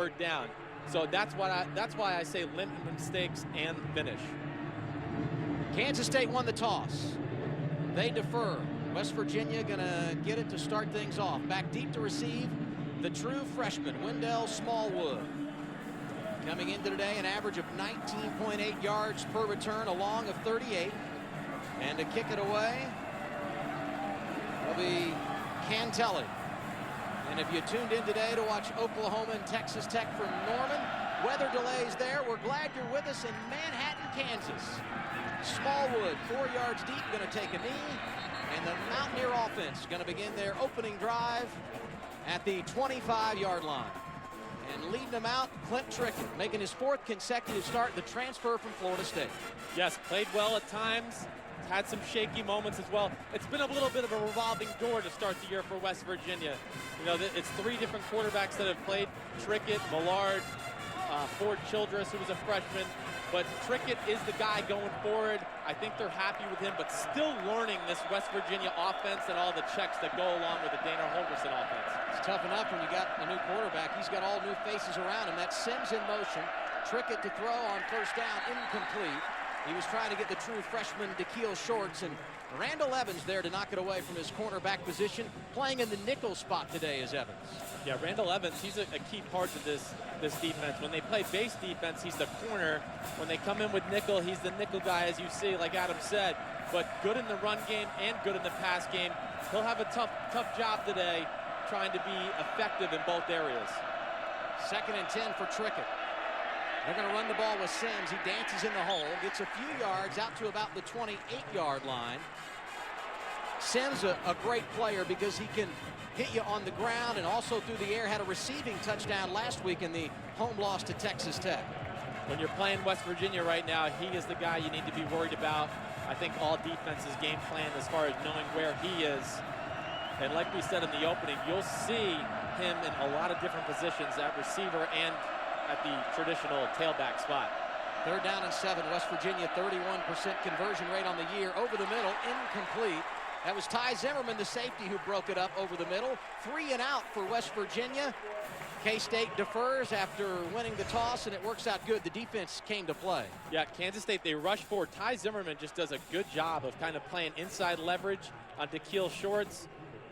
third down. So that's why I say limit mistakes and finish. Kansas State won the toss. They defer. West Virginia gonna get it to start things off. Back deep to receive, the true freshman, Wendell Smallwood. Coming into today, an average of 19.8 yards per return, a long of 38. And to kick it away will be Cantelli. And if you tuned in today to watch Oklahoma and Texas Tech from Norman, weather delays there. We're glad you're with us in Manhattan, Kansas. Smallwood, 4 yards deep, going to take a knee. And the Mountaineer offense going to begin their opening drive at the 25-yard line. And leading them out, Clint Trickett, making his 4th consecutive start, the transfer from Florida State. Yes, played well at times. Had some shaky moments as well. It's been a little bit of a revolving door to start the year for West Virginia. You know, it's 3 different quarterbacks that have played. Trickett, Millard, Ford Childress, who was a freshman. But Trickett is the guy going forward. I think they're happy with him, but still learning this West Virginia offense and all the checks that go along with the Dana Holgorsen offense. It's tough enough when you got a new quarterback. He's got all new faces around him. That's Sims in motion. Trickett to throw on first down, incomplete. He was trying to get the true freshman Da'Keil Shorts, and Randall Evans there to knock it away from his cornerback position. Playing in the nickel spot today is Evans. Yeah, Randall Evans, he's a key part of this defense. When they play base defense, he's the corner. When they come in with nickel, he's the nickel guy, as you see, like Adam said. But good in the run game and good in the pass game. He'll have a tough job today trying to be effective in both areas. 2nd and 10 for Trickett. They're going to run the ball with Sims. He dances in the hole, gets a few yards out to about the 28-yard line. Sims a great player because he can hit you on the ground and also through the air. Had a receiving touchdown last week in the home loss to Texas Tech. When you're playing West Virginia right now, he is the guy you need to be worried about. I think all defenses game plan as far as knowing where he is. And like we said in the opening, you'll see him in a lot of different positions at receiver and at the traditional tailback spot. 3rd down and 7. West Virginia, 31% conversion rate on the year. Over the middle, incomplete. That was Ty Zimmerman, the safety, who broke it up over the middle. 3 and out for West Virginia. K-State defers after winning the toss, and it works out good. The defense came to play. Yeah, Kansas State, they rush forward. Ty Zimmerman just does a good job of kind of playing inside leverage on Da'Keil Shorts.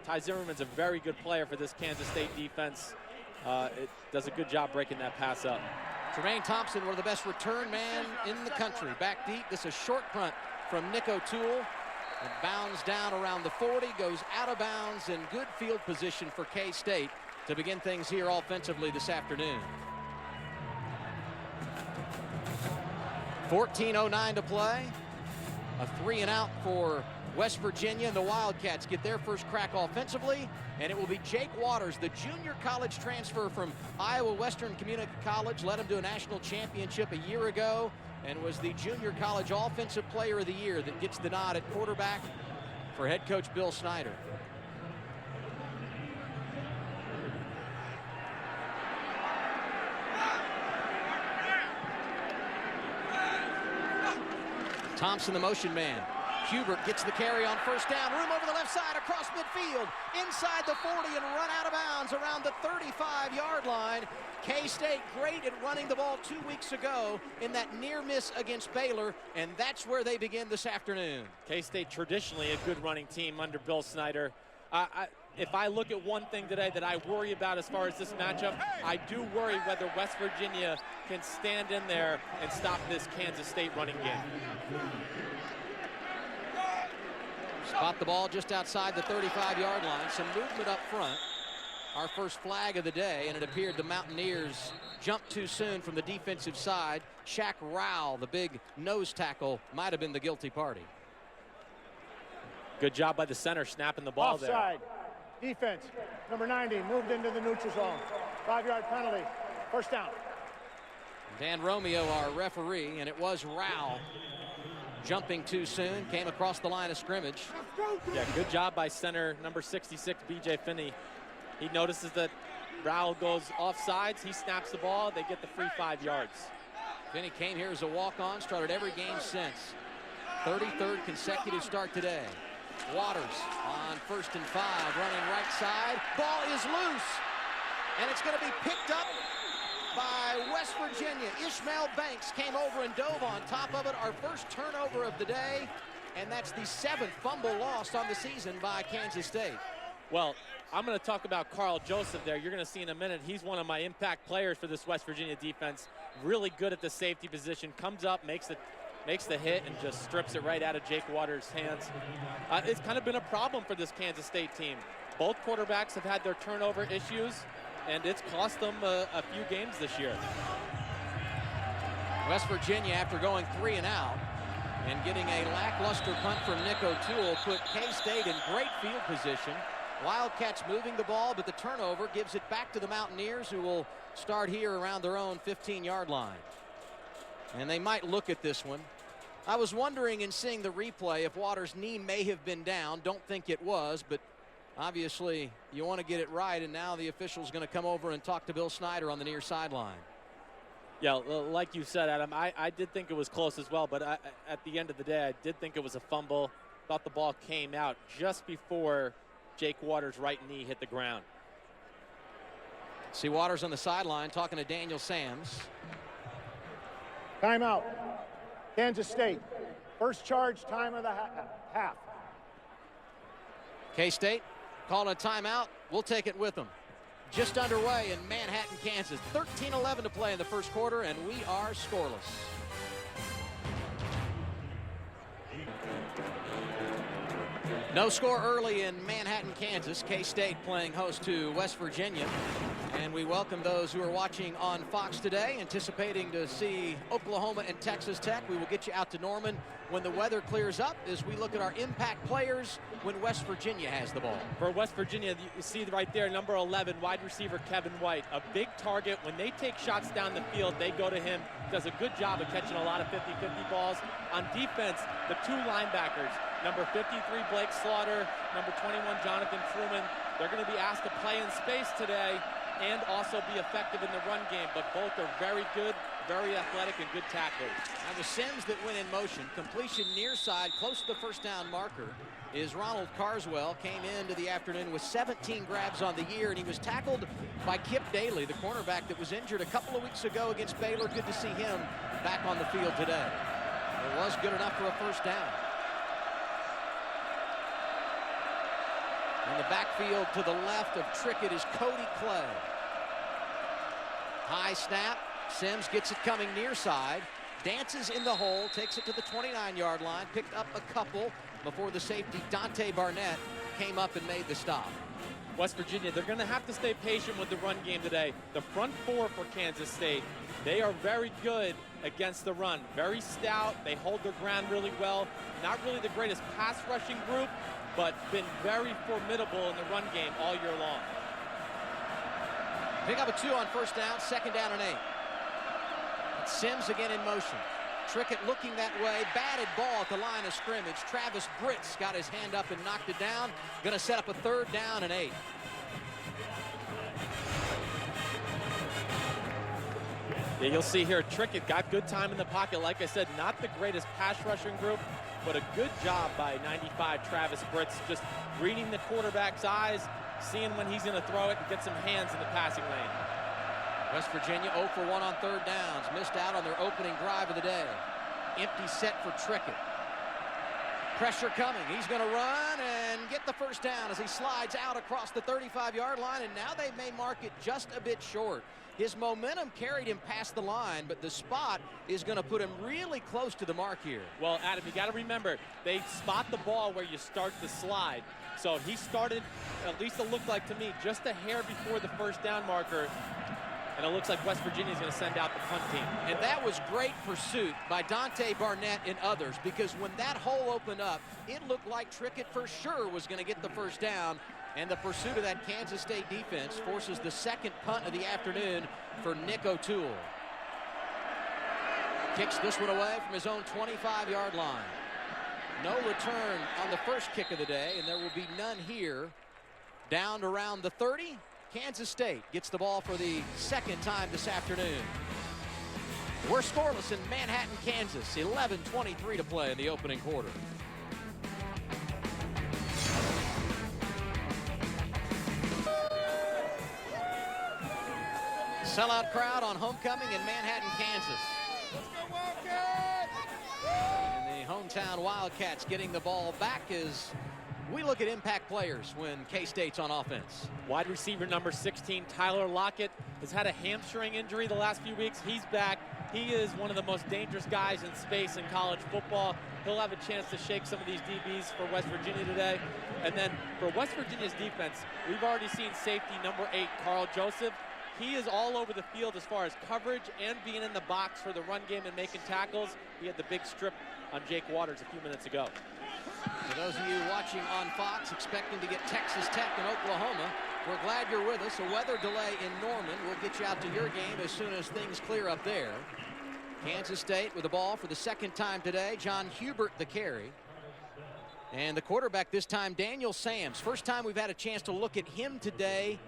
Ty Zimmerman's a very good player for this Kansas State defense. It does a good job breaking that pass up. Tremaine Thompson, one of the best return man in the country. Back deep, this is a short punt from Nick O'Toole. It bounds down around the 40, goes out of bounds in good field position for K-State to begin things here offensively this afternoon. 14:09 to play. A 3 and out for West Virginia, and the Wildcats get their first crack offensively, and it will be Jake Waters, the junior college transfer from Iowa Western Community College, led him to a national championship a year ago, and was the junior college offensive player of the year, that gets the nod at quarterback for head coach Bill Snyder. Thompson, the motion man. Hubert gets the carry on first down. Room over the left side, across midfield, inside the 40, and run out of bounds around the 35-yard line. K-State great at running the ball 2 weeks ago in that near miss against Baylor, and that's where they begin this afternoon. K-State traditionally a good running team under Bill Snyder. If I look at one thing today that I worry about as far as this matchup, I do worry whether West Virginia can stand in there and stop this Kansas State running game. Spot the ball just outside the 35-yard line. Some movement up front. Our first flag of the day, and it appeared the Mountaineers jumped too soon from the defensive side. Shaq Rowell, the big nose tackle, might have been the guilty party. Good job by the center snapping the ball Offside. There. Defense, number 90, moved into the neutral zone. 5-yard penalty. First down. Dan Romeo, our referee, and it was Rowell jumping too soon, came across the line of scrimmage. Yeah, good job by center number 66, B.J. Finney. He notices that Rowell goes offsides. He snaps the ball. They get the free 5 yards. Finney came here as a walk-on, started every game since. 33rd consecutive start today. Waters on 1st and 5, running right side. Ball is loose, and it's going to be picked up by West Virginia. Ishmael Banks came over and dove on top of it. Our first turnover of the day, and that's the 7th fumble lost on the season by Kansas State. Well, I'm going to talk about Carl Joseph there. You're going to see in a minute. He's one of my impact players for this West Virginia defense. Really good at the safety position. Comes up, makes the hit, and just strips it right out of Jake Waters' hands. It's kind of been a problem for this Kansas State team. Both quarterbacks have had their turnover issues, and it's cost them a few games this year. West Virginia, after going 3 and out and getting a lackluster punt from Nick O'Toole, put K-State in great field position. Wildcats moving the ball, but the turnover gives it back to the Mountaineers, who will start here around their own 15-yard line. And they might look at this one. I was wondering in seeing the replay if Waters' knee may have been down. Don't think it was, but obviously you want to get it right, and now the official's going to come over and talk to Bill Snyder on the near sideline. Yeah, like you said, Adam, I did think it was close as well, but at the end of the day, I did think it was a fumble. Thought the ball came out just before Jake Waters' right knee hit the ground. See Waters on the sideline talking to Daniel Sams. Timeout. Kansas State. First charge, time of the half. K-State calling a timeout. We'll take it with them. Just underway in Manhattan, Kansas. 13-11 to play in the first quarter, and we are scoreless. No score early in Manhattan, Kansas. K-State playing host to West Virginia. And we welcome those who are watching on Fox today, anticipating to see Oklahoma and Texas Tech. We will get you out to Norman when the weather clears up as we look at our impact players when West Virginia has the ball. For West Virginia, you see right there, number 11, wide receiver Kevin White. A big target. When they take shots down the field, they go to him. Does a good job of catching a lot of 50-50 balls. On defense, the 2 linebackers, number 53, Blake Slaughter, number 21, Jonathan Truman. They're going to be asked to play in space today and also be effective in the run game, but both are very good, very athletic, and good tacklers. Now the Sims that went in motion, completion near side, close to the first down marker, is Ronald Carswell. Came into the afternoon with 17 grabs on the year, and he was tackled by Kip Daly, the cornerback that was injured a couple of weeks ago against Baylor. Good to see him back on the field today. It was good enough for a first down. In the backfield to the left of Trickett is Cody Clay. High snap. Sims gets it coming near side. Dances in the hole. Takes it to the 29-yard line. Picked up a couple before the safety, Dante Barnett, came up and made the stop. West Virginia, they're going to have to stay patient with the run game today. The front 4 for Kansas State, they are very good against the run. Very stout. They hold their ground really well. Not really the greatest pass rushing group, but been very formidable in the run game all year long. Pick up a 2 on first down, second down and 8. It's Sims again in motion. Trickett looking that way, batted ball at the line of scrimmage. Travis Britz got his hand up and knocked it down. Going to set up a 3rd down and 8. Yeah, you'll see here, Trickett got good time in the pocket. Like I said, not the greatest pass rushing group, but a good job by 95 Travis Britz, just reading the quarterback's eyes, seeing when he's going to throw it and get some hands in the passing lane. West Virginia 0 for 1 on 3rd downs. Missed out on their opening drive of the day. Empty set for Trickett. Pressure coming. He's going to run and get the first down as he slides out across the 35-yard line, and now they may mark it just a bit short. His momentum carried him past the line, but the spot is going to put him really close to the mark here. Well, Adam, you got to remember, they spot the ball where you start the slide. So he started, at least it looked like to me, just a hair before the first down marker. And it looks like West Virginia is going to send out the punt team. And that was great pursuit by Dante Barnett and others, because when that hole opened up, it looked like Trickett for sure was going to get the first down. And the pursuit of that Kansas State defense forces the 2nd punt of the afternoon for Nick O'Toole. Kicks this one away from his own 25-yard line. No return on the first kick of the day, and there will be none here. Down to around the 30. Kansas State gets the ball for the 2nd time this afternoon. We're scoreless in Manhattan, Kansas. 11:23 to play in the opening quarter. Sellout crowd on homecoming in Manhattan, Kansas. Let's go Wildcats! And the hometown Wildcats getting the ball back as we look at impact players when K-State's on offense. Wide receiver number 16, Tyler Lockett, has had a hamstring injury the last few weeks. He's back. He is one of the most dangerous guys in space in college football. He'll have a chance to shake some of these DBs for West Virginia today. And then for West Virginia's defense, we've already seen safety number 8, Carl Joseph. He is all over the field as far as coverage and being in the box for the run game and making tackles. He had the big strip on Jake Waters a few minutes ago. For those of you watching on Fox expecting to get Texas Tech and Oklahoma, we're glad you're with us. A weather delay in Norman will get you out to your game as soon as things clear up there. Kansas State with the ball for the second time today. John Hubert the carry. And the quarterback this time, Daniel Sams. First time we've had a chance to look at him today.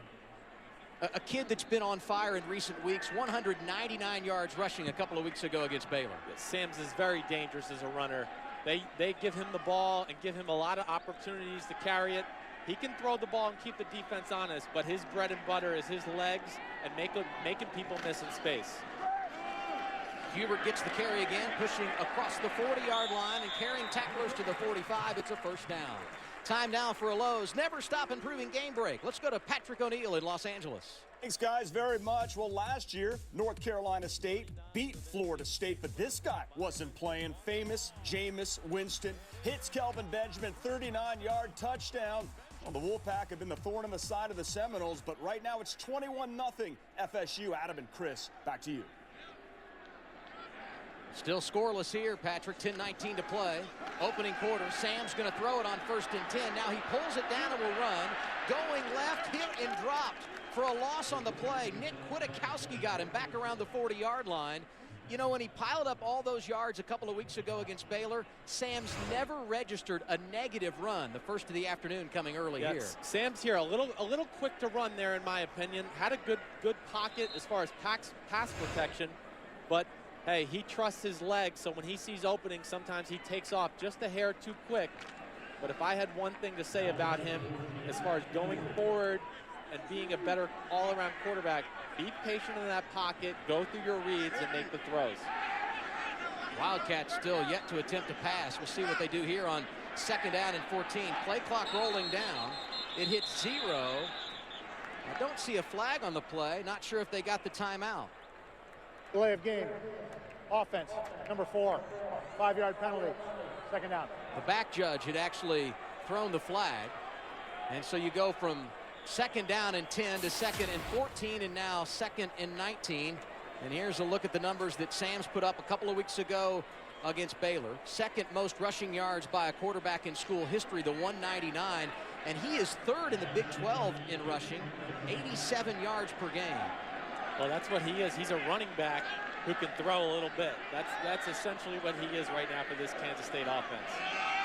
A kid that's been on fire in recent weeks. 199 yards rushing a couple of weeks ago against Baylor. Sams is very dangerous as a runner. They give him the ball and give him a lot of opportunities to carry it. He can throw the ball and keep the defense honest, but his bread and butter is his legs and making people miss in space. Hubert gets the carry again, pushing across the 40-yard line and carrying tacklers to the 45. It's a first down. Time now for a Lowe's Never Stop Improving Game Break. Let's go to Patrick O'Neill in Los Angeles. Thanks, guys, very much. Well, last year, North Carolina State beat Florida State, but this guy wasn't playing. Famous Jameis Winston hits Kelvin Benjamin, 39-yard touchdown. Well, the Wolfpack have been the thorn in the side of the Seminoles, but right now it's 21-0 FSU. Adam and Chris, back to you. Still scoreless here, Patrick. 10:19 to play. Opening quarter. Sam's going to throw it on 1st and 10. Now he pulls it down and will run. Going left, hit and dropped for a loss on the play. Nick Kwiatkowski got him back around the 40-yard line. You know, when he piled up all those yards a couple of weeks ago against Baylor, Sam's never registered a negative run. The first of the afternoon coming early here. Sam's here a little quick to run there, in my opinion. Had a good pocket as far as pass protection, but hey, he trusts his legs, so when he sees openings, sometimes he takes off just a hair too quick. But if I had one thing to say about him as far as going forward and being a better all-around quarterback, be patient in that pocket, go through your reads, and make the throws. Wildcats still yet to attempt to pass. We'll see what they do here on 2nd down and 14. Play clock rolling down. It hits 0. I don't see a flag on the play. Not sure if they got the timeout. Delay of game. Offense, number 4. 5-yard penalty. 2nd down. The back judge had actually thrown the flag. And so you go from 2nd down and 10 to 2nd and 14 and now 2nd and 19. And here's a look at the numbers that Sam's put up a couple of weeks ago against Baylor. 2nd most rushing yards by a quarterback in school history, the 199. And he is 3rd in the Big 12 in rushing, 87 yards per game. Well, that's what he is. He's a running back who can throw a little bit. That's essentially what he is right now for this Kansas State offense.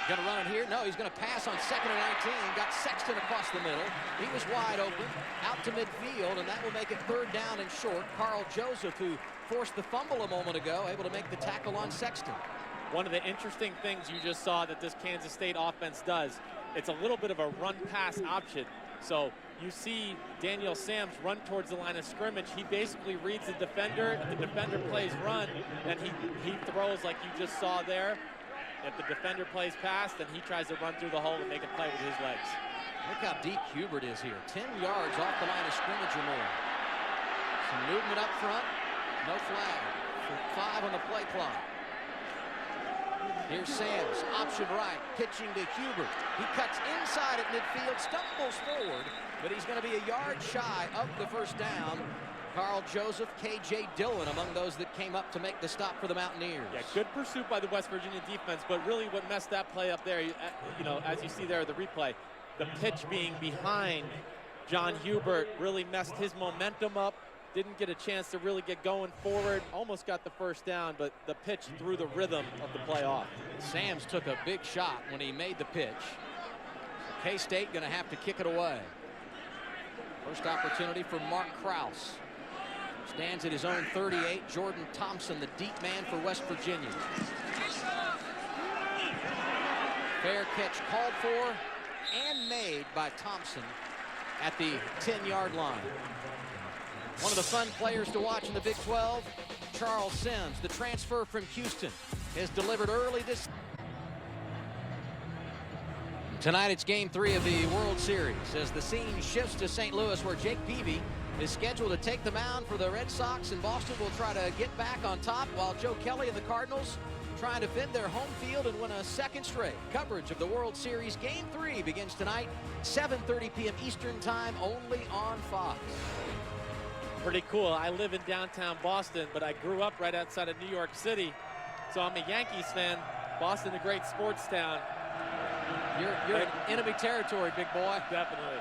Going to run it here? No, he's going to pass on 2nd and 19. Got Sexton across the middle. He was wide open, out to midfield, and that will make it 3rd down and short. Carl Joseph, who forced the fumble a moment ago, able to make the tackle on Sexton. One of the interesting things you just saw that this Kansas State offense does, it's a little bit of a run-pass option. So you see Daniel Sams run towards the line of scrimmage. He basically reads the defender. If the defender plays run, then he throws like you just saw there. If the defender plays pass, then he tries to run through the hole and make a play with his legs. Look how deep Hubert is here. 10 yards off the line of scrimmage or more. Some movement up front. No flag. 5 on the play clock. Here's Sams, option right, pitching to Hubert. He cuts inside at midfield, stumbles forward, but he's going to be a yard shy of the 1st down. Carl Joseph, K.J. Dillon among those that came up to make the stop for the Mountaineers. Yeah, good pursuit by the West Virginia defense, but really what messed that play up there, you know, as you see there, the replay, the pitch being behind John Hubert really messed his momentum up. Didn't get a chance to really get going forward. Almost got the 1st down, but the pitch threw the rhythm of the play off. Sams took a big shot when he made the pitch. K-State going to have to kick it away. First opportunity for Marc Krause. Stands at his own 38. Jordan Thompson, the deep man for West Virginia. Fair catch called for and made by Thompson at the 10-yard line. One of the fun players to watch in the Big 12, Charles Sims, the transfer from Houston, has delivered early this. Tonight it's Game 3 of the World Series as the scene shifts to St. Louis, where Jake Peavy is scheduled to take the mound for the Red Sox, and Boston will try to get back on top, while Joe Kelly and the Cardinals trying to defend their home field and win a second straight. Coverage of the World Series Game 3 begins tonight, 7:30 p.m. Eastern Time, only on Fox. Pretty cool. I live in downtown Boston, but I grew up right outside of New York City, so I'm a Yankees fan. Boston, a great sports town. You're in enemy territory, big boy. Definitely.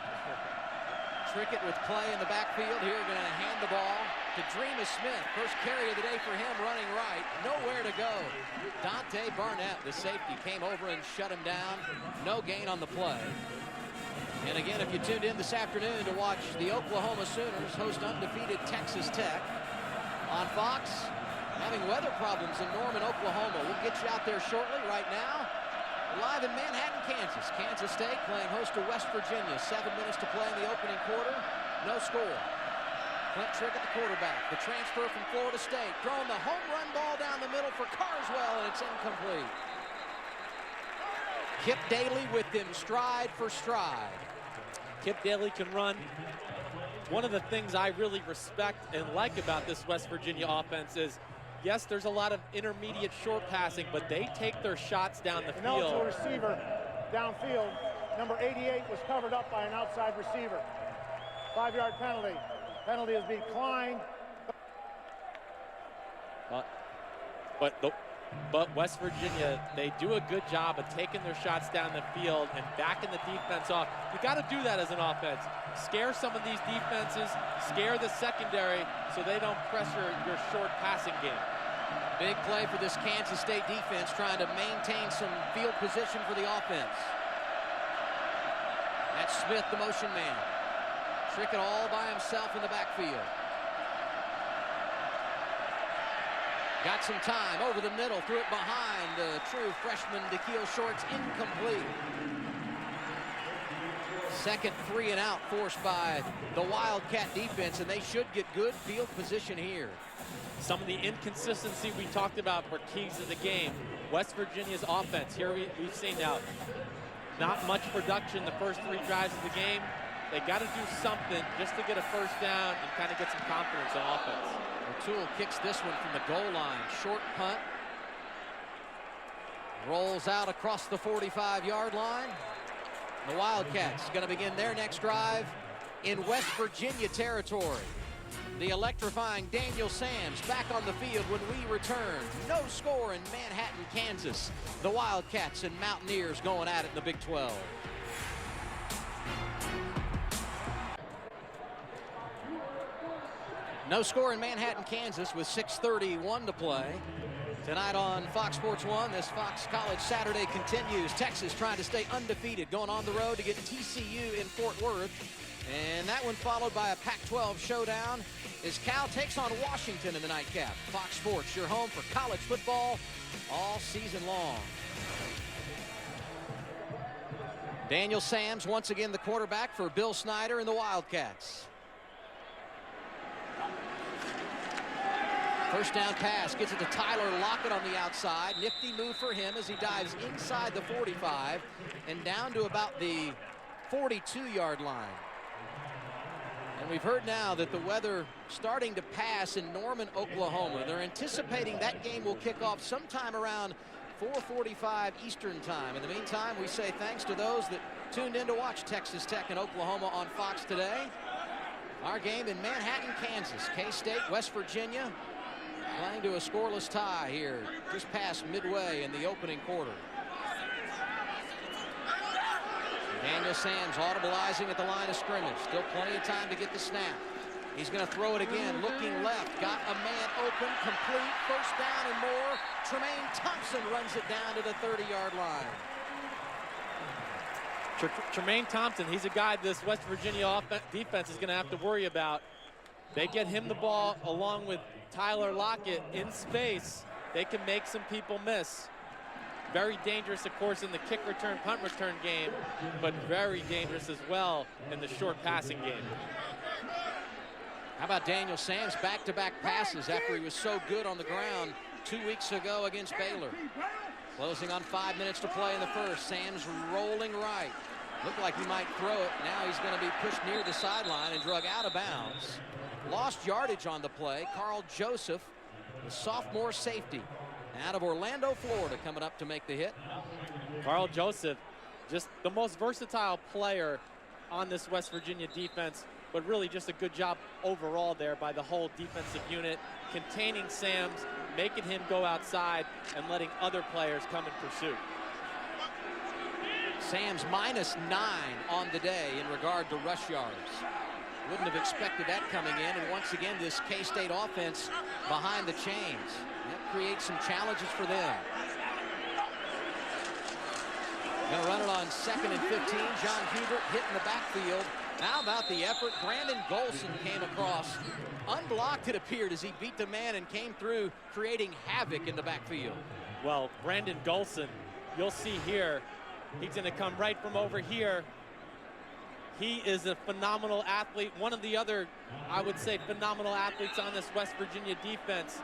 Trickett with Clay in the backfield here, going to hand the ball to Dreamer Smith. First carry of the day for him, running right. Nowhere to go. Dante Barnett, the safety, came over and shut him down. No gain on the play. And again, if you tuned in this afternoon to watch the Oklahoma Sooners host undefeated Texas Tech on Fox, having weather problems in Norman, Oklahoma. We'll get you out there shortly. Right now, live in Manhattan, Kansas. Kansas State playing host to West Virginia. 7 minutes to play in the opening quarter. No score. Clint Trickett, the quarterback. The transfer from Florida State. Throwing the home run ball down the middle for Carswell, and it's incomplete. Kip Daly with him stride for stride. Kip Daly can run. One of the things I really respect and like about this West Virginia offense is, yes, there's a lot of intermediate short passing, but they take their shots down the An eligible field. receiver downfield. Number 88 was covered up by an outside receiver. 5-yard penalty. Penalty is declined. But West Virginia, they do a good job of taking their shots down the field and backing the defense off. You got to do that as an offense. Scare some of these defenses, scare the secondary so they don't pressure your short passing game. Big play for this Kansas State defense, trying to maintain some field position for the offense. That's Smith, the motion man. Trickett all by himself in the backfield. Got some time over the middle, threw it behind the true freshman DeKeel Shorts, incomplete. Second 3 and out forced by the Wildcat defense, and they should get good field position here. Some of the inconsistency we talked about were keys to the game. West Virginia's offense, here we've seen now, not much production the first 3 drives of the game. They got to do something just to get a first down and kind of get some confidence on offense. O'Toole kicks this one from the goal line. Short punt. Rolls out across the 45-yard line. The Wildcats going to begin their next drive in West Virginia territory. The electrifying Daniel Sams back on the field when we return. No score in Manhattan, Kansas. The Wildcats and Mountaineers going at it in the Big 12. No score in Manhattan, Kansas with 6:31 to play. Tonight on Fox Sports 1, this Fox College Saturday continues. Texas trying to stay undefeated, going on the road to get TCU in Fort Worth. And that one followed by a Pac-12 showdown as Cal takes on Washington in the nightcap. Fox Sports, your home for college football all season long. Daniel Sams, once again the quarterback for Bill Snyder and the Wildcats. First down pass, gets it to Tyler Lockett on the outside. Nifty move for him as he dives inside the 45 and down to about the 42-yard line. And we've heard now that the weather starting to pass in Norman, Oklahoma. They're anticipating that game will kick off sometime around 4:45 Eastern time. In the meantime, we say thanks to those that tuned in to watch Texas Tech and Oklahoma on Fox today. Our game in Manhattan, Kansas. K-State, West Virginia, playing to a scoreless tie here just past midway in the opening quarter. Daniel Sams audibilizing at the line of scrimmage. Still plenty of time to get the snap. He's going to throw it again, looking left. Got a man open, complete, first down and more. Tremaine Thompson runs it down to the 30-yard line. Tremaine Thompson, he's a guy this West Virginia defense is going to have to worry about. They get him the ball along with Tyler Lockett in space. They can make some people miss. Very dangerous, of course, in the kick return, punt return game, but very dangerous as well in the short passing game. How about Daniel Sam's back-to-back passes after he was so good on the ground 2 weeks ago against Baylor? Closing on 5 minutes to play in the first. Sam's rolling right. Looked like he might throw it. Now he's going to be pushed near the sideline and drug out of bounds. Lost yardage on the play. Carl Joseph, the sophomore safety out of Orlando, Florida, coming up to make the hit. Carl Joseph, just the most versatile player on this West Virginia defense, but really just a good job overall there by the whole defensive unit, containing Sams, making him go outside, and letting other players come in pursuit. Sams -9 on the day in regard to rush yards. Wouldn't have expected that coming in, and once again, this K-State offense behind the chains. That creates some challenges for them. Gonna run it on 2nd and 15. John Hubert hitting the backfield. How about the effort? Brandon Golson came across. Unblocked, it appeared, as he beat the man and came through, creating havoc in the backfield. Well, Brandon Golson, you'll see here, he's going to come right from over here. He is a phenomenal athlete. One of the other, I would say, phenomenal athletes on this West Virginia defense.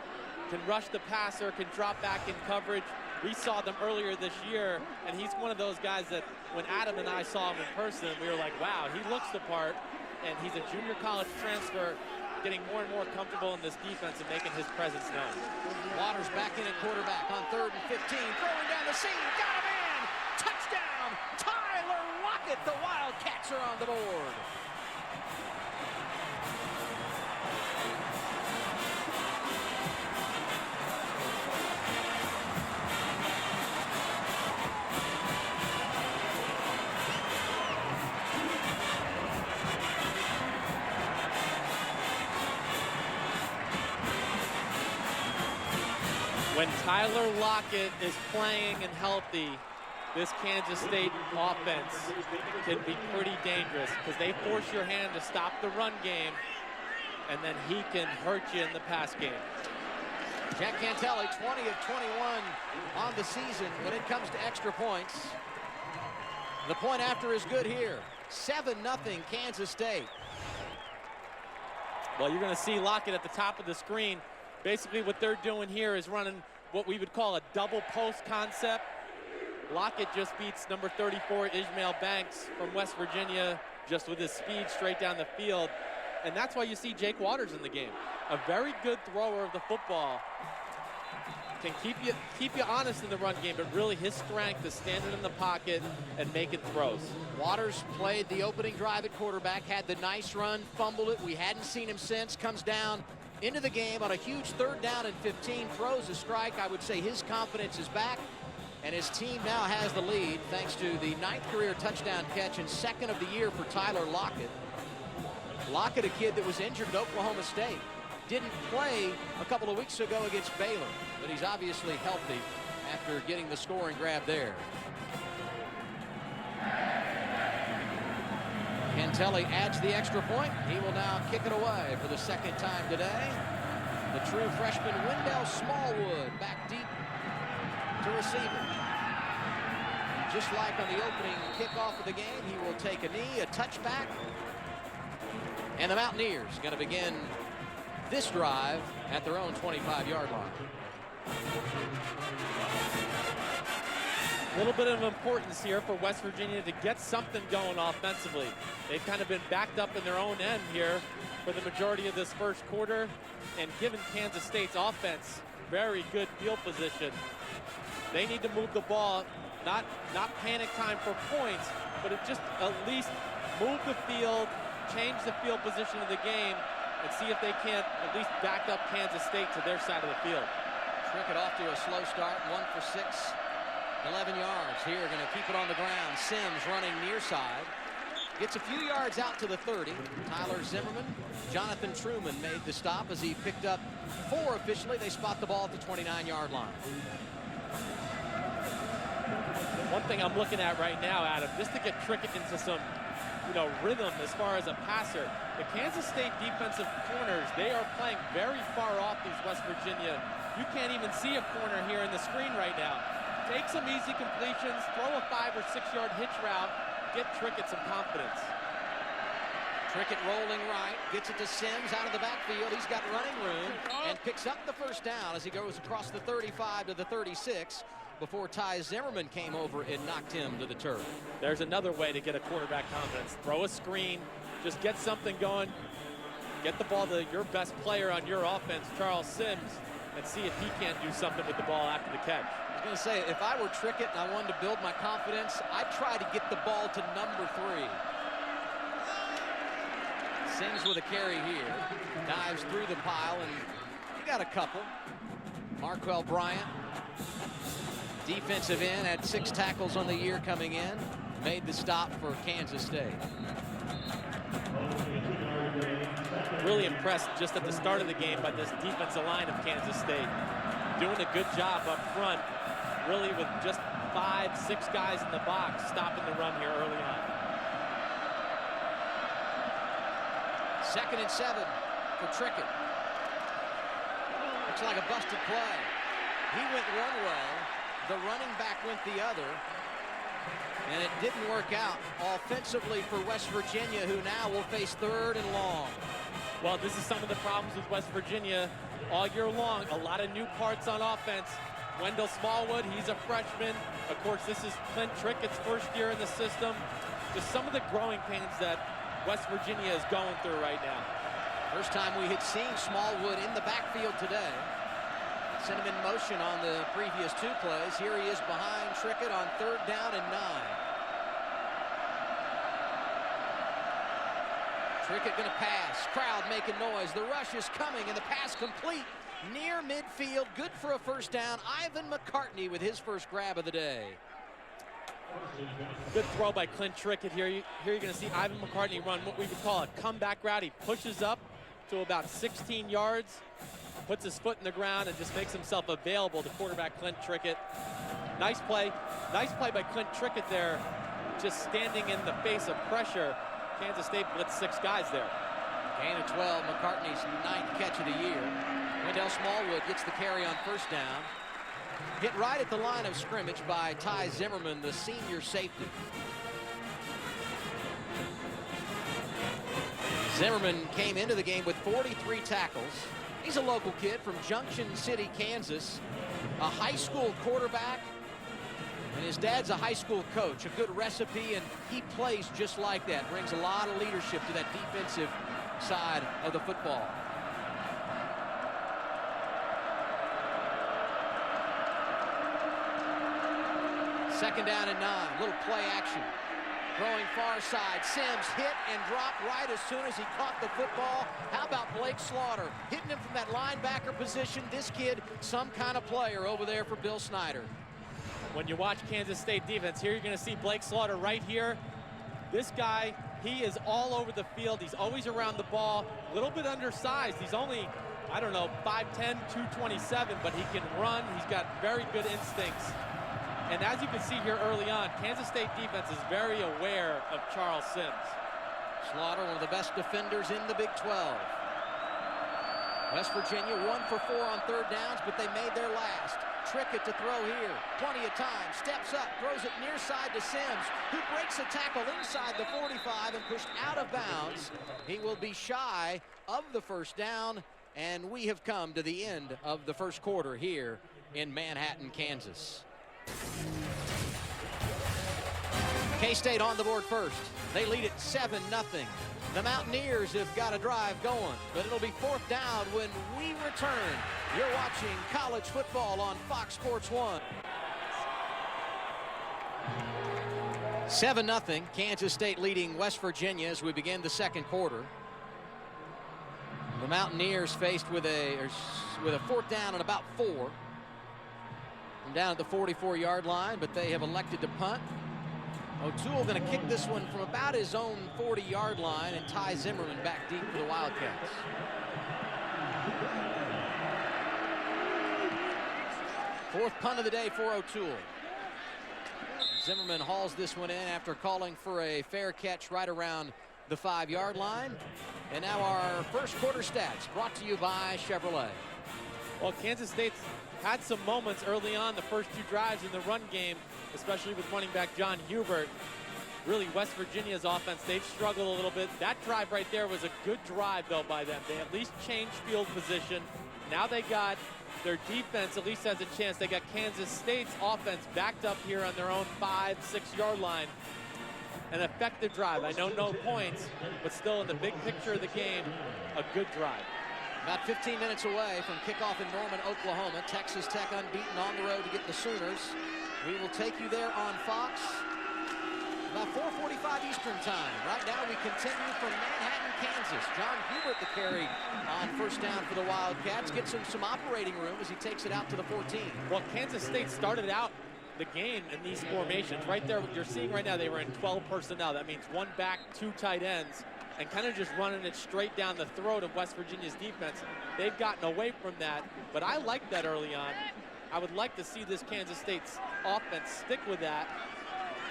Can rush the passer, can drop back in coverage. We saw them earlier this year, and he's one of those guys that when Adam and I saw him in person, we were like, wow, he looks the part, and he's a junior college transfer, getting more and more comfortable in this defense and making his presence known. Waters back in at quarterback on 3rd and 15, throwing down the seam, got him in! Touchdown! Tyler Lockett, the Wildcats are on the board. When Tyler Lockett is playing and healthy, this Kansas State offense can be pretty dangerous because they force your hand to stop the run game, and then he can hurt you in the pass game. Jack Cantelli, 20 of 21 on the season when it comes to extra points. The point after is good here. 7-0 Kansas State. Well, you're going to see Lockett at the top of the screen. Basically, what they're doing here is running what we would call a double post concept. Lockett just beats number 34, Ishmael Banks from West Virginia, just with his speed straight down the field. And that's why you see Jake Waters in the game. A very good thrower of the football. Can keep you honest in the run game, but really his strength is standing in the pocket and making throws. Waters played the opening drive at quarterback, had the nice run, fumbled it. We hadn't seen him since. Comes down into the game on a huge 3rd down and 15, throws a strike. I would say his confidence is back, and his team now has the lead thanks to the 9th career touchdown catch and 2nd of the year for Tyler Lockett. Lockett, a kid that was injured at Oklahoma State, didn't play a couple of weeks ago against Baylor, but he's obviously healthy after getting the scoring grab there. Cantelli adds the extra point. He will now kick it away for the 2nd time today. The true freshman Wendell Smallwood back deep to receiver. Just like on the opening kickoff of the game, he will take a knee, a touchback. And the Mountaineers going to begin this drive at their own 25-yard line. A little bit of importance here for West Virginia to get something going offensively. They've kind of been backed up in their own end here for the majority of this first quarter, and given Kansas State's offense very good field position, they need to move the ball, not panic time for points, but it just at least move the field, change the field position of the game, and see if they can't at least back up Kansas State to their side of the field. Trickett off to a slow start, 1 for 6. 11 yards here, going to keep it on the ground. Sims running near side. Gets a few yards out to the 30. Tyler Zimmerman, Jonathan Truman made the stop as he picked up 4 officially. They spot the ball at the 29-yard line. One thing I'm looking at right now, Adam, just to get Trickett into some, rhythm as far as a passer. The Kansas State defensive corners, they are playing very far off these West Virginia. You can't even see a corner here in the screen right now. Take some easy completions, throw a 5 or 6 yard hitch route, get Trickett some confidence. Trickett rolling right, gets it to Sims out of the backfield. He's got running room and picks up the first down as he goes across the 35 to the 36 before Ty Zimmerman came over and knocked him to the turf. There's another way to get a quarterback confidence. Throw a screen, just get something going. Get the ball to your best player on your offense, Charles Sims, and see if he can't do something with the ball after the catch. I was going to say, if I were Trickett and I wanted to build my confidence, I'd try to get the ball to number 3. Sims with a carry here, dives through the pile, and he got a couple. Marquell Bryant, defensive end, had 6 tackles on the year coming in, made the stop for Kansas State. Really impressed just at the start of the game by this defensive line of Kansas State. Doing a good job up front, really with just 5, 6 guys in the box, stopping the run here early on. 2nd and 7 for Trickett. Looks like a busted play. He went one way, the running back went the other, and it didn't work out offensively for West Virginia, who now will face 3rd and long. Well, this is some of the problems with West Virginia all year long. A lot of new parts on offense. Wendell Smallwood, he's a freshman. Of course, this is Clint Trickett's first year in the system. Just some of the growing pains that West Virginia is going through right now. First time we had seen Smallwood in the backfield today. Sent him in motion on the previous 2 plays. Here he is behind Trickett on 3rd down and 9. Trickett going to pass. Crowd making noise. The rush is coming, and the pass complete near midfield. Good for a first down. Ivan McCartney with his first grab of the day. Good throw by Clint Trickett here. Here you're going to see Ivan McCartney run what we would call a comeback route. He pushes up to about 16 yards, puts his foot in the ground, and just makes himself available to quarterback Clint Trickett. Nice play. Nice play by Clint Trickett there, just standing in the face of pressure. Kansas State blitzed 6 guys there. Gain of 12, McCartney's 9th catch of the year. Wendell Smallwood gets the carry on first down. Hit right at the line of scrimmage by Ty Zimmerman, the senior safety. Zimmerman came into the game with 43 tackles. He's a local kid from Junction City, Kansas, a high school quarterback, and his dad's a high school coach. A good recipe, and he plays just like that. Brings a lot of leadership to that defensive side of the football. Second down and 9, little play action. Throwing far side, Sims hit and dropped right as soon as he caught the football. How about Blake Slaughter hitting him from that linebacker position? This kid, some kind of player over there for Bill Snyder. When you watch Kansas State defense, here you're going to see Blake Slaughter right here. This guy, he is all over the field. He's always around the ball, a little bit undersized. He's only, I don't know, 5'10", 227, but he can run. He's got very good instincts. And as you can see here early on, Kansas State defense is very aware of Charles Sims. Slaughter, one of the best defenders in the Big 12. West Virginia 1 for 4 on 3rd downs, but they made their last. Trickett to throw here. Plenty of time. Steps up, throws it near side to Sims, who breaks a tackle inside the 45 and pushed out of bounds. He will be shy of the first down, and we have come to the end of the first quarter here in Manhattan, Kansas. K-State on the board first. They lead it 7-0. The Mountaineers have got a drive going, but it'll be 4th down when we return. You're watching college football on Fox Sports 1. 7-0, Kansas State leading West Virginia as we begin the second quarter. The Mountaineers faced with a 4th down and about 4. From down at the 44-yard line, but they have elected to punt. O'Toole going to kick this one from about his own 40-yard line, and Ty Zimmerman back deep for the Wildcats. Fourth punt of the day for O'Toole. Zimmerman hauls this one in after calling for a fair catch right around the 5-yard line. And now our first quarter stats brought to you by Chevrolet. Well, Kansas State's had some moments early on the first 2 drives in the run game, especially with running back John Hubert. really West Virginia's offense, they've struggled a little bit. That drive right there was a good drive, though, by them. They at least changed field position. Now they got their defense at least has a chance. They got Kansas State's offense backed up here on their own 5-6 yard line. An effective drive. I know no points, but still in the big picture of the game, a good drive. About 15 minutes away from kickoff in Norman, Oklahoma. Texas Tech unbeaten on the road to get the Sooners. We will take you there on Fox. About 4:45 Eastern time. Right now we continue from Manhattan, Kansas. John Hubert the carry on first down for the Wildcats. Gets him some operating room as he takes it out to the 14. Well, Kansas State started out the game in these formations. Right there, what you're seeing right now, they were in 12 personnel. That means 1 back, 2 tight ends, and kind of just running it straight down the throat of West Virginia's defense. They've gotten away from that, but I like that early on. I would like to see this Kansas State's offense stick with that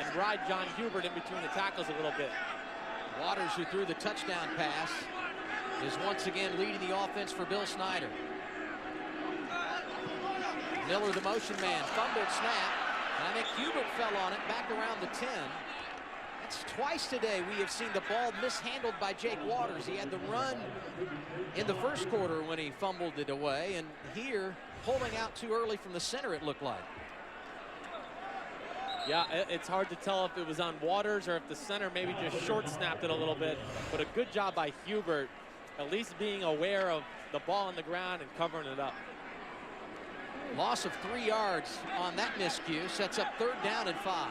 and ride John Hubert in between the tackles a little bit. Waters, who threw the touchdown pass, is once again leading the offense for Bill Snyder. Miller, the motion man, fumbled snap. And I think Hubert fell on it back around the 10. That's twice today we have seen the ball mishandled by Jake Waters. He had the run in the first quarter when he fumbled it away, and here pulling out too early from the center, it looked like. Yeah, it's hard to tell if it was on Waters or if the center maybe just short snapped it a little bit, but a good job by Hubert, at least being aware of the ball on the ground and covering it up. Loss of 3 yards on that miscue sets up 3rd down and 5.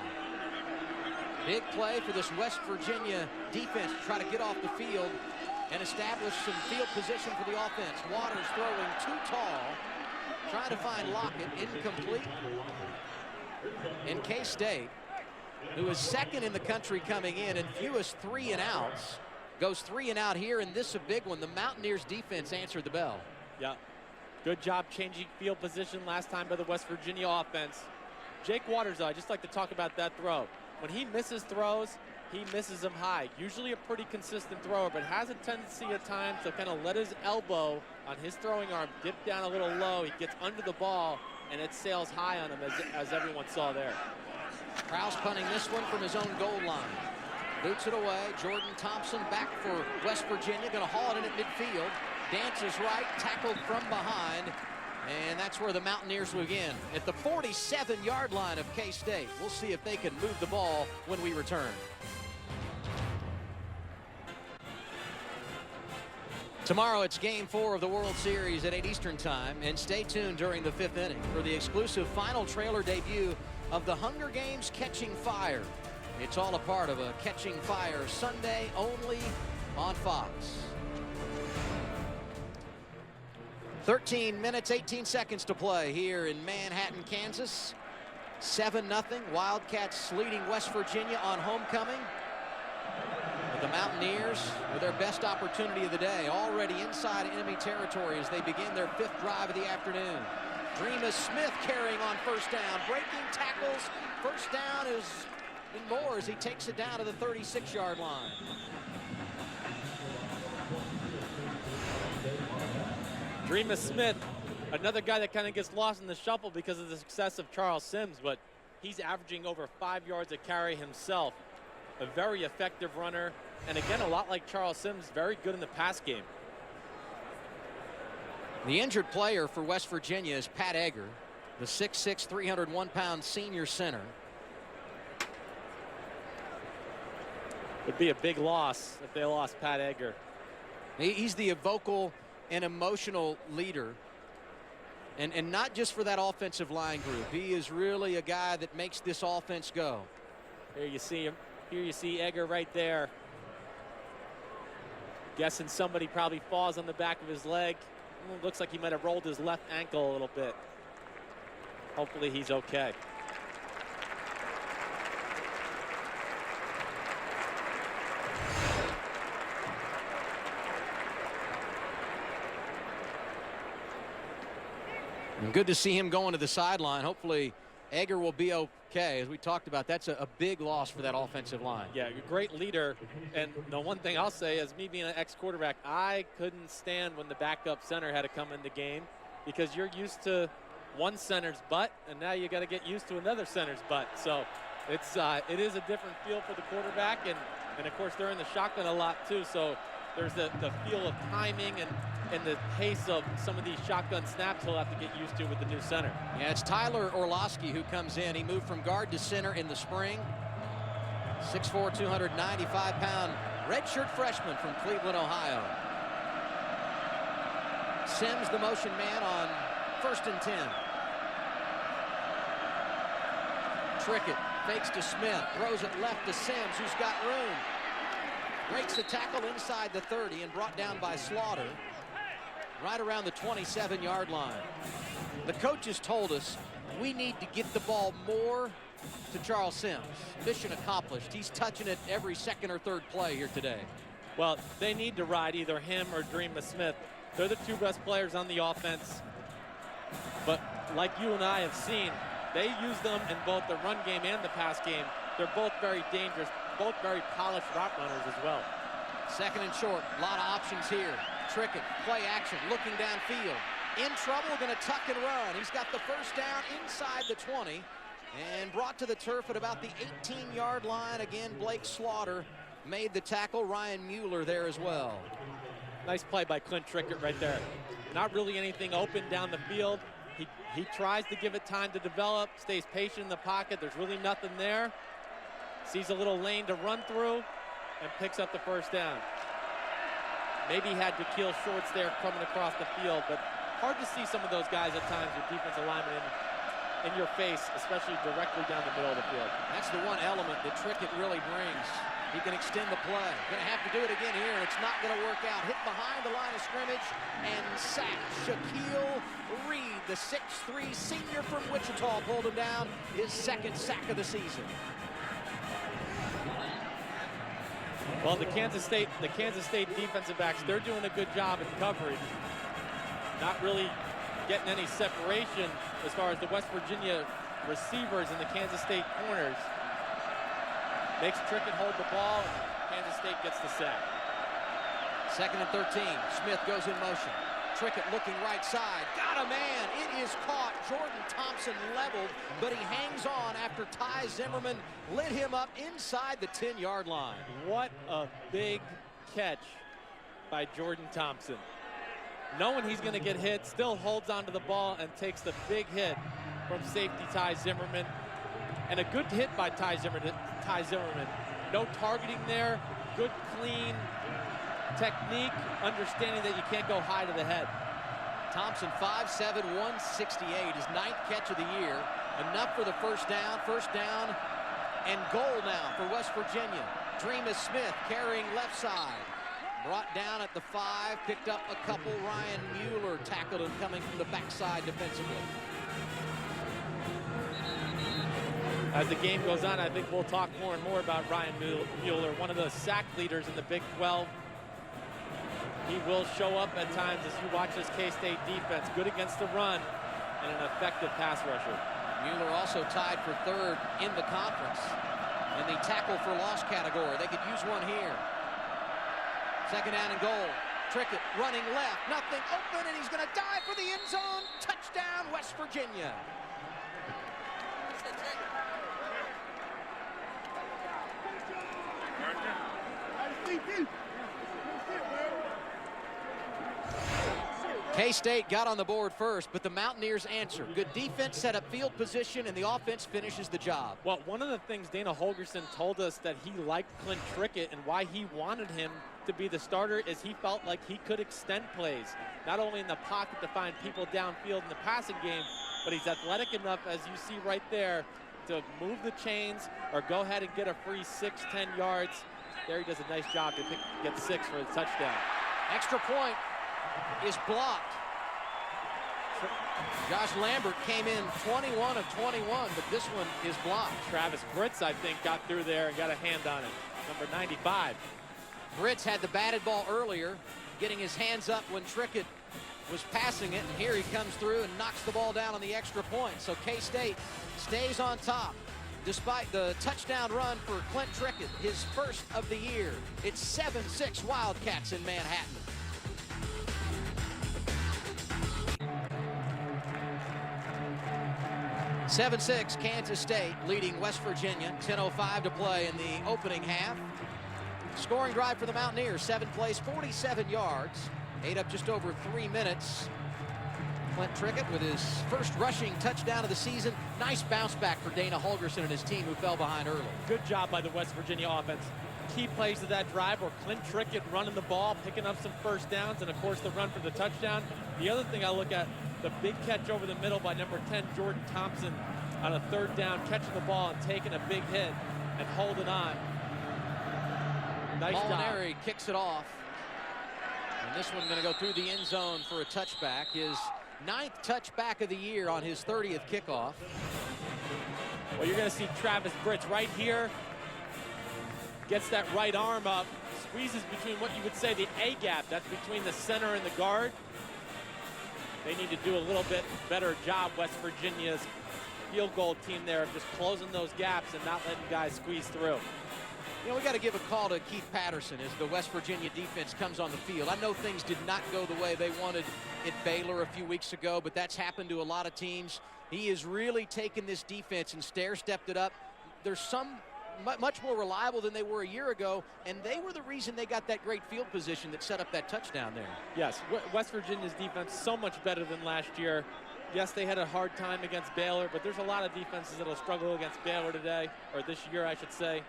Big play for this West Virginia defense to try to get off the field and establish some field position for the offense. Waters throwing too tall, trying to find Lockett, incomplete. And K-State, who is 2nd in the country coming in and fewest 3 and outs, goes 3 and out here, and this a big one. The Mountaineers defense answered the bell. Yeah. Good job changing field position last time by the West Virginia offense. Jake Waters, though, I just like to talk about that throw. When he misses throws, he misses them high. Usually a pretty consistent thrower, but has a tendency at times to kind of let his elbow on his throwing arm dip down a little low. He gets under the ball, and it sails high on him, as everyone saw there. Krause punting this one from his own goal line. Boots it away. Jordan Thompson back for West Virginia. Going to haul it in at midfield. Dances right, tackled from behind, and that's where the Mountaineers will begin at the 47-yard line of K-State. We'll see if they can move the ball when we return. Tomorrow it's Game 4 of the World Series at 8 Eastern Time, and stay tuned during the 5th inning for the exclusive final trailer debut of the Hunger Games Catching Fire. It's all a part of a Catching Fire Sunday only on Fox. 13 minutes, 18 seconds to play here in Manhattan, Kansas. 7-0. Wildcats leading West Virginia on homecoming. But the Mountaineers with their best opportunity of the day, already inside enemy territory as they begin their 5th drive of the afternoon. Dreamus Smith carrying on first down, breaking tackles. First down is in more as he takes it down to the 36-yard line. Dreamus Smith, another guy that kind of gets lost in the shuffle because of the success of Charles Sims, but he's averaging over 5 yards a carry himself. A very effective runner, and again, a lot like Charles Sims, very good in the pass game. The injured player for West Virginia is Pat Egger, the 6'6", 301-pound senior center. Would be a big loss if they lost Pat Egger. He's the vocal and emotional leader, and not just for that offensive line group. He is really a guy that makes this offense go. Here you see him. Here you see Egger right there. Guessing somebody probably falls on the back of his leg. Looks like he might have rolled his left ankle a little bit. Hopefully he's okay. And good to see him going to the sideline. Hopefully Egger will be okay. As we talked about, that's a big loss for that offensive line. Yeah, a great leader. And the one thing I'll say is, me being an ex-quarterback, I couldn't stand when the backup center had to come in the game, because you're used to one center's butt, and now you got to get used to another center's butt. So It is a different feel for the quarterback, and of course they're in the shotgun a lot too, so there's the feel of timing and the pace of some of these shotgun snaps he'll have to get used to with the new center. Yeah, it's Tyler Orlowski who comes in. He moved from guard to center in the spring. 6'4", 295-pound redshirt freshman from Cleveland, Ohio. Sims, the motion man on 1st and 10. Trickett fakes to Smith, throws it left to Sims, who's got room. Breaks the tackle inside the 30 and brought down by Slaughter right around the 27-yard line. The coaches told us we need to get the ball more to Charles Sims. Mission accomplished. He's touching it every second or third play here today. Well, they need to ride either him or Dreama Smith. They're the two best players on the offense. But like you and I have seen, they use them in both the run game and the pass game. They're both very dangerous, both very polished route runners as well. 2nd and short, a lot of options here. Trickett, play action, looking downfield. In trouble, gonna tuck and run. He's got the first down inside the 20 and brought to the turf at about the 18-yard line. Again, Blake Slaughter made the tackle. Ryan Mueller there as well. Nice play by Clint Trickett right there. Not really anything open down the field. He tries to give it time to develop, stays patient in the pocket. There's really nothing there. Sees a little lane to run through and picks up the first down. Maybe he had Jaquil Shorts there coming across the field, but hard to see some of those guys at times with defensive linemen in your face, especially directly down the middle of the field. That's the one element that Trickett really brings. He can extend the play. Gonna have to do it again here, and it's not gonna work out. Hit behind the line of scrimmage and sacked. Shaquille Reed, the 6'3" senior from Wichita, pulled him down. His 2nd sack of the season. Well, the Kansas State defensive backs, they're doing a good job in coverage. Not really getting any separation as far as the West Virginia receivers and the Kansas State corners. Makes Trickett hold the ball, and Kansas State gets the sack. 2nd and 13. Smith goes in motion. Trickett looking right side. Got a man. It is caught. Jordan Thompson leveled, but he hangs on after Ty Zimmerman lit him up inside the 10-yard line. What a big catch by Jordan Thompson. Knowing he's going to get hit, still holds onto the ball and takes the big hit from safety Ty Zimmerman. And a good hit by Ty Zimmerman. No targeting there. Good, clean technique, understanding that you can't go high to the head. Thompson, 5'7", 168, his 9th catch of the year. Enough for the first down and goal now for West Virginia. Dreama Smith carrying left side. Brought down at the 5, picked up a couple. Ryan Mueller tackled him coming from the backside defensively. As the game goes on, I think we'll talk more and more about Ryan Mueller, one of the sack leaders in the Big 12. He will show up at times as you watch this K-State defense. Good against the run and an effective pass rusher. Mueller also tied for 3rd in the conference in the tackle for loss category. They could use one here. 2nd down and goal. Trickett running left, nothing open, and he's going to dive for the end zone. Touchdown, West Virginia. K-State got on the board first, but the Mountaineers answer. Good defense, set up field position, and the offense finishes the job. Well, one of the things Dana Holgorsen told us that he liked Clint Trickett and why he wanted him to be the starter is he felt like he could extend plays, not only in the pocket to find people downfield in the passing game, but he's athletic enough, as you see right there, to move the chains or go ahead and get a free 6-10 yards. There he does a nice job to get 6 for the touchdown. Extra point is blocked. Josh Lambert came in 21 of 21, but this one is blocked. Travis Britz, I think, got through there and got a hand on it. Number 95. Britz had the batted ball earlier, getting his hands up when Trickett was passing it, and here he comes through and knocks the ball down on the extra point. So K-State stays on top despite the touchdown run for Clint Trickett, his first of the year. It's 7-6 Wildcats in Manhattan. 7-6, Kansas State leading West Virginia. 10:05 to play in the opening half. Scoring drive for the Mountaineers. 7 plays, 47 yards. Ate up just over 3 minutes. Clint Trickett with his first rushing touchdown of the season. Nice bounce back for Dana Holgerson and his team, who fell behind early. Good job by the West Virginia offense. Key plays of that drive were Clint Trickett running the ball, picking up some first downs, and of course the run for the touchdown. The other thing I look at, the big catch over the middle by number 10, Jordan Thompson, on a 3rd down, catching the ball and taking a big hit and holding on. Nice job. Molinari kicks it off. And this one going to go through the end zone for a touchback. His 9th touchback of the year on his 30th kickoff. Well, you're going to see Travis Britz right here. Gets that right arm up, squeezes between what you would say the A gap. That's between the center and the guard. They need to do a little bit better job, West Virginia's field goal team there, of just closing those gaps and not letting guys squeeze through. You know, we got to give a call to Keith Patterson as the West Virginia defense comes on the field. I know things did not go the way they wanted at Baylor a few weeks ago, but that's happened to a lot of teams. He has really taken this defense and stair-stepped it up. There's some much more reliable than they were a year ago, and they were the reason they got that great field position that set up that touchdown there. Yes, West Virginia's defense so much better than last year. Yes, they had a hard time against Baylor, but there's a lot of defenses that'll struggle against Baylor today, or this year, I should say.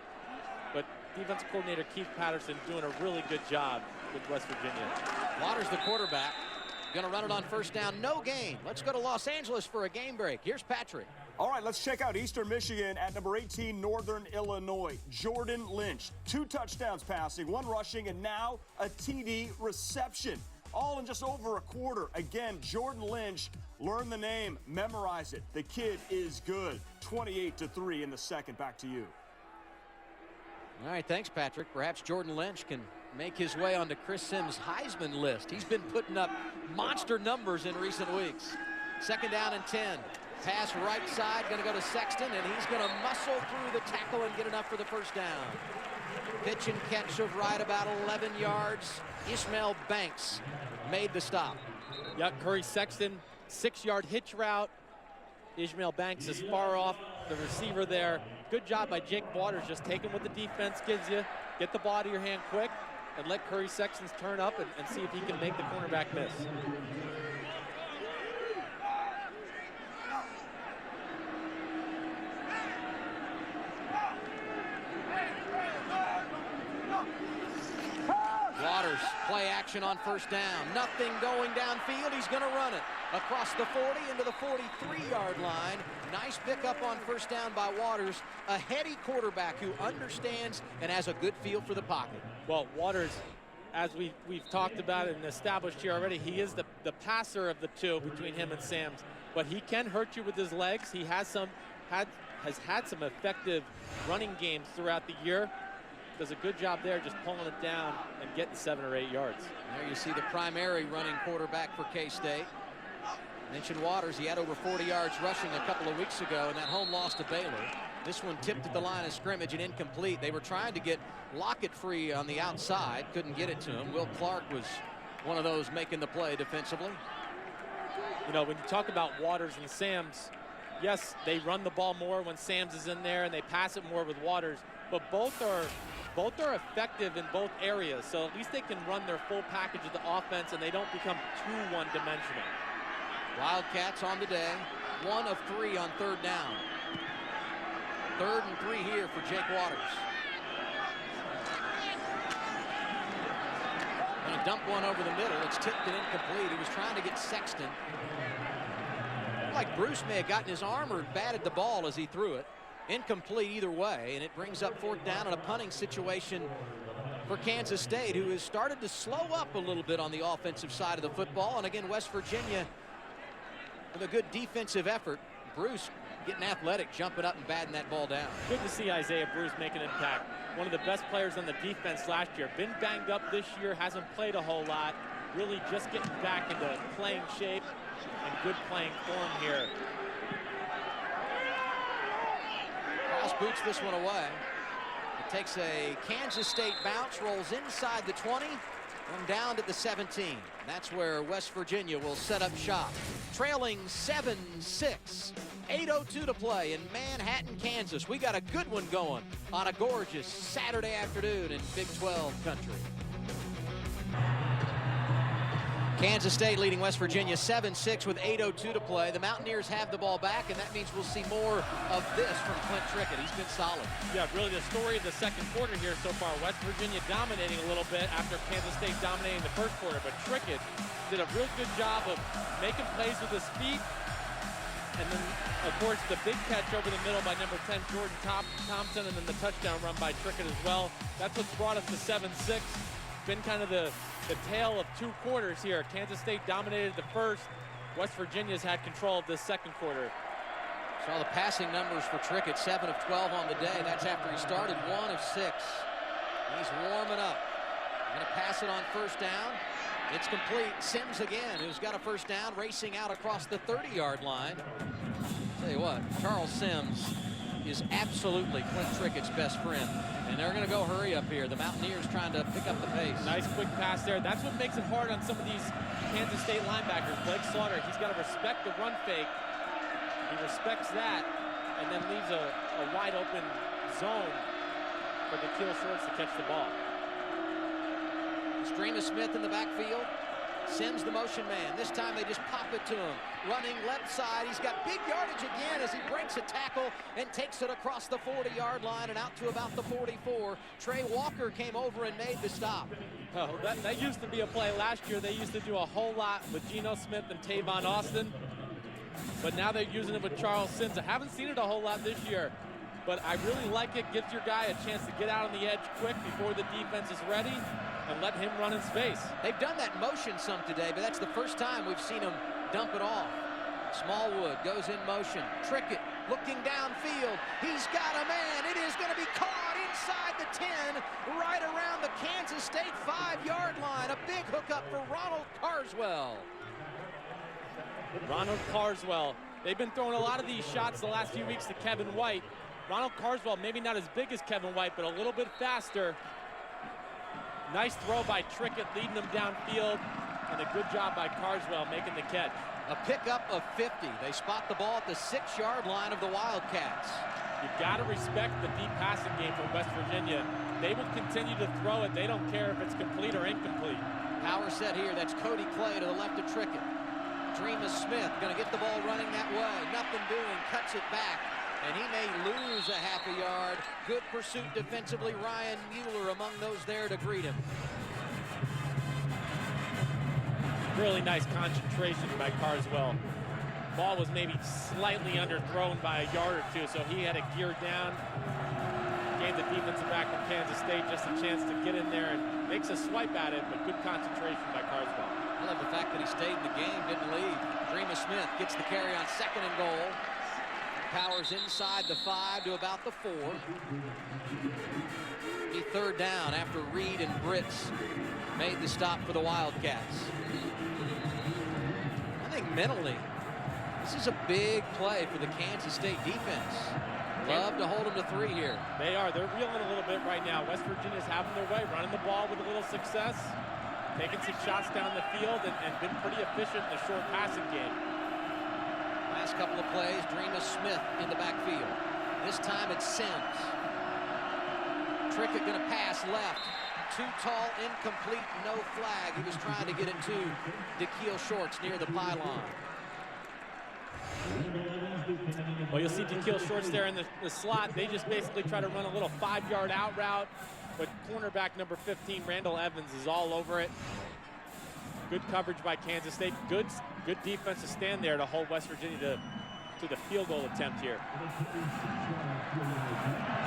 But defensive coordinator Keith Patterson doing a really good job with West Virginia. Waters, the quarterback, going to run it on 1st down, no gain. Let's go to Los Angeles for a game break. Here's Patrick. All right, let's check out Eastern Michigan at number 18, Northern Illinois. Jordan Lynch, 2 touchdowns passing, 1 rushing, and now a TD reception. All in just over a quarter. Again, Jordan Lynch, learn the name, memorize it. The kid is good. 28-3 in the second. Back to you. All right, thanks, Patrick. Perhaps Jordan Lynch can make his way onto Chris Sims' Heisman list. He's been putting up monster numbers in recent weeks. 2nd down and 10. Pass right side, going to go to Sexton, and he's going to muscle through the tackle and get enough for the 1st down. Pitch and catch of right about 11 yards. Ishmael Banks made the stop. Yeah, Curry Sexton, 6-yard hitch route. Ishmael Banks is far off the receiver there. Good job by Jake Waters, just taking what the defense gives you. Get the ball to your hand quick and let Curry Sexton turn up and see if he can make the cornerback miss. Waters, play action on 1st down. Nothing going downfield. He's going to run it across the 40 into the 43-yard line. Nice pickup on 1st down by Waters. A heady quarterback who understands and has a good feel for the pocket. Well, Waters, as we've talked about and established here already, he is the passer of the two between him and Sams. But he can hurt you with his legs. He has had some effective running games throughout the year. Does a good job there just pulling it down and getting 7 or 8 yards. There you see the primary running quarterback for K-State. Mentioned Waters, he had over 40 yards rushing a couple of weeks ago in that home loss to Baylor. This one tipped at the line of scrimmage and incomplete. They were trying to get Lockett free on the outside, couldn't get it to him. Will Clark was one of those making the play defensively. You know, when you talk about Waters and Sams, yes, they run the ball more when Sams is in there and they pass it more with Waters, but both are effective in both areas, so at least they can run their full package of the offense and they don't become too one-dimensional. Wildcats on the day, 1 of 3 on 3rd down. 3rd and 3 here for Jake Waters. Gonna dump one over the middle. It's tipped and incomplete. He was trying to get Sexton. Looked like Bruce may have gotten his arm or batted the ball as he threw it. Incomplete either way, and it brings up 4th down and a punting situation for Kansas State, who has started to slow up a little bit on the offensive side of the football. And again, West Virginia with a good defensive effort. Bruce getting athletic, jumping up and batting that ball down. Good to see Isaiah Bruce make an impact. One of the best players on the defense last year. Been banged up this year, hasn't played a whole lot. Really just getting back into playing shape and good playing form here. Cross boots this one away. It takes a Kansas State bounce, rolls inside the 20, And down to the 17. That's where West Virginia will set up shop. Trailing 7-6. 8:02 to play in Manhattan, Kansas. We got a good one going on a gorgeous Saturday afternoon in Big 12 country. Kansas State leading West Virginia 7-6 with 8:02 to play. The Mountaineers have the ball back, and that means we'll see more of this from Clint Trickett. He's been solid. Yeah, really the story of the second quarter here so far. West Virginia dominating a little bit after Kansas State dominating the first quarter, but Trickett did a real good job of making plays with his feet. And then, of course, the big catch over the middle by number 10, Jordan Thompson, and then the touchdown run by Trickett as well. That's what's brought us to 7-6. Been kind of the tale of two quarters here. Kansas State dominated the first. West Virginia's had control of this second quarter. Saw the passing numbers for Trickett, 7 of 12 on the day. That's after he started 1 of 6. He's warming up. Gonna pass it on first down. It's complete. Sims again, who's got a first down, racing out across the 30-yard line. Tell you what, Charles Sims is absolutely Clint Trickett's best friend. And they're going to go hurry up here. The Mountaineers trying to pick up the pace. Nice quick pass there. That's what makes it hard on some of these Kansas State linebackers. Blake Slaughter, he's got to respect the run fake. He respects that and then leaves a wide open zone for the Keel Shorts to catch the ball. Stream of Smith in the backfield. Sims the motion man. This time they just pop it to him. Running left side. He's got big yardage again as he breaks a tackle and takes it across the 40-yard line and out to about the 44. Trey Walker came over and made the stop. Oh, that used to be a play last year. They used to do a whole lot with Geno Smith and Tavon Austin. But now they're using it with Charles Sims. I haven't seen it a whole lot this year, but I really like it. Gives your guy a chance to get out on the edge quick before the defense is ready and let him run in space. They've done that motion some today, but that's the first time we've seen him dump it off. Smallwood goes in motion. Trickett looking downfield. He's got a man. It is going to be caught inside the 10, right around the Kansas State 5-yard line. A big hookup for Ronald Carswell. Ronald Carswell. They've been throwing a lot of these shots the last few weeks to Kevin White. Ronald Carswell, maybe not as big as Kevin White, but a little bit faster. Nice throw by Trickett, leading them downfield, and a good job by Carswell making the catch. A pickup of 50. They spot the ball at the 6-yard line of the Wildcats. You've got to respect the deep passing game from West Virginia. They will continue to throw it. They don't care if it's complete or incomplete. Power set here. That's Cody Clay to the left of Trickett. Dreamus Smith going to get the ball running that way. Nothing doing. Cuts it back. And he may lose a half a yard. Good pursuit defensively. Ryan Mueller among those there to greet him. Really nice concentration by Carswell. Ball was maybe slightly underthrown by a yard or two, so he had it geared down. Gave the defensive back from Kansas State just a chance to get in there and makes a swipe at it, but good concentration by Carswell. I love the fact that he stayed in the game, didn't leave. Dreamus Smith gets the carry on 2nd and goal. Powers inside the 5 to about the 4. Be 3rd down after Reed and Britz made the stop for the Wildcats. I think mentally, this is a big play for the Kansas State defense. Love to hold them to 3 here. They are. They're reeling a little bit right now. West Virginia's having their way, running the ball with a little success, taking some shots down the field, and been pretty efficient in the short passing game. Last couple of plays, Dreamus Smith in the backfield. This time it's Sims. Trickett going to pass left. Too tall, incomplete, no flag. He was trying to get it to DeKeel Shorts near the pylon. Well, you'll see DeKeel Shorts there in the slot. They just basically try to run a little 5-yard out route, but cornerback number 15, Randall Evans, is all over it. Good coverage by Kansas State. Good defense to stand there to hold West Virginia to the field goal attempt here.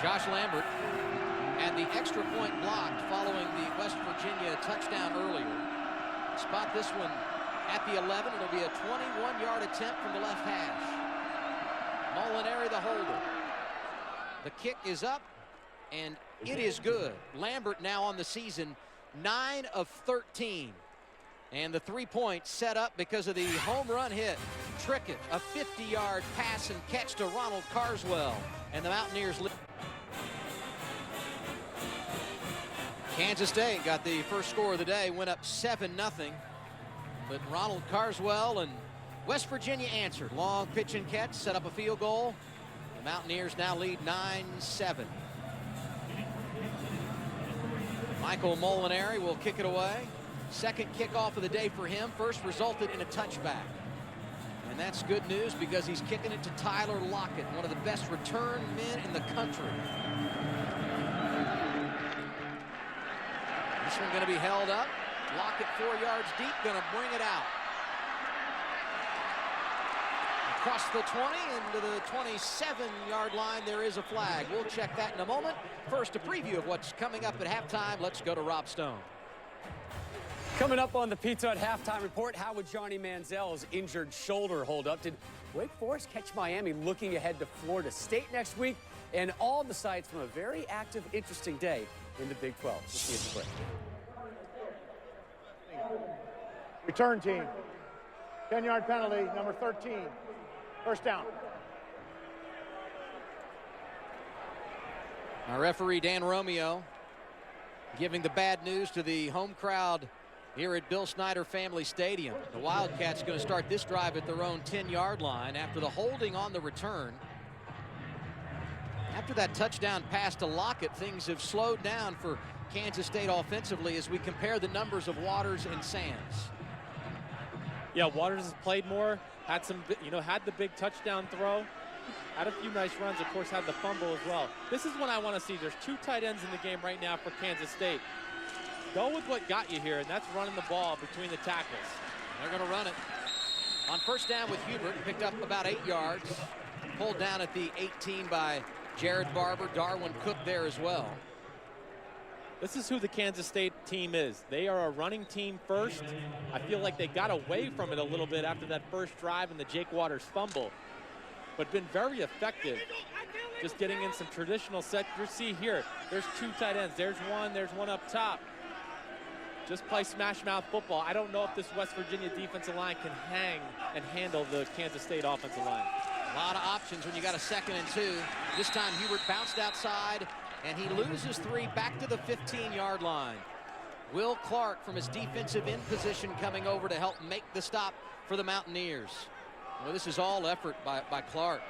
Josh Lambert had the extra point blocked following the West Virginia touchdown earlier. Spot this one at the 11. It'll be a 21-yard attempt from the left hash. Molinari the holder. The kick is up, and it is good. Lambert now on the season, 9 of 13. And the 3 points set up because of the home run hit. Trickett, a 50-yard pass and catch to Ronald Carswell. And the Mountaineers lead. Kansas State got the first score of the day, went up 7-0. But Ronald Carswell and West Virginia answered. Long pitch and catch, set up a field goal. The Mountaineers now lead 9-7. Michael Molinari will kick it away. Second kickoff of the day for him. First resulted in a touchback. And that's good news because he's kicking it to Tyler Lockett, one of the best return men in the country. This one going to be held up. Lockett 4 yards deep, going to bring it out. Across the 20 into the 27-yard line, there is a flag. We'll check that in a moment. First, a preview of what's coming up at halftime. Let's go to Rob Stone. Coming up on the Pizza Hut halftime report, how would Johnny Manziel's injured shoulder hold up? Did Wake Forest catch Miami looking ahead to Florida State next week? And all the sights from a very active, interesting day in the Big 12. We'll see you at the break. Return team. 10-yard penalty, number 13. First down. Our referee, Dan Romeo, giving the bad news to the home crowd here at Bill Snyder Family Stadium. The Wildcats going to start this drive at their own 10-yard line after the holding on the return. After that touchdown pass to Lockett, things have slowed down for Kansas State offensively as we compare the numbers of Waters and Sands. Yeah, Waters has played more, had some, had the big touchdown throw, had a few nice runs, of course, had the fumble as well. This is what I want to see. There's two tight ends in the game right now for Kansas State. Go with what got you here, and that's running the ball between the tackles. They're going to run it. On first down with Hubert, picked up about 8 yards. Pulled down at the 18 by Jared Barber. Darwin Cook there as well. This is who the Kansas State team is. They are a running team first. I feel like they got away from it a little bit after that first drive and the Jake Waters fumble, but been very effective. Just getting in some traditional sets. You see here, there's two tight ends. There's one up top. Just play smash mouth football. I don't know if this West Virginia defensive line can hang and handle the Kansas State offensive line. A lot of options when you got a 2nd and 2. This time Hubert bounced outside, and he loses 3 back to the 15-yard line. Will Clark from his defensive end position coming over to help make the stop for the Mountaineers. Well, this is all effort by Clark.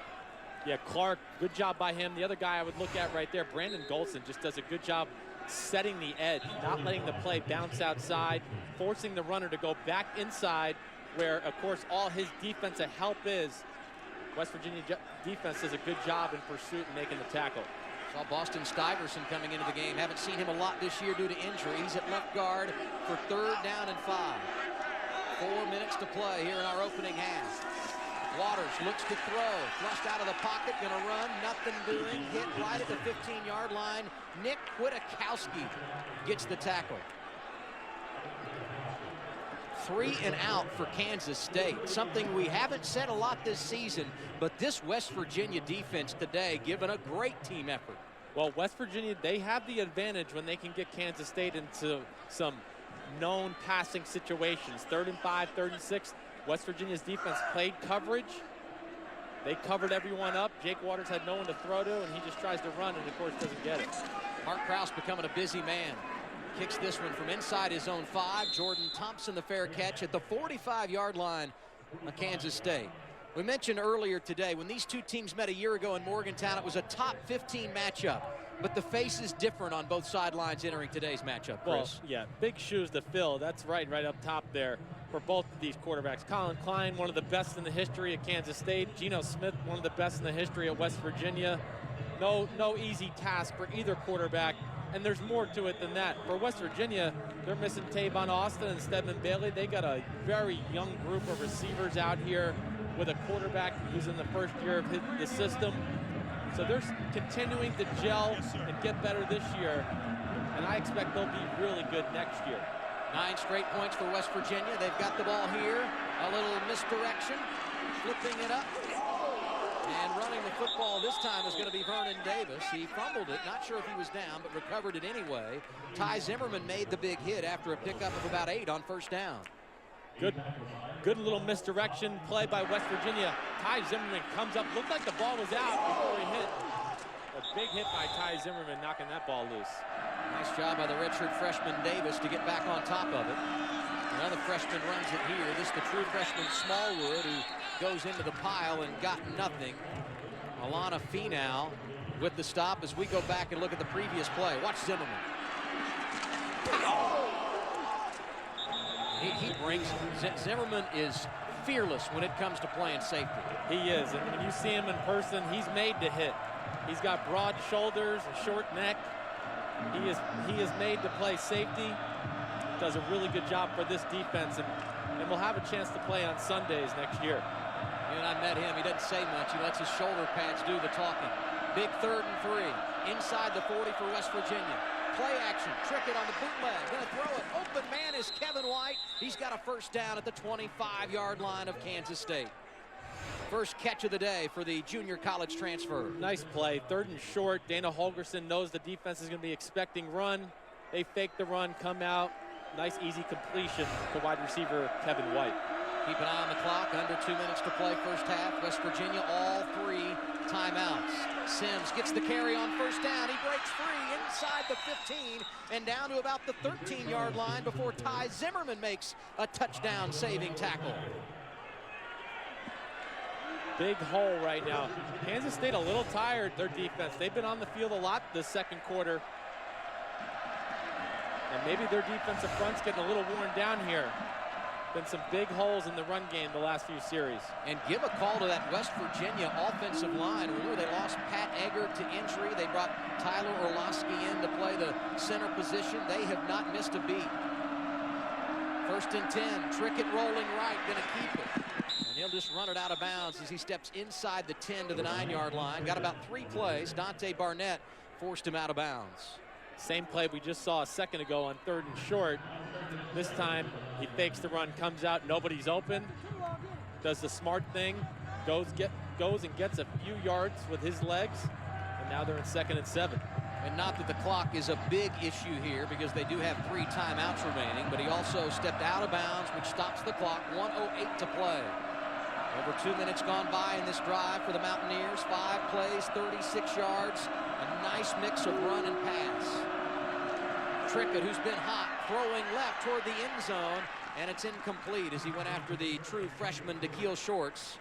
Yeah, Clark, good job by him. The other guy I would look at right there, Brandon Golson, just does a good job setting the edge, not letting the play bounce outside, forcing the runner to go back inside where, of course, all his defensive help is. West Virginia defense does a good job in pursuit and making the tackle. Saw Boston Stuyvesant coming into the game. Haven't seen him a lot this year due to injury. He's at left guard for 3rd down and 5. 4 minutes to play here in our opening half. Waters looks to throw, flushed out of the pocket, gonna run, nothing doing, hit right at the 15-yard line. Nick Kwiatkowski gets the tackle. 3 and out for Kansas State, something we haven't said a lot this season, but this West Virginia defense today giving a great team effort. Well, West Virginia, they have the advantage when they can get Kansas State into some known passing situations. 3rd and 5, 3rd and 6. West Virginia's defense played coverage. They covered everyone up. Jake Waters had no one to throw to, and he just tries to run and, of course, doesn't get it. Mark Krause becoming a busy man. Kicks this one from inside his own 5. Jordan Thompson the fair catch at the 45-yard line of Kansas State. We mentioned earlier today when these two teams met a year ago in Morgantown, it was a top 15 matchup. But the face is different on both sidelines entering today's matchup, Chris. Well, yeah, big shoes to fill. That's right up top there for both of these quarterbacks. Colin Klein, one of the best in the history of Kansas State. Geno Smith, one of the best in the history of West Virginia. No easy task for either quarterback, and there's more to it than that. For West Virginia, they're missing Tavon Alston and Stedman Bailey. They got a very young group of receivers out here with a quarterback who's in the first year of the system. So they're continuing to gel and get better this year, and I expect they'll be really good next year. 9 straight points for West Virginia. They've got the ball here. A little misdirection, flipping it up. And running the football this time is going to be Vernon Davis. He fumbled it, not sure if he was down, but recovered it anyway. Ty Zimmerman made the big hit after a pickup of about 8 on first down. Good little misdirection play by West Virginia. Ty Zimmerman comes up, looked like the ball was out before he hit A big hit by Ty Zimmerman knocking that ball loose. Nice job by the redshirt freshman Davis to get back on top of it. Another freshman runs it here. This is the true freshman Smallwood, who goes into the pile and got nothing. Alana Finau with the stop as we go back and look at the previous play. Watch Zimmerman. He brings it. Zimmerman is fearless when it comes to playing safety. He is, and when you see him in person, he's made to hit. He's got broad shoulders, a short neck. He is made to play safety. Does a really good job for this defense, and will have a chance to play on Sundays next year. You and I met him. He doesn't say much. He lets his shoulder pads do the talking. Big 3rd and 3. Inside the 40 for West Virginia. Play action. Trickett on the bootleg. Gonna throw it. Open man is Kevin White. He's got a first down at the 25-yard line of Kansas State. First catch of the day for the junior college transfer. Nice play. 3rd and short. Dana Holgerson knows the defense is going to be expecting run. They fake the run, come out. Nice, easy completion to wide receiver Kevin White. Keep an eye on the clock. Under 2 minutes to play first half. West Virginia, all 3 timeouts. Sims gets the carry on first down. He breaks free inside the 15 and down to about the 13-yard line before Ty Zimmerman makes a touchdown-saving tackle. Big hole right now. Kansas State a little tired, their defense. They've been on the field a lot this second quarter. And maybe their defensive front's getting a little worn down here. Been some big holes in the run game the last few series. And give a call to that West Virginia offensive line. Remember, they lost Pat Eggert to injury. They brought Tyler Orlowski in to play the center position. They have not missed a beat. 1st and 10. Trickett rolling right, gonna keep it. And he'll just run it out of bounds as he steps inside the 10 to the 9-yard line. Got about 3 plays. Dante Barnett forced him out of bounds. Same play we just saw a second ago on 3rd and short. This time he fakes the run, comes out, nobody's open. Does the smart thing, goes and gets a few yards with his legs, and now they're in 2nd and 7. And not that the clock is a big issue here because they do have 3 timeouts remaining, but he also stepped out of bounds, which stops the clock. 1:08 to play. Over 2 minutes gone by in this drive for the Mountaineers. 5 plays, 36 yards. A nice mix of run and pass. Trickett, who's been hot, throwing left toward the end zone, and it's incomplete as he went after the true freshman Da'Keel Shorts.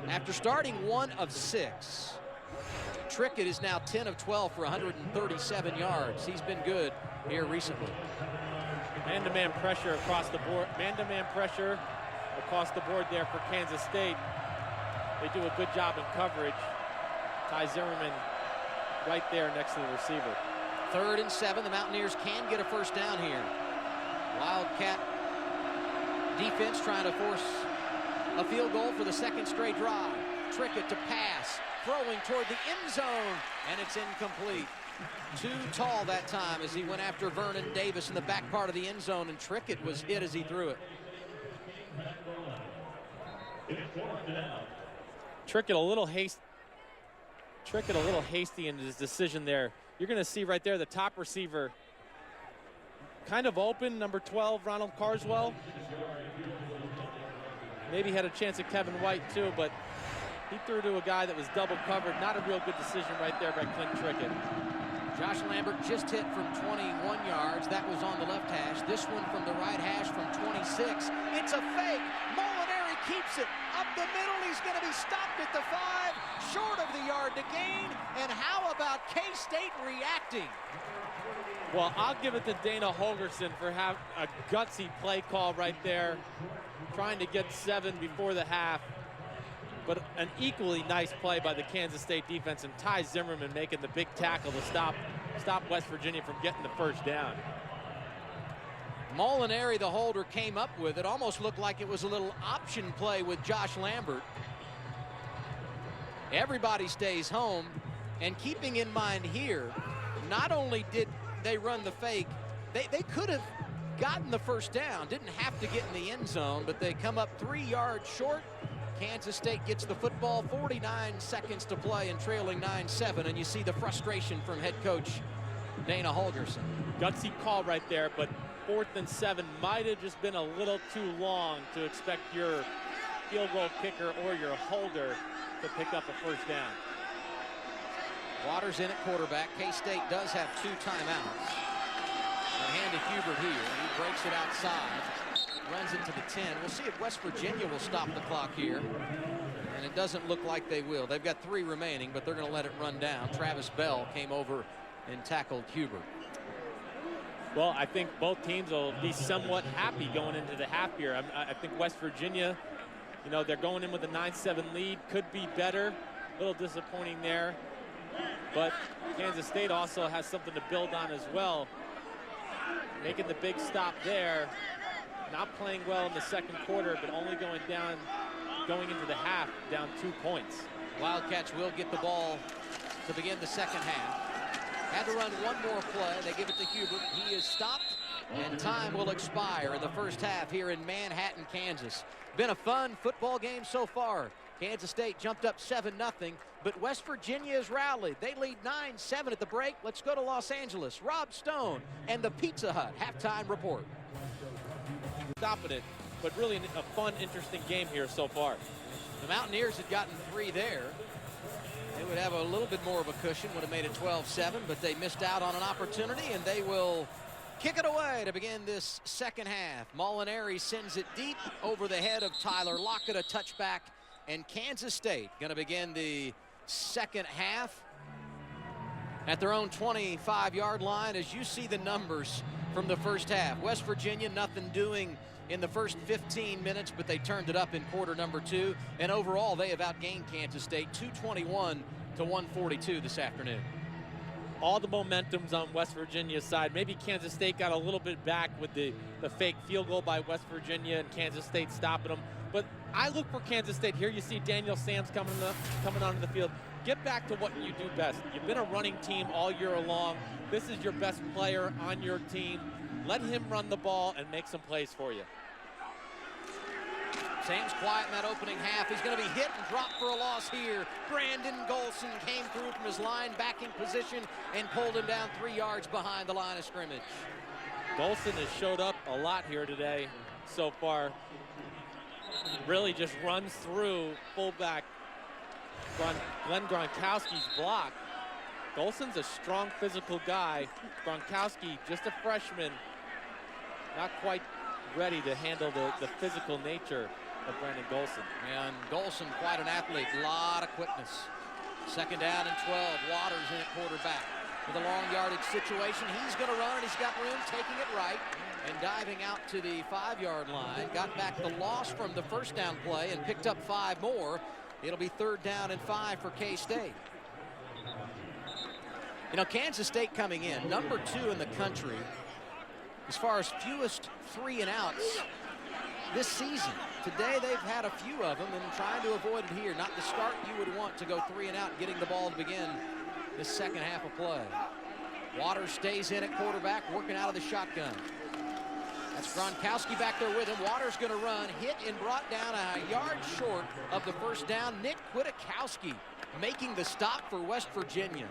After starting 1 of 6, Trickett is now 10 of 12 for 137 yards. He's been good here recently. Man-to-man pressure across the board. Man-to-man pressure across the board there for Kansas State. They do a good job in coverage. Ty Zimmerman right there next to the receiver. 3rd and 7. The Mountaineers can get a first down here. Wildcat defense trying to force a field goal for the 2nd straight drive. Trickett to pass, throwing toward the end zone, and it's incomplete. Too tall that time as he went after Vernon Davis in the back part of the end zone, and Trickett was hit as he threw it. Trickett a little hasty in his decision there. You're going to see right there the top receiver kind of open, number 12, Ronald Carswell. Maybe had a chance at Kevin White too, but he threw to a guy that was double covered. Not a real good decision right there by Clint Trickett. Josh Lambert just hit from 21 yards. That was on the left hash. This one from the right hash from 26. It's a fake. Molinari keeps it up the middle. He's going to be stopped at the 5, short of the yard to gain. And how about K-State reacting? Well, I'll give it to Dana Holgerson for having a gutsy play call right there, trying to get 7 before the half. But an equally nice play by the Kansas State defense, and Ty Zimmerman making the big tackle to stop West Virginia from getting the first down. Molinari, the holder, came up with it. Almost looked like it was a little option play with Josh Lambert. Everybody stays home, and keeping in mind here, not only did they run the fake, they could have gotten the first down, didn't have to get in the end zone, but they come up 3 yards short. Kansas State gets the football, 49 seconds to play and trailing 9-7, and you see the frustration from head coach Dana Holgerson. Gutsy call right there, but 4th and 7 might have just been a little too long to expect your field goal kicker or your holder to pick up a first down. Waters in at quarterback. K-State does have 2 timeouts. A hand to Hubert here. He breaks it outside. Runs it to the 10. We'll see if West Virginia will stop the clock here. And it doesn't look like they will. They've got 3 remaining, but they're going to let it run down. Travis Bell came over and tackled Hubert. Well, I think both teams will be somewhat happy going into the half here. I think West Virginia, you know, they're going in with a 9-7 lead. Could be better. A little disappointing there. But Kansas State also has something to build on as well. Making the big stop there. Not playing well in the second quarter, but only going into the half, down 2 points. Wildcats will get the ball to begin the second half. Had to run one more play. They give it to Hubert. He is stopped, and time will expire in the first half here in Manhattan, Kansas. Been a fun football game so far. Kansas State jumped up 7-0, but West Virginia has rallied. They lead 9-7 at the break. Let's go to Los Angeles. Rob Stone and the Pizza Hut halftime report. Stopping it, but really a fun, interesting game here so far. The Mountaineers had gotten 3 there. They would have a little bit more of a cushion, would have made it 12-7, but they missed out on an opportunity, and they will kick it away to begin this second half. Molinari sends it deep over the head of Tyler Lockett, a touchback, and Kansas State going to begin the second half at their own 25-yard line. As you see the numbers from the first half, West Virginia nothing doing in the first 15 minutes, but they turned it up in quarter number 2, and overall they have outgained Kansas State 221-142 this afternoon. All the momentum's on West Virginia's side. Maybe Kansas State got a little bit back with the fake field goal by West Virginia and Kansas State stopping them. But I look for Kansas State. Here you see Daniel Sams coming onto the field. Get back to what you do best. You've been a running team all year long. This is your best player on your team. Let him run the ball and make some plays for you. Sam's quiet in that opening half. He's going to be hit and dropped for a loss here. Brandon Golson came through from his line-backing position and pulled him down 3 yards behind the line of scrimmage. Golson has showed up a lot here today so far. Really just runs through fullback Glenn Gronkowski's block. Golson's a strong physical guy. Gronkowski, just a freshman, not quite ready to handle the physical nature of Brandon Golson. And Golson, quite an athlete, a lot of quickness. Second down and 12, Waters in at quarterback. With a long yardage situation, he's going to run, and he's got room, taking it right, and diving out to the 5-yard line. Got back the loss from the first down play and picked up 5 more. It'll be 3rd down and 5 for K-State. You know, Kansas State coming in, number 2 in the country as far as fewest 3-and-outs this season. Today they've had a few of them and trying to avoid it here. Not the start you would want to go 3-and-out, getting the ball to begin this second half of play. Waters stays in at quarterback, working out of the shotgun. That's Gronkowski back there with him. Waters going to run, hit and brought down a yard short of the first down. Nick Kwiatkowski making the stop for West Virginia.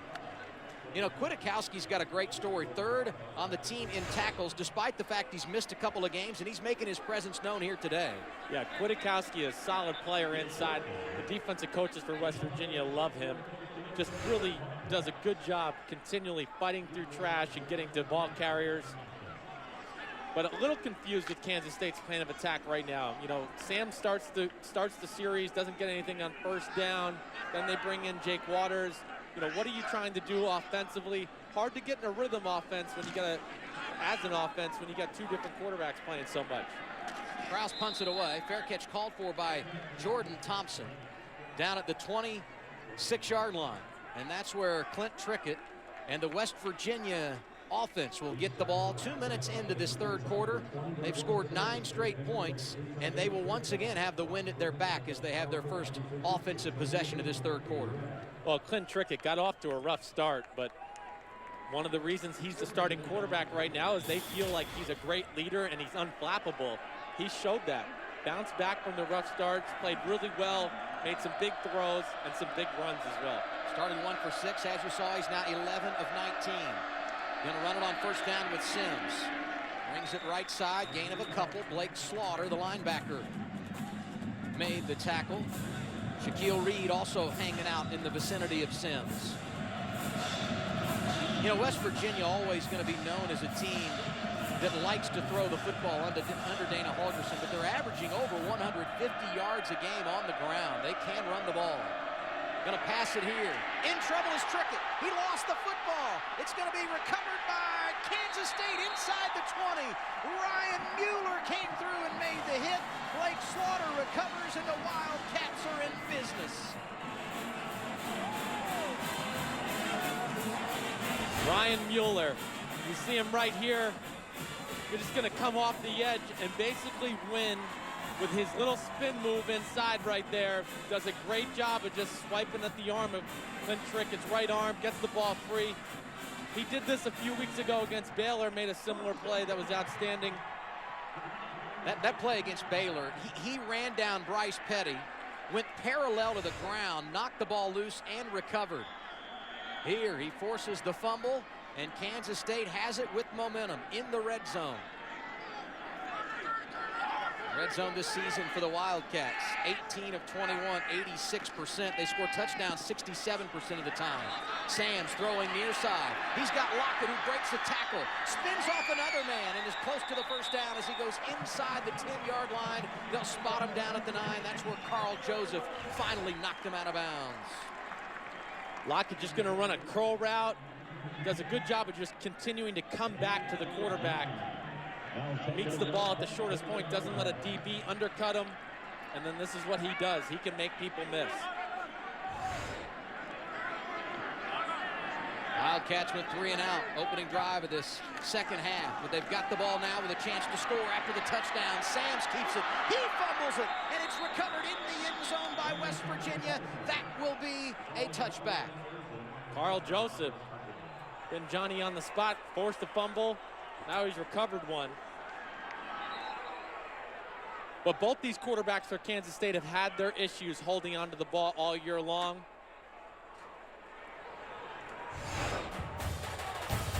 You know, Kwiatkowski's got a great story. 3rd on the team in tackles, despite the fact he's missed a couple of games, and he's making his presence known here today. Yeah, Kwiatkowski is a solid player inside. The defensive coaches for West Virginia love him. Just really does a good job continually fighting through trash and getting to ball carriers. But a little confused with Kansas State's plan of attack right now. You know, Sam starts the series, doesn't get anything on first down. Then they bring in Jake Waters. You know, what are you trying to do offensively? Hard to get in a rhythm offense when you got as an offense when you got 2 different quarterbacks playing so much. Krause punts it away. Fair catch called for by Jordan Thompson down at the 26-yard line. And that's where Clint Trickett and the West Virginia offense will get the ball 2 minutes into this 3rd quarter. They've scored 9 straight points, and they will once again have the wind at their back as they have their first offensive possession of this 3rd quarter. Well, Clint Trickett got off to a rough start, but one of the reasons he's the starting quarterback right now is they feel like he's a great leader and he's unflappable. He showed that. Bounced back from the rough starts, played really well, made some big throws and some big runs as well. Started 1 for 6, as you saw. He's now 11 of 19. Going to run it on first down with Sims. Brings it right side, gain of a couple. Blake Slaughter, the linebacker, made the tackle. Shaquille Reed also hanging out in the vicinity of Sims. You know, West Virginia always going to be known as a team that likes to throw the football under Dana Holgorsen, but they're averaging over 150 yards a game on the ground. They can run the ball. Going to pass it here. In trouble is Trickett. He lost the football. It's going to be recovered by Kansas State inside the 20. Ryan Mueller came through and made the hit. Blake Slaughter recovers, and the Wildcats are in business. Ryan Mueller, you see him right here. You're just going to come off the edge and basically win with his little spin move inside right there. Does a great job of just swiping at the arm of Clint Trickett's right arm, gets the ball free. He did this a few weeks ago against Baylor, made a similar play that was outstanding. That play against Baylor, he ran down Bryce Petty, went parallel to the ground, knocked the ball loose, and recovered. Here, he forces the fumble, and Kansas State has it with momentum in the red zone. Red zone this season for the Wildcats, 18 of 21, 86%. They score touchdowns 67% of the time. Sam's throwing near side. He's got Lockett, who breaks the tackle, spins off another man, and is close to the first down as he goes inside the 10-yard line. They'll spot him down at the 9. That's where Carl Joseph finally knocked him out of bounds. Lockett just going to run a curl route. Does a good job of just continuing to come back to the quarterback. Meets the ball at the shortest point, doesn't let a DB undercut him. And then this is what he does. He can make people miss. Wildcats went 3 and out, opening drive of this second half. But they've got the ball now with a chance to score after the touchdown. Sams keeps it. He fumbles it, and it's recovered in the end zone by West Virginia. That will be a touchback. Carl Joseph, been Johnny on the spot, forced the fumble. Now he's recovered one. But both these quarterbacks for Kansas State have had their issues holding onto the ball all year long.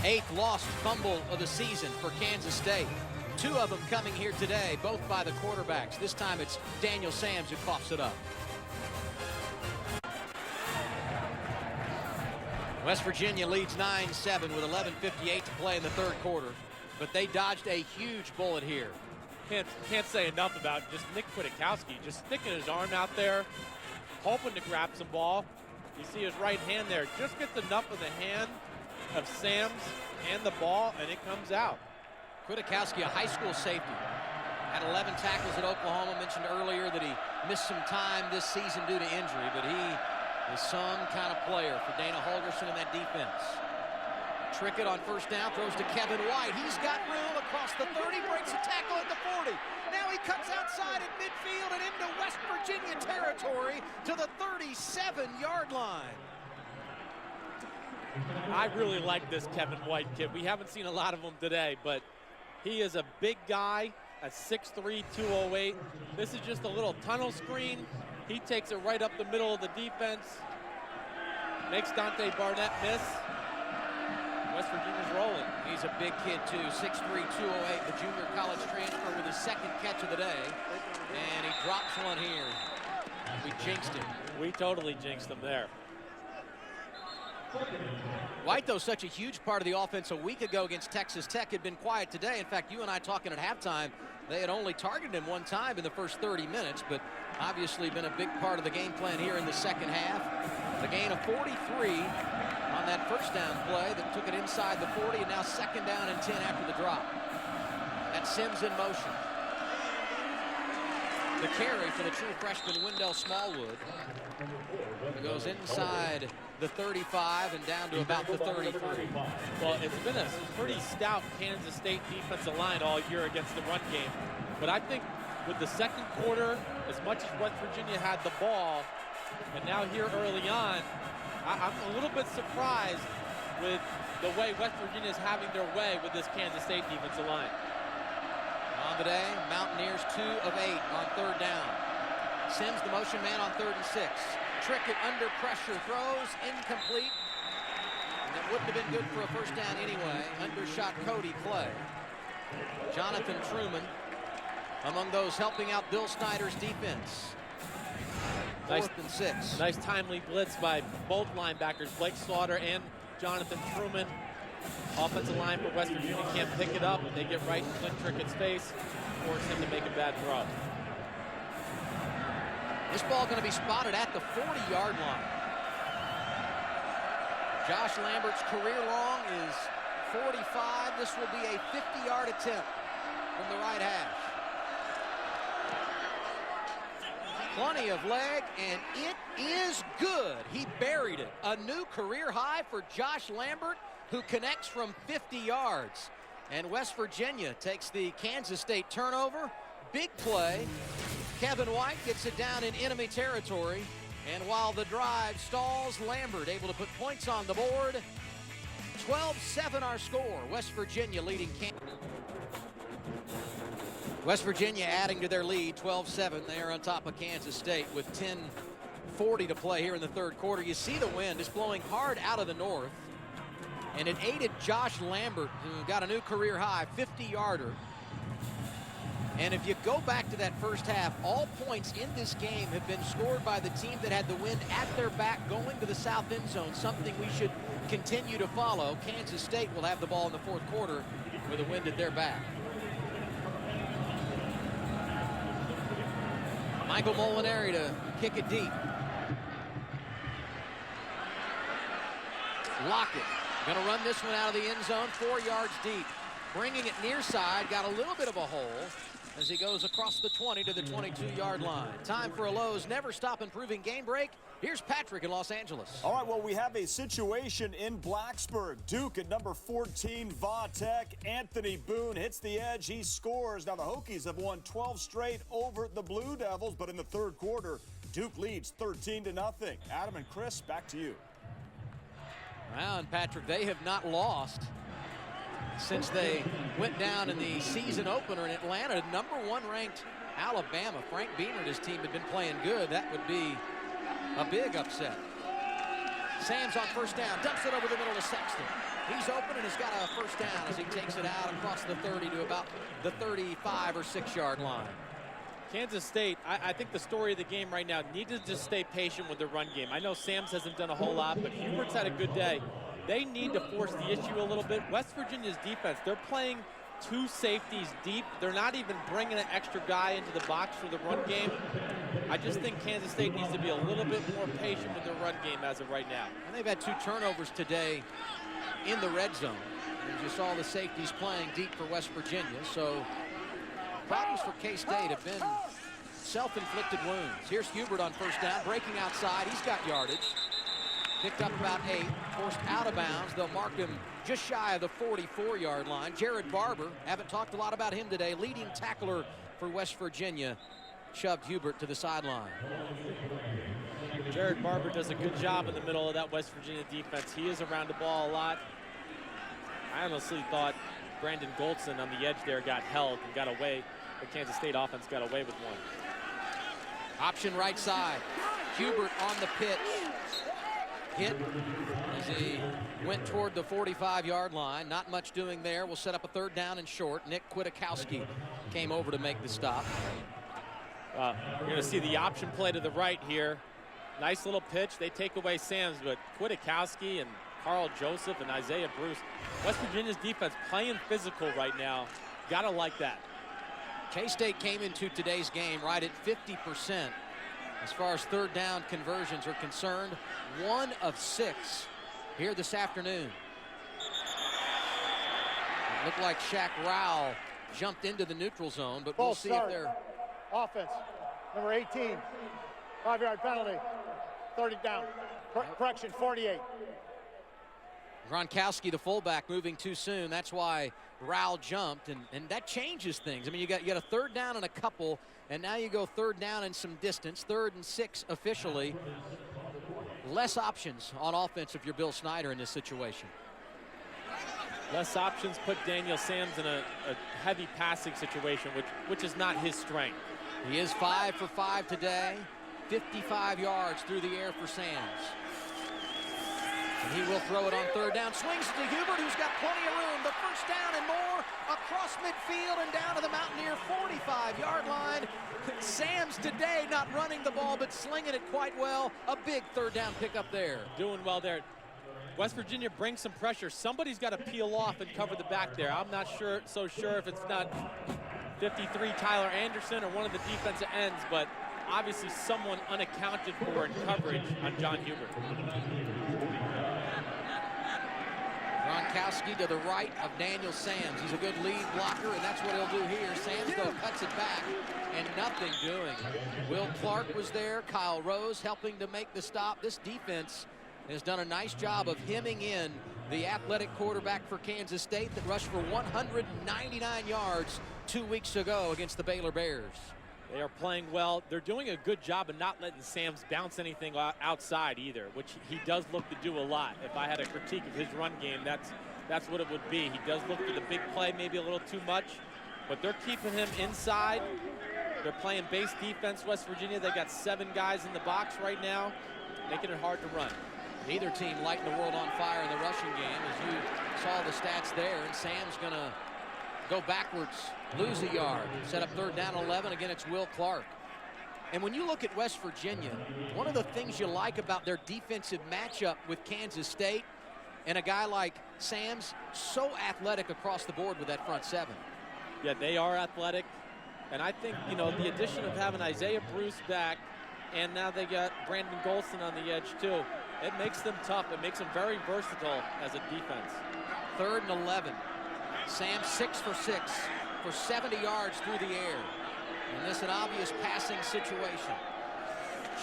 8th lost fumble of the season for Kansas State. 2 of them coming here today, both by the quarterbacks. This time it's Daniel Sams who coughs it up. West Virginia leads 9-7 with 11:58 to play in the third quarter. But they dodged a huge bullet here. Can't say enough about just Nick Kwiatkowski just sticking his arm out there, hoping to grab some ball. You see his right hand there. Just gets enough of the hand of Sams and the ball, and it comes out. Kwiatkowski, a high school safety, had 11 tackles at Oklahoma. Mentioned earlier that he missed some time this season due to injury, but he is some kind of player for Dana Holgorsen in that defense. Trickett on first down, throws to Kevin White. He's got room across the 30, breaks a tackle at the 40. Now he cuts outside at midfield and into West Virginia territory to the 37-yard line. I really like this Kevin White kid. We haven't seen a lot of him today, but he is a big guy at 6'3", 208. This is just a little tunnel screen. He takes it right up the middle of the defense. Makes Dante Barnett miss. West Virginia's rolling. He's a big kid too, 6'3", 208, the junior college transfer with his second catch of the day. And he drops one here. We jinxed him. We totally jinxed him there. White, though, such a huge part of the offense a week ago against Texas Tech, had been quiet today. In fact, you and I talking at halftime, they had only targeted him one time in the first 30 minutes, but obviously been a big part of the game plan here in the second half. The gain of 43 on that first down play that took it inside the 40, and now second down and 10 after the drop. That's Sims in motion. The carry for the true freshman Wendell Smallwood. He goes inside the 35 and down to about the 33. Well, it's been a pretty stout Kansas State defensive line all year against the run game. But I think with the second quarter, as much as West Virginia had the ball, and now here early on, I'm a little bit surprised with the way West Virginia is having their way with this Kansas State defensive line. On the day, Mountaineers 2 of 8 on third down. Sims, the motion man, on 3rd and 6. Trickett under pressure, throws incomplete. And that wouldn't have been good for a first down anyway. Undershot Cody Clay. Jonathan Truman among those helping out Bill Snyder's defense. 4th and 6. Nice timely blitz by both linebackers, Blake Slaughter and Jonathan Truman. Offensive line for West Virginia can't pick it up. They get right in Clint Trickett's face, force him to make a bad throw. This ball going to be spotted at the 40-yard line. Josh Lambert's career long is 45. This will be a 50-yard attempt from the right hash. Plenty of leg, and it is good. He buried it. A new career high for Josh Lambert, who connects from 50 yards. And West Virginia takes the Kansas State turnover. Big play. Kevin White gets it down in enemy territory. And while the drive stalls, Lambert able to put points on the board. 12-7 our score. West Virginia leading Kansas. West Virginia adding to their lead, 12-7. They are on top of Kansas State with 10:40 to play here in the third quarter. You see the wind is blowing hard out of the north. And it aided Josh Lambert, who got a new career high, 50-yarder. And if you go back to that first half, all points in this game have been scored by the team that had the wind at their back going to the south end zone, something we should continue to follow. Kansas State will have the ball in the fourth quarter with the wind at their back. Michael Molinari to kick it deep. Lockett going to run this one out of the end zone, 4 yards deep. Bringing it near side, got a little bit of a hole as he goes across the 20 to the 22-yard line. Time for a Lowe's Never Stop Improving Game Break. Here's Patrick in Los Angeles. All right, well, we have a situation in Blacksburg. Duke at number 14, Vatek. Anthony Boone hits the edge. He scores. Now, the Hokies have won 12 straight over the Blue Devils, but in the third quarter, Duke leads 13-0. Adam and Chris, back to you. Well, and Patrick, they have not lost since they went down in the season opener in Atlanta. Number 1 ranked Alabama. Frank Beamer and his team had been playing good. That would be a big upset. Sam's on first down, dumps it over the middle to Sexton. He's open and has got a first down as he takes it out across the 30 to about the 35 or 6-yard line. Kansas State, I think the story of the game right now, need to just stay patient with their run game. I know Sam's hasn't done a whole lot, but Hubert's had a good day. They need to force the issue a little bit. West Virginia's defense, they're playing 2 safeties deep. They're not even bringing an extra guy into the box for the run game. I just think Kansas State needs to be a little bit more patient with their run game as of right now. And they've had 2 turnovers today in the red zone. And you saw the safeties playing deep for West Virginia. So problems for K-State have been self-inflicted wounds. Here's Hubert on first down, breaking outside. He's got yardage. Picked up about 8, forced out of bounds. They'll mark him just shy of the 44-yard line. Jared Barber, haven't talked a lot about him today, leading tackler for West Virginia, shoved Hubert to the sideline. Jared Barber does a good job in the middle of that West Virginia defense. He is around the ball a lot. I honestly thought Brandon Goldson on the edge there got held and got away. The Kansas State offense got away with one. Option right side. Hubert on the pitch. Hit as he went toward the 45-yard line. Not much doing there. We'll set up a third down and short. Nick Kwiatkowski came over to make the stop. You're going to see the option play to the right here. Nice little pitch. They take away Sam's, but Kwiatkowski and Carl Joseph and Isaiah Bruce. West Virginia's defense playing physical right now. Gotta like that. K-State came into today's game right at 50%. As far as third down conversions are concerned, 1 of 6 here this afternoon. It looked like Shaq Rowell jumped into the neutral zone, but we'll see if they're... Offense, number 18, 5-yard penalty, 30 down. Correction, 48. Gronkowski, the fullback, moving too soon. That's why Rowell jumped, and that changes things. I mean, you got a third down and a couple, and now you go third down and some distance, 3rd and 6 officially. Less options on offense if you're Bill Snyder in this situation. Less options put Daniel Sams in a heavy passing situation, which is not his strength. He is 5 for 5 today, 55 yards through the air for Sams. And he will throw it on third down. Swings it to Hubert, who's got plenty of room. The first down and more across midfield and down to the Mountaineer 45-yard line. Sams today not running the ball, but slinging it quite well. A big third down pickup there. Doing well there. West Virginia brings some pressure. Somebody's got to peel off and cover the back there. I'm not so sure if it's not 53 Tyler Anderson or one of the defensive ends, but obviously someone unaccounted for in coverage on John Hubert. Gronkowski to the right of Daniel Sams. He's a good lead blocker, and that's what he'll do here. Sams, though, cuts it back, and nothing doing. Will Clark was there. Kyle Rose helping to make the stop. This defense has done a nice job of hemming in the athletic quarterback for Kansas State that rushed for 199 yards 2 weeks ago against the Baylor Bears. They are playing well. They're doing a good job of not letting Sams bounce anything outside either, which he does look to do a lot. If I had a critique of his run game, that's what it would be. He does look for the big play, maybe a little too much, but they're keeping him inside. They're playing base defense, West Virginia. They got 7 guys in the box right now, making it hard to run. Neither team lighting the world on fire in the rushing game, as you saw the stats there, and Sam's gonna go backwards, lose a yard, set up 3rd down 11. Again, it's Will Clark. And when you look at West Virginia, one of the things you like about their defensive matchup with Kansas State and a guy like Sams, so athletic across the board with that front 7. Yeah, they are athletic. And I think, you know, the addition of having Isaiah Bruce back, and now they got Brandon Golston on the edge too, it makes them tough. It makes them very versatile as a defense. 3rd and 11. Sam 6 for 6 for 70 yards through the air. And this an obvious passing situation.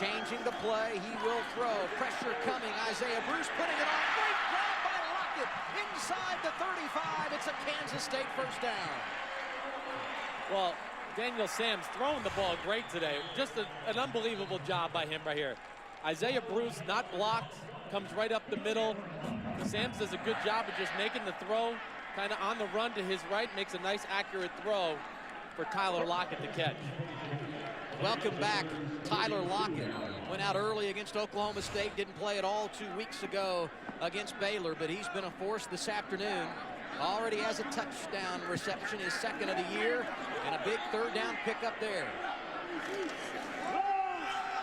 Changing the play, he will throw. Pressure coming, Isaiah Bruce putting it on. Great grab by Lockett inside the 35. It's a Kansas State 1st down. Well, Daniel Sams throwing the ball great today. Just an unbelievable job by him right here. Isaiah Bruce not blocked, comes right up the middle. Sams does a good job of just making the throw, kind of on the run to his right, makes a nice accurate throw for Tyler Lockett to catch. Welcome back, Tyler Lockett. Went out early against Oklahoma State, didn't play at all 2 weeks ago against Baylor, but he's been a force this afternoon. Already has a touchdown reception, his 2nd of the year, and a big 3rd down pickup there.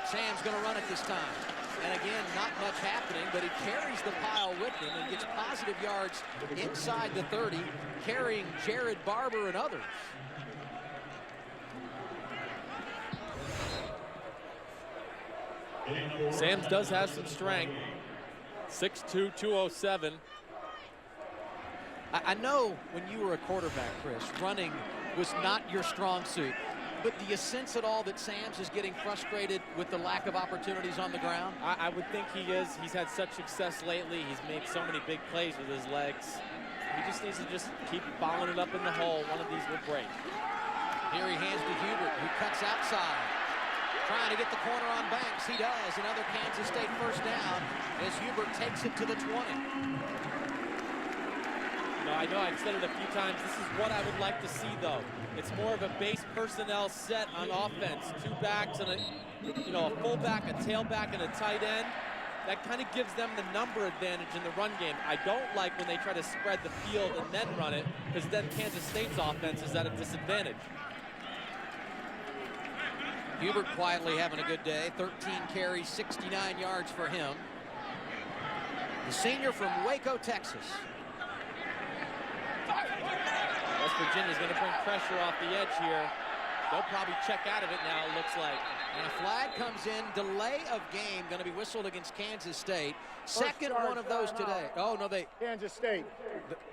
Sam's gonna run it this time. And again, not much happening, but he carries the pile with him and gets positive yards inside the 30, carrying Jared Barber and others. Sams does have some strength. 6'2", 207. I know when you were a quarterback, Chris, running was not your strong suit. But do you sense at all that Sams is getting frustrated with the lack of opportunities on the ground? I would think he is. He's had such success lately. He's made so many big plays with his legs. He just needs to just keep following it up in the hole. One of these will break. Here he hands to Hubert, who cuts outside. Trying to get the corner on Banks. He does. Another Kansas State 1st down as Hubert takes it to the 20. No, I know I've said it a few times. This is what I would like to see, though. It's more of a base personnel set on offense. 2 backs and a fullback, a tailback, and a tight end. That kind of gives them the number advantage in the run game. I don't like when they try to spread the field and then run it, because then Kansas State's offense is at a disadvantage. Hubert quietly having a good day. 13 carries, 69 yards for him. The senior from Waco, Texas. West Virginia's going to bring pressure off the edge here. They'll probably check out of it now, it looks like. And a flag comes in. Delay of game going to be whistled against Kansas State. Second one of those today. Oh, no, Kansas State.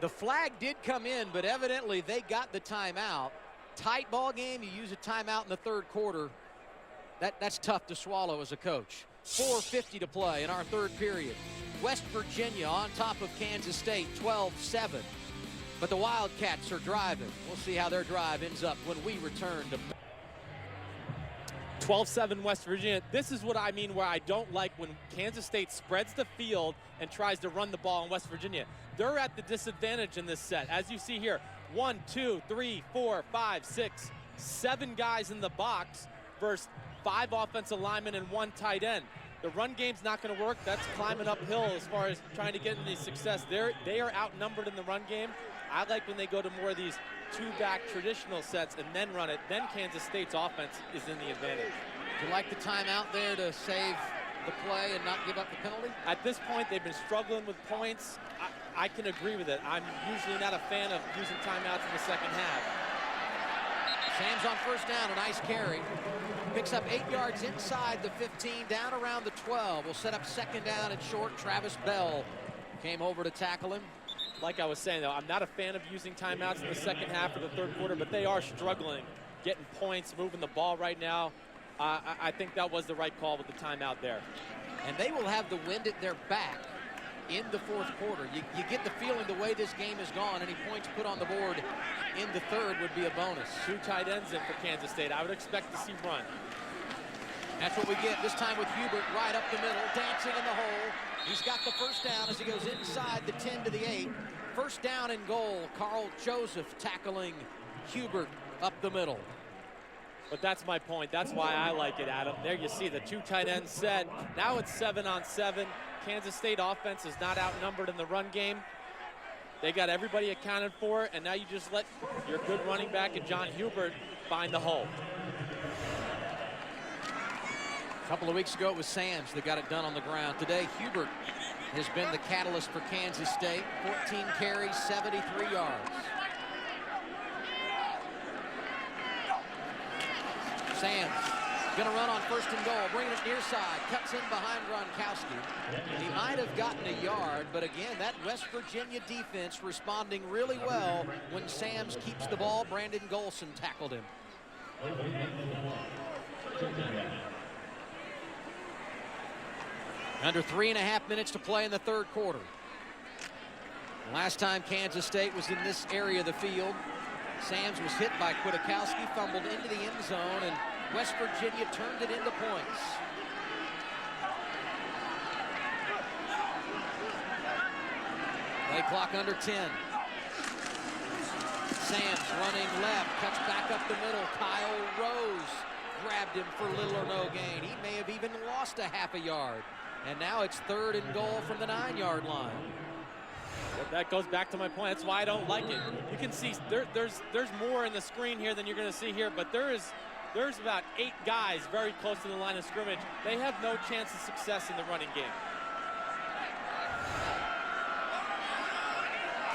The flag did come in, but evidently they got the timeout. Tight ball game. You use a timeout in the 3rd quarter. That's tough to swallow as a coach. 4:50 to play in our 3rd period. West Virginia on top of Kansas State, 12-7. But the Wildcats are driving. We'll see how their drive ends up when we return to 12-7 West Virginia. This is what I mean where I don't like when Kansas State spreads the field and tries to run the ball in West Virginia. They're at the disadvantage in this set. As you see here, 1, 2, 3, 4, 5, 6, 7 guys in the box versus 5 offensive linemen and 1 tight end. The run game's not going to work. That's climbing uphill as far as trying to get any success. They are outnumbered in the run game. I like when they go to more of these 2-back traditional sets and then run it. Then Kansas State's offense is in the advantage. Do you like the timeout there to save the play and not give up the penalty? At this point, they've been struggling with points. I can agree with it. I'm usually not a fan of using timeouts in the second half. Sam's on first down, a nice carry. Picks up 8 yards inside the 15, down around the 12. Will set up second down and short. Travis Bell came over to tackle him. Like I was saying, though, I'm not a fan of using timeouts in the second half of the third quarter, but they are struggling, getting points, moving the ball right now. I think that was the right call with the timeout there. And they will have the wind at their back in the fourth quarter. You get the feeling the way this game has gone, any points put on the board in the third would be a bonus. 2 tight ends in for Kansas State. I would expect to see run. That's what we get this time with Hubert right up the middle, dancing in the hole. He's got the first down as he goes inside the 10 to the 8. First down and goal. Carl Joseph tackling Hubert up the middle. But that's my point. That's why I like it, Adam. There you see the 2 tight ends set. Now it's 7-on-7. Kansas State offense is not outnumbered in the run game. They got everybody accounted for, and now you just let your good running back and John Hubert find the hole. A couple of weeks ago, it was Sams that got it done on the ground. Today, Hubert has been the catalyst for Kansas State. 14 carries, 73 yards. Sams gonna run on first and goal, bringing it near side, cuts in behind Gronkowski. He might have gotten a yard, but again, that West Virginia defense responding really well when Sams keeps the ball. Brandon Golson tackled him. Under 3.5 minutes to play in the third quarter. Last time Kansas State was in this area of the field, Sams was hit by Kwiatkowski, fumbled into the end zone, and West Virginia turned it into points. Play clock under 10. Sams running left, cuts back up the middle. Kyle Rose grabbed him for little or no gain. He may have even lost a half a yard. And now it's third and goal from the 9-yard line. Well, that goes back to my point. That's why I don't like it. You can see there's more in the screen here than you're going to see here, but there's about 8 guys very close to the line of scrimmage. They have no chance of success in the running game.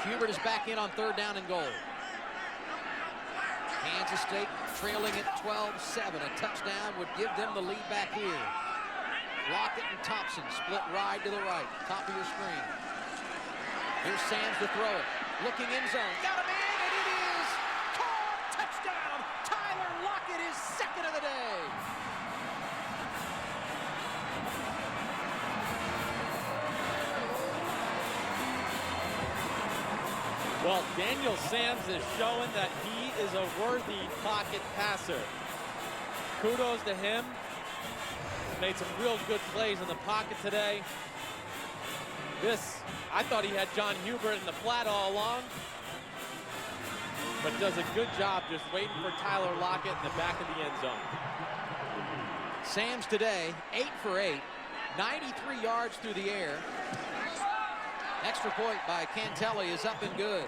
Hubert is back in on third down and goal. Kansas State trailing at 12-7. A touchdown would give them the lead back here. Lockett and Thompson split wide to the right, top of your screen. Here's Sams to throw it. Looking in zone. Got him in, and it is caught. Touchdown. Tyler Lockett is second of the day. Well, Daniel Sams is showing that he is a worthy pocket passer. Kudos to him. Made some real good plays in the pocket today. I thought he had John Hubert in the flat all along, but does a good job just waiting for Tyler Lockett in the back of the end zone. Sams today, 8 for 8, 93 yards through the air. Extra point by Cantelli is up and good.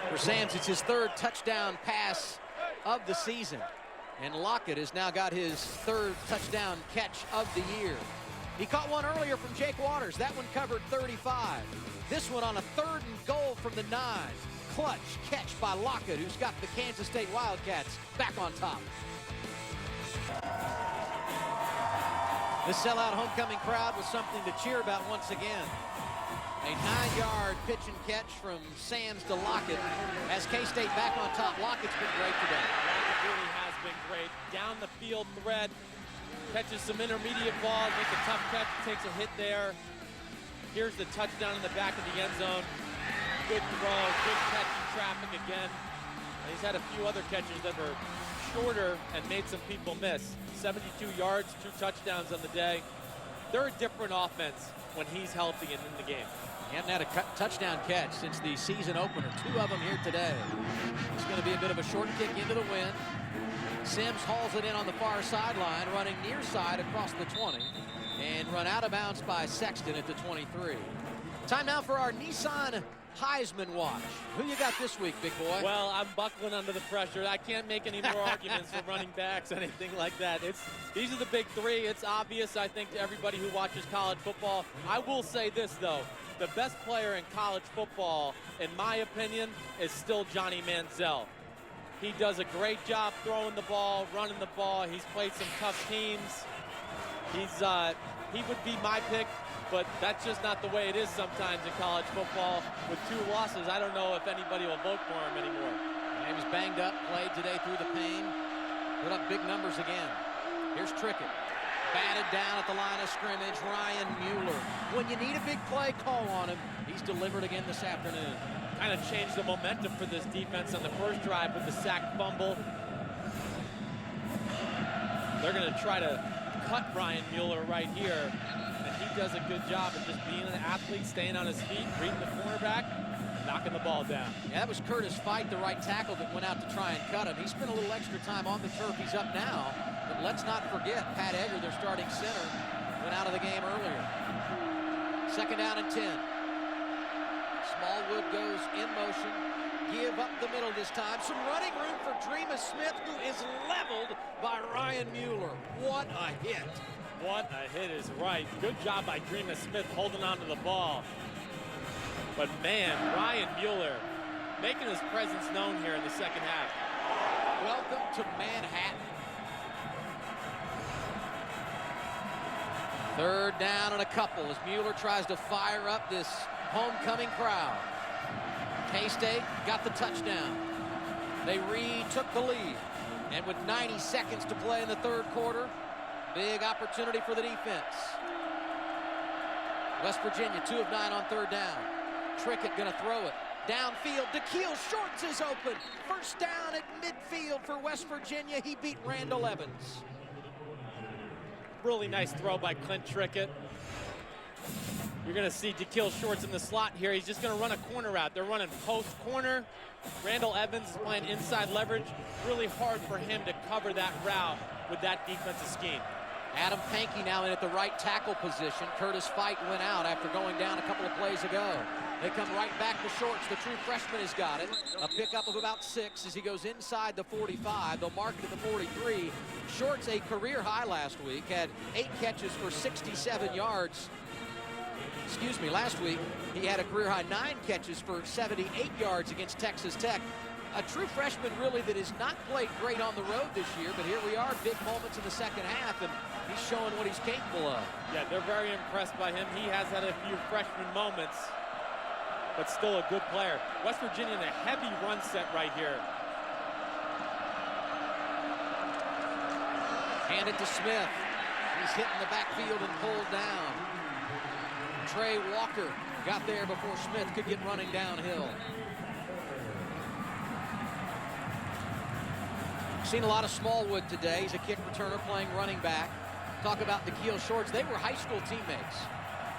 For Sams, it's his third touchdown pass of the season. And Lockett has now got his third touchdown catch of the year. He caught one earlier from Jake Waters. That one covered 35. This one on a third and goal from the 9. Clutch catch by Lockett, who's got the Kansas State Wildcats back on top. The sellout homecoming crowd was something to cheer about once again. A 9-yard pitch and catch from Sams to Lockett. As K-State back on top, Lockett's been great today. Lockett really has been great. Down the field threat, catches some intermediate balls, makes a tough catch, takes a hit there. Here's the touchdown in the back of the end zone. Good throw, good catch in traffic again. And he's had a few other catches that were shorter and made some people miss. 72 yards, 2 touchdowns on the day. They're a different offense when he's healthy and in the game. He hasn't had a touchdown catch since the season opener. 2 of them here today. It's going to be a bit of a short kick into the wind. Sims hauls it in on the far sideline, running near side across the 20, and run out of bounds by Sexton at the 23. Time now for our Nissan Heisman watch. Who you got this week, big boy? Well, I'm buckling under the pressure. I can't make any more arguments for running backs, anything like that. These are the big three. It's obvious, I think, to everybody who watches college football. I will say this, though. The best player in college football, in my opinion, is still Johnny Manziel. He does a great job throwing the ball, running the ball. He's played some tough teams. He would be my pick, but that's just not the way it is sometimes in college football. With 2 losses, I don't know if anybody will vote for him anymore. He was banged up, played today through the pain. Put up big numbers again. Here's Trickett. Batted down at the line of scrimmage, Ryan Mueller. When you need a big play, call on him. He's delivered again this afternoon. Kind of changed the momentum for this defense on the first drive with the sack fumble. They're going to try to cut Ryan Mueller right here. And he does a good job of just being an athlete, staying on his feet, reading the cornerback, knocking the ball down. Yeah, that was Curtis Fight, the right tackle, that went out to try and cut him. He spent a little extra time on the turf. He's up now. But let's not forget, Pat Egger, their starting center, went out of the game earlier. 2nd down and 10. Smallwood goes in motion. Give up the middle this time. Some running room for Dreamus Smith, who is leveled by Ryan Mueller. What a hit. What a hit is right. Good job by Dreamus Smith holding on to the ball. But man, Ryan Mueller making his presence known here in the second half. Welcome to Manhattan. 3rd down and a couple as Mueller tries to fire up this homecoming crowd. K-State got the touchdown. They retook the lead. And with 90 seconds to play in the 3rd quarter, big opportunity for the defense. West Virginia, 2 of 9 on 3rd down. Trickett gonna throw it. Downfield, DeKeel Shorts is open. 1st down at midfield for West Virginia. He beat Randall Evans. Really nice throw by Clint Trickett. You're going to see DeKeel Shorts in the slot here. He's just going to run a corner route. They're running post corner. Randall Evans is playing inside leverage. Really hard for him to cover that route with that defensive scheme. Adam Pankey now in at the right tackle position. Curtis Fight went out after going down a couple of plays ago. They come right back to Shorts. The true freshman has got it. A pickup of about 6 as he goes inside the 45. They'll mark it at the 43. Shorts, a career high last week, had 8 catches for 67 yards. Excuse me, last week he had a career high 9 catches for 78 yards against Texas Tech. A true freshman really that has not played great on the road this year, but here we are, big moments in the second half, and he's showing what he's capable of. Yeah, they're very impressed by him. He has had a few freshman moments, but still a good player. West Virginia in a heavy run set right here. Hand it to Smith. He's hitting the backfield and pulled down. Trey Walker got there before Smith could get running downhill. Seen a lot of Smallwood today. He's a kick returner playing running back. Talk about DeKeel Shorts. They were high school teammates.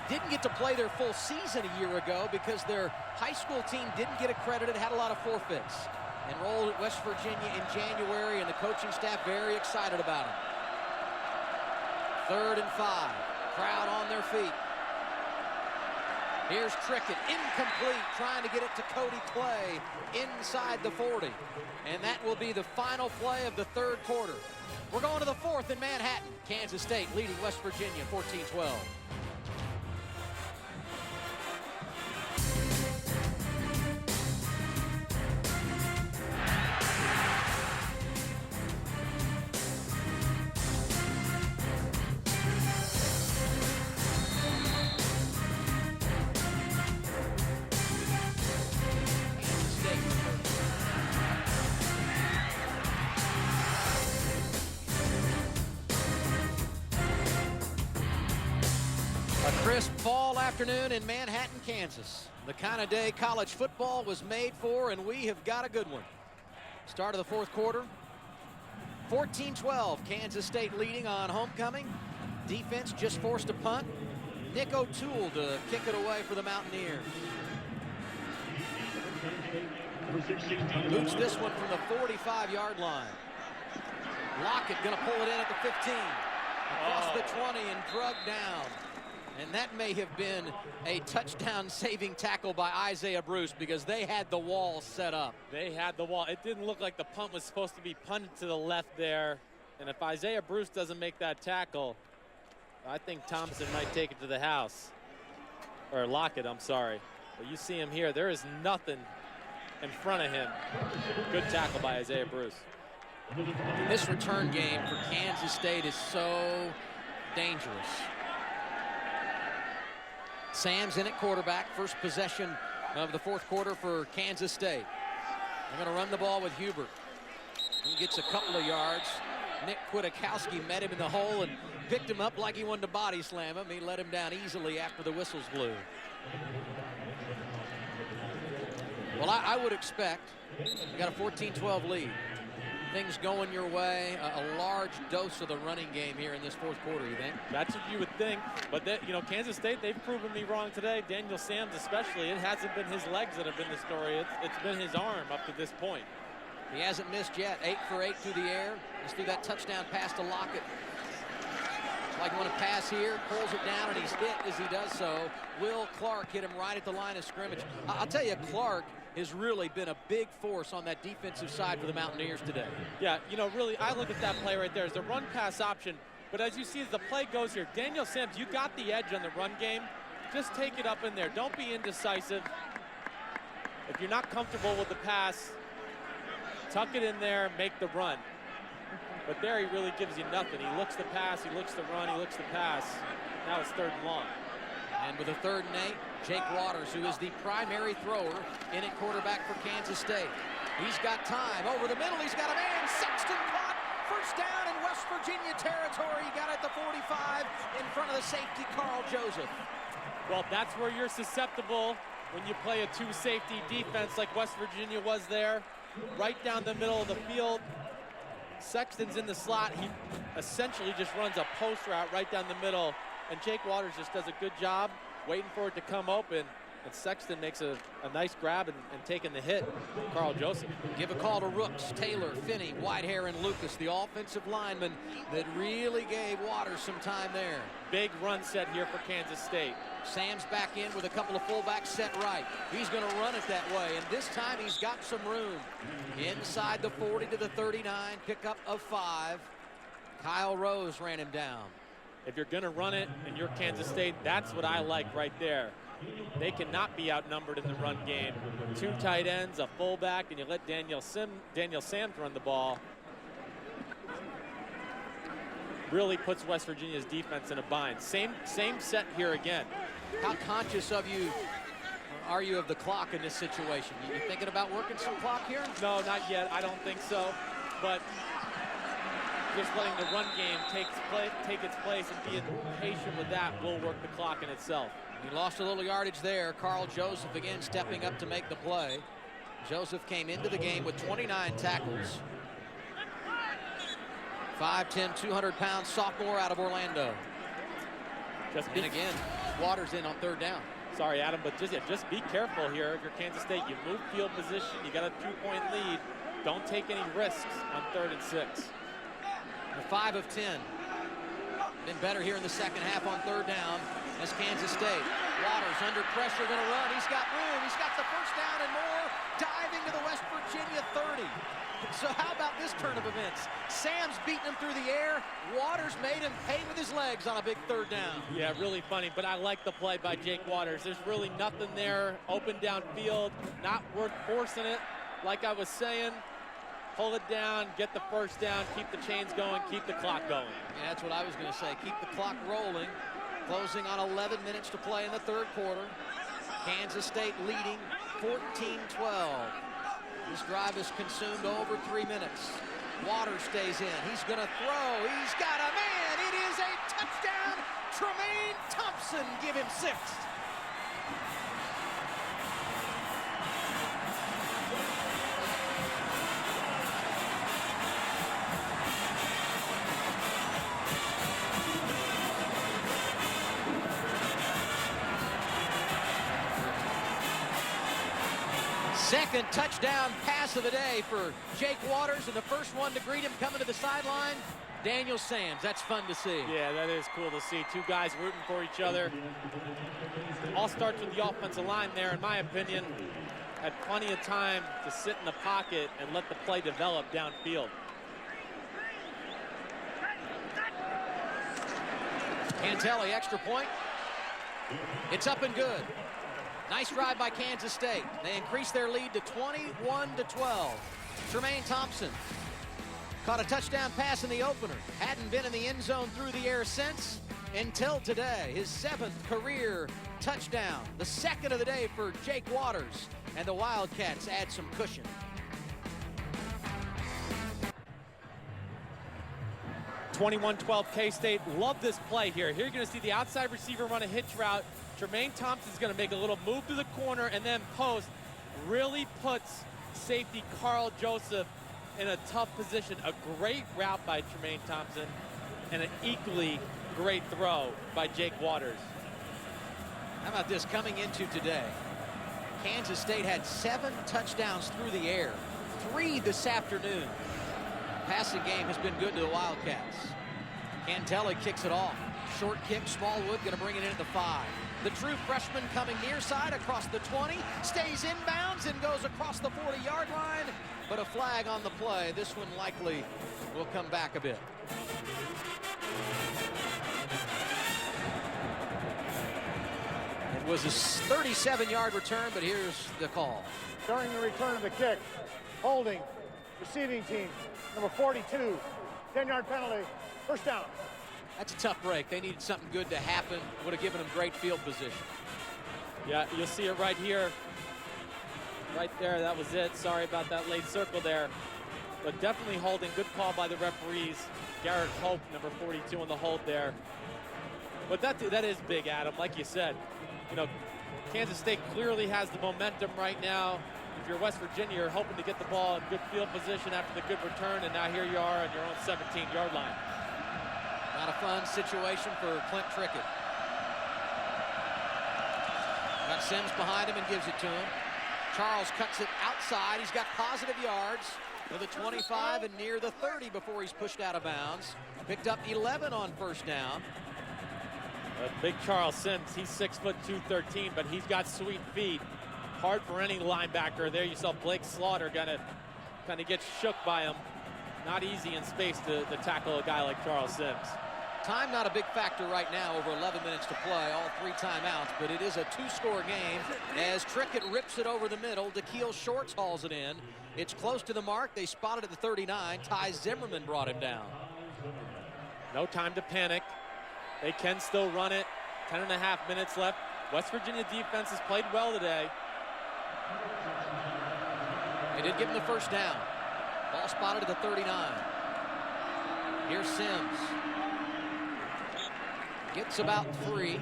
Didn't get to play their full season a year ago because their high school team didn't get accredited, had a lot of forfeits. Enrolled at West Virginia in January, and the coaching staff very excited about him. 3rd and 5. Crowd on their feet. Here's Trickett, incomplete, trying to get it to Cody Clay inside the 40. And that will be the final play of the 3rd quarter. We're going to the 4th in Manhattan. Kansas State leading West Virginia 14-12. Crisp fall afternoon in Manhattan, Kansas. The kind of day college football was made for, and we have got a good one. Start of the 4th quarter. 14-12, Kansas State leading on homecoming. Defense just forced a punt. Nick O'Toole to kick it away for the Mountaineers. Boots this one from the 45-yard line. Lockett gonna pull it in at the 15. Across the 20 and drugged down. And that may have been a touchdown-saving tackle by Isaiah Bruce because they had the wall set up. They had the wall. It didn't look like the punt was supposed to be punted to the left there. And if Isaiah Bruce doesn't make that tackle, I think Thompson might take it to the house. Or Lockett, I'm sorry. But you see him here. There is nothing in front of him. Good tackle by Isaiah Bruce. This return game for Kansas State is so dangerous. Sam's in at quarterback. First possession of the fourth quarter for Kansas State. They're going to run the ball with Hubert. He gets a couple of yards. Nick Kwiatkowski met him in the hole and picked him up like he wanted to body slam him. He let him down easily after the whistles blew. Well, I would expect, you got a 14-12 lead. Things going your way, a large dose of the running game here in this fourth quarter, you think? That's what you would think. But, you know, Kansas State, they've proven me wrong today. Daniel Sams especially. It hasn't been his legs that have been the story. It's been his arm up to this point. He hasn't missed yet. 8 for 8 through the air. Just threw that touchdown pass to Lockett. Like you want to pass here, pulls it down, and he's hit as he does so. Will Clark hit him right at the line of scrimmage. I'll tell you, Clark has really been a big force on that defensive side for the Mountaineers today. Yeah, you know, really, I look at that play right there as a run-pass option. But as you see, as the play goes here, Daniel Sams, you got the edge on the run game. Just take it up in there. Don't be indecisive. If you're not comfortable with the pass, tuck it in there, make the run. But there he really gives you nothing. He looks the pass, he looks the run, he looks the pass. Now it's 3rd and long. And with a 3rd and 8, Jake Waters, who is the primary thrower in at quarterback for Kansas State. He's got time. Over the middle, he's got a man. Sexton caught. First down in West Virginia territory. He got it at the 45 in front of the safety, Carl Joseph. Well, that's where you're susceptible when you play a 2-safety defense like West Virginia was there. Right down the middle of the field. Sexton's in the slot. He essentially just runs a post route right down the middle. And Jake Waters just does a good job waiting for it to come open. And Sexton makes a nice grab and taking the hit. Carl Joseph. Give a call to Rooks, Taylor, Finney, Whitehair, and Lucas, the offensive linemen that really gave Waters some time there. Big run set here for Kansas State. Sam's back in with a couple of fullbacks set right. He's going to run it that way, and this time he's got some room. Inside the 40 to the 39, pickup of 5. Kyle Rose ran him down. If you're going to run it and you're Kansas State, that's what I like right there. They cannot be outnumbered in the run game. 2 tight ends, a fullback, and you let Daniel Sams run the ball. Really puts West Virginia's defense in a bind. Same set here again. How conscious are you of the clock in this situation? You thinking about working some clock here? No, not yet. I don't think so. But just letting the run game take its place and being patient with that will work the clock in itself. He lost a little yardage there. Carl Joseph again stepping up to make the play. Joseph came into the game with 29 tackles. 5'10", 200-pound sophomore out of Orlando. And again, Waters in on 3rd down. Sorry, Adam, but just be careful here. If you're Kansas State, you move field position. You got a 2-point lead. Don't take any risks on 3rd and 6. The 5 of 10. Been better here in the second half on 3rd down as Kansas State. Waters under pressure, going to run. He's got room. He's got the first down and more. Diving to the West Virginia 30. So how about this turn of events? Sam's beating him through the air. Waters made him pay with his legs on a big 3rd down. Yeah, really funny, but I like the play by Jake Waters. There's really nothing there. Open downfield, not worth forcing it. Like I was saying, pull it down, get the first down, keep the chains going, keep the clock going. Yeah, that's what I was going to say. Keep the clock rolling. Closing on 11 minutes to play in the 3rd quarter. Kansas State leading 14-12. This drive has consumed over 3 minutes. Waters stays in. He's going to throw. He's got a man. It is a touchdown. Tremaine Thompson, give him 6. Second touchdown pass of the day for Jake Waters, and the first one to greet him coming to the sideline Daniel Sams. That's fun to see. Yeah, that is cool to see. Two guys rooting for each other. All starts with the offensive line there, in my opinion. Had plenty of time to sit in the pocket and let the play develop downfield. Cantelli, extra point. It's up and good. Nice drive by Kansas State. They increase their lead to 21-12. Tremaine Thompson caught a touchdown pass in the opener. Hadn't been in the end zone through the air since until today. His 7th career touchdown. The 2nd of the day for Jake Waters. And the Wildcats add some cushion. (21-12) K-State. Love this play here. Here you're going to see the outside receiver run a hitch route. Tremaine Thompson's going to make a little move to the corner and then post. Really puts safety Carl Joseph in a tough position. A great route by Tremaine Thompson and an equally great throw by Jake Waters. How about this coming into today? Kansas State had 7 touchdowns through the air, 3 this afternoon. Passing game has been good to the Wildcats. Cantelli kicks it off. Short kick, Smallwood going to bring it in at the 5. The true freshman coming near side across the 20, stays inbounds and goes across the 40-yard line, but a flag on the play. This one likely will come back a bit. It was a 37-yard return, but here's the call. During the return of the kick, holding, receiving team, number 42, 10-yard penalty, first down. That's a tough break. They needed something good to happen. Would have given them great field position. Yeah, you'll see it right here. Right there, that was it. Sorry about that late circle there. But definitely holding. Good call by the referees. Garrett Hope, number 42 on the hold there. But that is big, Adam. Like you said, you know, Kansas State clearly has the momentum right now. If you're West Virginia, you're hoping to get the ball in good field position after the good return, and now here you are on your own 17-yard line. Not a fun situation for Clint Trickett. Got Sims behind him and gives it to him. Charles cuts it outside. He's got positive yards to the 25 and near the 30 before he's pushed out of bounds. Picked up 11 on first down. Big Charles Sims, he's 6'2", 213, but he's got sweet feet. Hard for any linebacker there. You saw Blake Slaughter kind of get shook by him. Not easy in space to tackle a guy like Charles Sims. Time not a big factor right now, over 11 minutes to play, all 3 timeouts, but it is a 2-score game as Trickett rips it over the middle. Da'Keel Shorts hauls it in. It's close to the mark. They spotted at the 39. Ty Zimmerman brought him down. No time to panic. They can still run it. 10.5 minutes left. West Virginia defense has played well today. They did give him the first down. Ball spotted at the 39. Here's Sims. Gets about 3.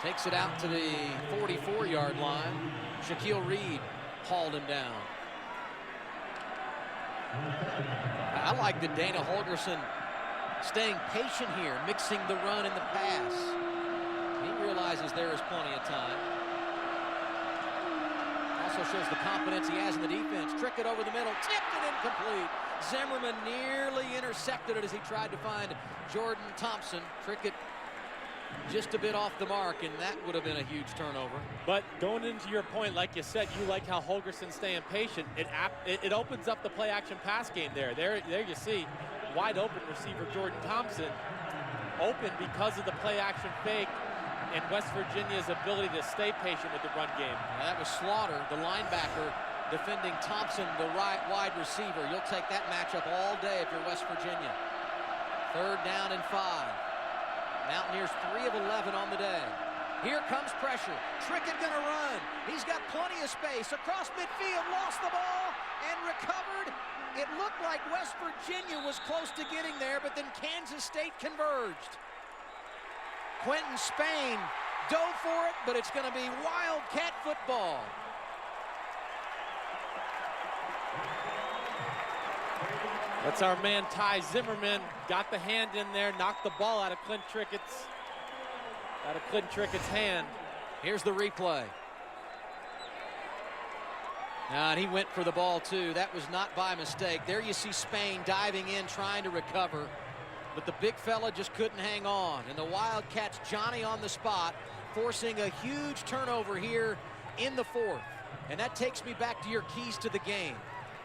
Takes it out to the 44-yard line. Shaquille Reed hauled him down. I like that Dana Holgorsen staying patient here, mixing the run and the pass. He realizes there is plenty of time. Also shows the confidence he has in the defense. Trickett over the middle, tipped it incomplete. Zimmerman nearly intercepted it as he tried to find Jordan Thompson. Trickett just a bit off the mark, and that would have been a huge turnover. But going into your point, like you said, you like how Holgorsen's staying patient. It opens up the play-action pass game there. There you see wide open receiver Jordan Thompson, open because of the play-action fake and West Virginia's ability to stay patient with the run game. That was Slaughter, the linebacker, defending Thompson, the right wide receiver. You'll take that matchup all day if you're West Virginia. 3rd down and 5. Mountaineers 3 of 11 on the day. Here comes pressure. Trickett gonna run. He's got plenty of space. Across midfield, lost the ball and recovered. It looked like West Virginia was close to getting there, but then Kansas State converged. Quentin Spain dove for it, but it's gonna be Wildcat football. That's our man Ty Zimmerman. Got the hand in there, knocked the ball out of Clint Trickett's hand. Here's the replay. And he went for the ball, too. That was not by mistake. There you see Spain diving in, trying to recover. But the big fella just couldn't hang on. And the Wildcats, Johnny on the spot, forcing a huge turnover here in the fourth. And that takes me back to your keys to the game.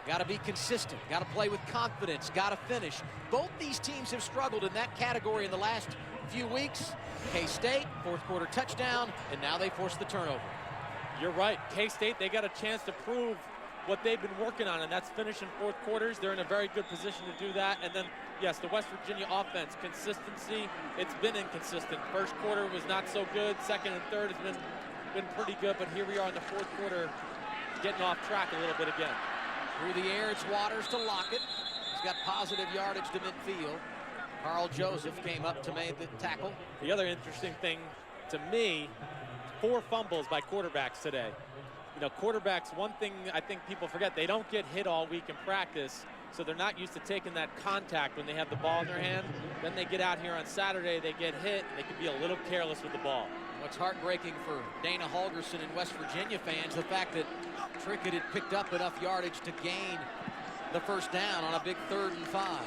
Got to be consistent. Got to play with confidence. Got to finish. Both these teams have struggled in that category in the last few weeks. K-State, fourth quarter touchdown, and now they force the turnover. You're right. K-State, they got a chance to prove what they've been working on, and that's finishing fourth quarters. They're in a very good position to do that. And then, yes, the West Virginia offense, consistency, it's been inconsistent. First quarter was not so good. Second and third has been pretty good, but here we are in the fourth quarter getting off track a little bit again. Through the air, it's Waters to Lockett. He's got positive yardage to midfield. Carl Joseph came up to make the tackle. The other interesting thing to me, 4 fumbles by quarterbacks today. You know, quarterbacks, one thing I think people forget, they don't get hit all week in practice, so they're not used to taking that contact when they have the ball in their hand. Then they get out here on Saturday, they get hit, and they can be a little careless with the ball. What's heartbreaking for Dana Holgerson and West Virginia fans, the fact that Trickett had picked up enough yardage to gain the first down on a big 3rd and 5.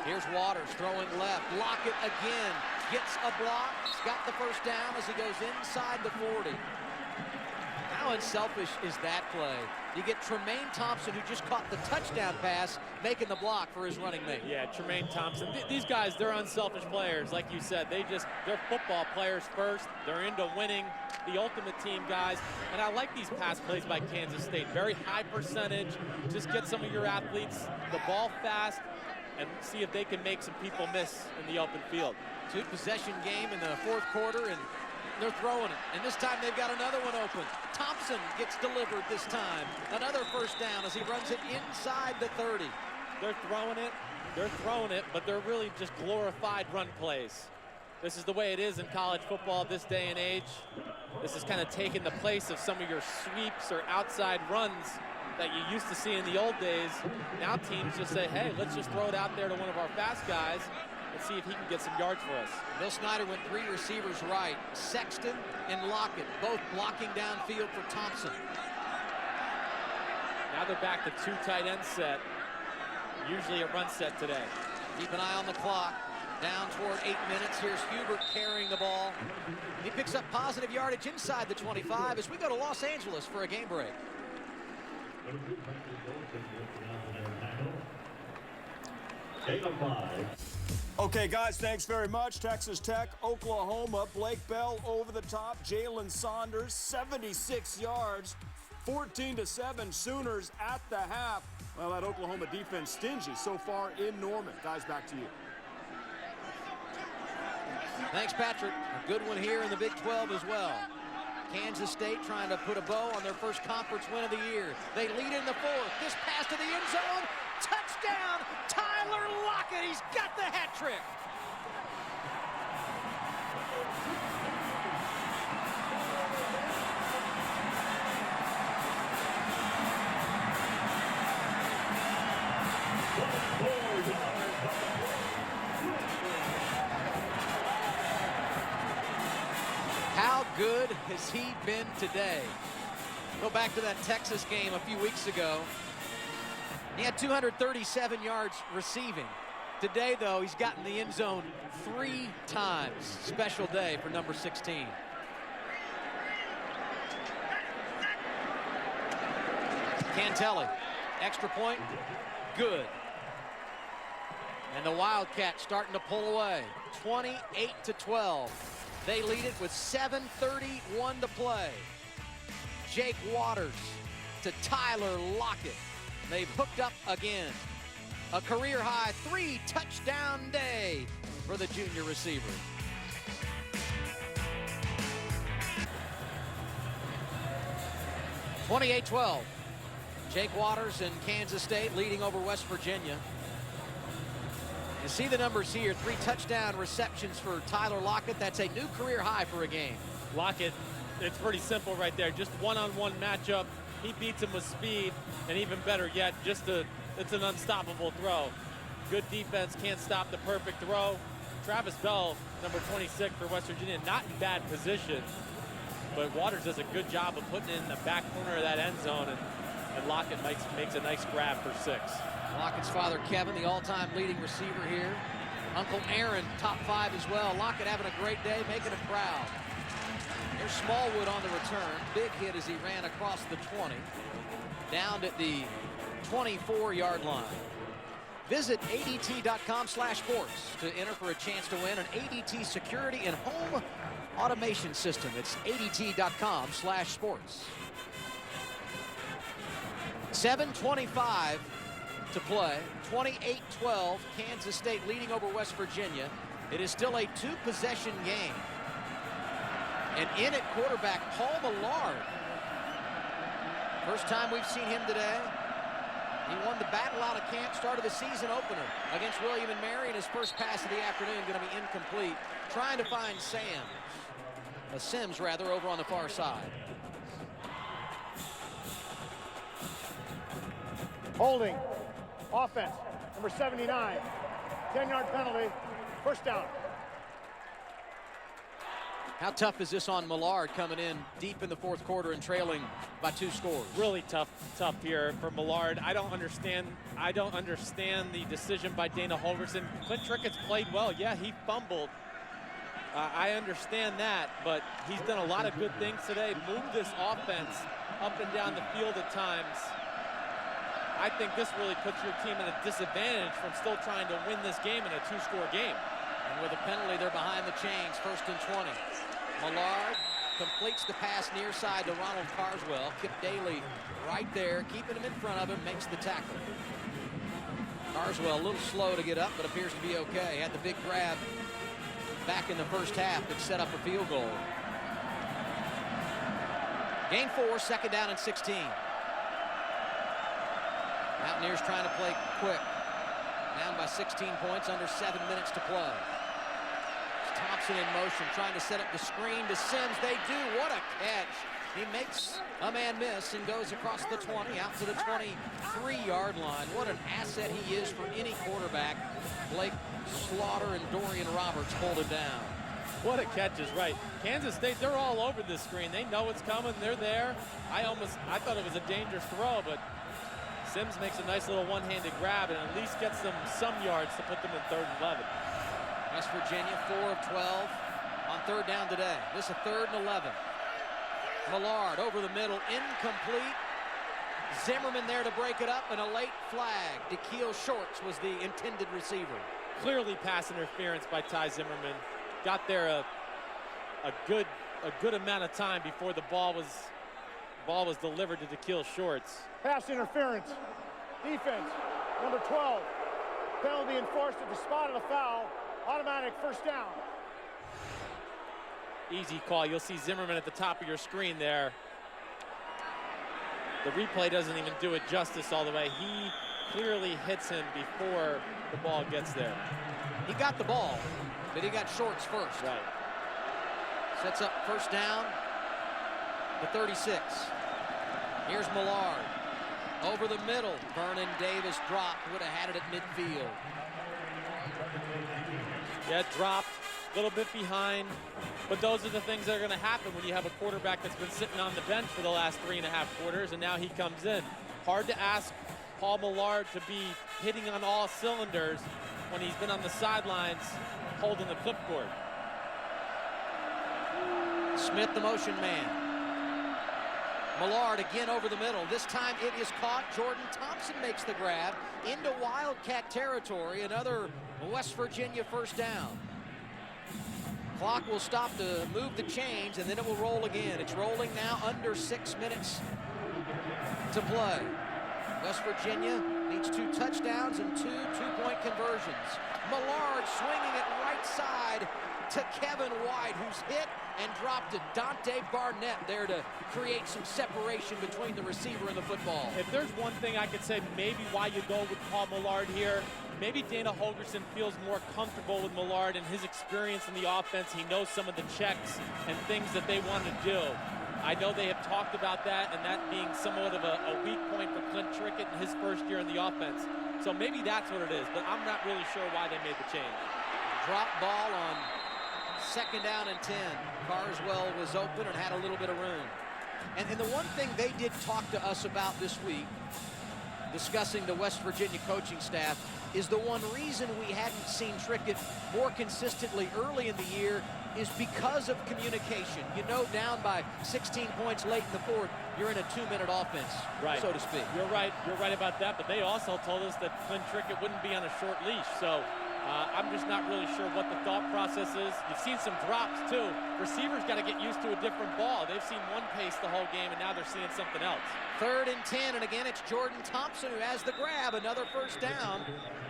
Here's Waters throwing left. Lockett again gets a block. He's got the first down as he goes inside the 40. How unselfish is that play? You get Tremaine Thompson, who just caught the touchdown pass, making the block for his running mate. Yeah, Tremaine Thompson. These guys, they're unselfish players. Like you said, they're football players first. They're into winning, the ultimate team guys. And I like these pass plays by Kansas State. Very high percentage. Just get some of your athletes the ball fast and see if they can make some people miss in the open field. 2-possession game in the fourth quarter, and they're throwing it. And this time they've got another one open. Thompson gets delivered this time. Another first down as he runs it inside the 30. They're throwing it, but they're really just glorified run plays. This is the way it is in college football this day and age. This is kind of taking the place of some of your sweeps or outside runs that you used to see in the old days. Now teams just say, hey, let's just throw it out there to one of our fast guys and see if he can get some yards for us. Bill Snyder went 3 receivers right. Sexton and Lockett, both blocking downfield for Thompson. Now they're back to 2 tight end set. Usually a run set today. Keep an eye on the clock. Down toward 8 minutes. Here's Hubert carrying the ball. He picks up positive yardage inside the 25 as we go to Los Angeles for a game break. Okay, guys, thanks very much. Texas Tech, Oklahoma, Blake Bell over the top. Jalen Saunders, 76 yards, 14-7 Sooners at the half. Well, that Oklahoma defense stingy so far in Norman. Guys, back to you. Thanks, Patrick. A good one here in the Big 12 as well. Kansas State trying to put a bow on their first conference win of the year. They lead in the fourth. This pass to the end zone. Touchdown, Tyler Lockett. He's got the hat trick. How good has he been today? Go back to that Texas game a few weeks ago. He had 237 yards receiving. Today, though, he's gotten the end zone 3 times. Special day for number 16. Cantelli, extra point, good. And the Wildcats starting to pull away, 28-12. They lead it with 7:31 to play. Jake Waters to Tyler Lockett. They've hooked up again. A career-high 3-touchdown day for the junior receiver. (28-12). Jake Waters and Kansas State leading over West Virginia. You see the numbers here, 3 touchdown receptions for Tyler Lockett. That's a new career high for a game. Lockett, it's pretty simple right there. Just one-on-one matchup. He beats him with speed, and even better yet, it's an unstoppable throw. Good defense, can't stop the perfect throw. Travis Bell, number 26 for West Virginia, not in bad position, but Waters does a good job of putting it in the back corner of that end zone, and and Lockett makes a nice grab for 6. Lockett's father, Kevin, the all-time leading receiver here. Uncle Aaron, top 5 as well. Lockett having a great day, making him proud. There's Smallwood on the return. Big hit as he ran across the 20. Down at the 24-yard line. Visit ADT.com/sports to enter for a chance to win an ADT security and home automation system. It's ADT.com/sports. 7:25 to play. 28-12. Kansas State leading over West Virginia. It is still a 2-possession game. And in at quarterback, Paul Millard. First time we've seen him today. He won the battle out of camp, started the season opener against William and Mary, and his first pass of the afternoon going to be incomplete. Trying to find Sims rather, over on the far side. Holding. Offense. Number 79. 10-yard penalty. First down. How tough is this on Millard coming in deep in the fourth quarter and trailing by 2 scores? Really tough here for Millard. I don't understand the decision by Dana Holgorsen. Clint Trickett's played well. Yeah, he fumbled. I understand that, but he's done a lot of good things today. Moved this offense up and down the field at times. I think this really puts your team at a disadvantage from still trying to win this game in a 2-score game. And with a penalty, they're behind the chains, 1st and 20. Millard completes the pass near side to Ronald Carswell. Kip Daly right there, keeping him in front of him, makes the tackle. Carswell a little slow to get up, but appears to be okay. Had the big grab back in the first half that set up a field goal. Gain 4, 2nd down and 16. Mountaineers trying to play quick. Down by 16 points, under 7 minutes to play. Thompson in motion, trying to set up the screen to Sims. They do. What a catch. He makes a man miss and goes across the 20 out to the 23-yard line. What an asset he is for any quarterback. Blake Slaughter and Dorian Roberts hold him down. What a catch is right. Kansas State, they're all over this screen. They know it's coming. They're there. I thought it was a dangerous throw, but Sims makes a nice little one-handed grab and at least gets them some yards to put them in 3rd and 11. West Virginia 4 of 12 on 3rd down today. This is 3rd and 11. Millard over the middle, incomplete. Zimmerman there to break it up, and a late flag. DeKeel Shorts was the intended receiver. Clearly pass interference by Ty Zimmerman. Got there a good amount of time before the ball was delivered to DeKeel Shorts. Pass interference. Defense. Number 12. Penalty enforced at the spot of the foul. Automatic first down. Easy call. You'll see Zimmerman at the top of your screen there. The replay doesn't even do it justice all the way. He clearly hits him before the ball gets there. He got the ball, but he got Shorts first. Right. Sets up first down, the 36. Here's Millard. Over the middle. Vernon Davis dropped. Would have had it at midfield. Yeah, dropped. A little bit behind. But those are the things that are going to happen when you have a quarterback that's been sitting on the bench for the last 3.5 quarters, and now he comes in. Hard to ask Paul Millard to be hitting on all cylinders when he's been on the sidelines holding the clipboard. Smith, the motion man. Millard again over the middle. This time it is caught. Jordan Thompson makes the grab into Wildcat territory. Another West Virginia first down. Clock will stop to move the chains, and then it will roll again. It's rolling now, under 6 minutes to play. West Virginia needs 2 touchdowns and 2 two-point conversions. Millard swinging it right side to Kevin White, who's hit and dropped to Dante Barnett there to create some separation between the receiver and the football. If there's one thing I could say maybe why you go with Paul Millard here, maybe Dana Holgorsen feels more comfortable with Millard and his experience in the offense. He knows some of the checks and things that they want to do. I know they have talked about that, and that being somewhat of a weak point for Clint Trickett in his first year in the offense. So maybe that's what it is, but I'm not really sure why they made the change. Drop ball on 2nd down and 10. Carswell was open and had a little bit of room. And the one thing they did talk to us about this week, discussing the West Virginia coaching staff, is the one reason we hadn't seen Trickett more consistently early in the year is because of communication. You know, down by 16 points late in the fourth, you're in a 2-minute offense, right, so to speak. You're right about that, but they also told us that Clint Trickett wouldn't be on a short leash, so I'm just not really sure what the thought process is. You've seen some drops, too. Receivers got to get used to a different ball. They've seen one pace the whole game, and now they're seeing something else. 3rd and 10, and again, it's Jordan Thompson who has the grab, another first down.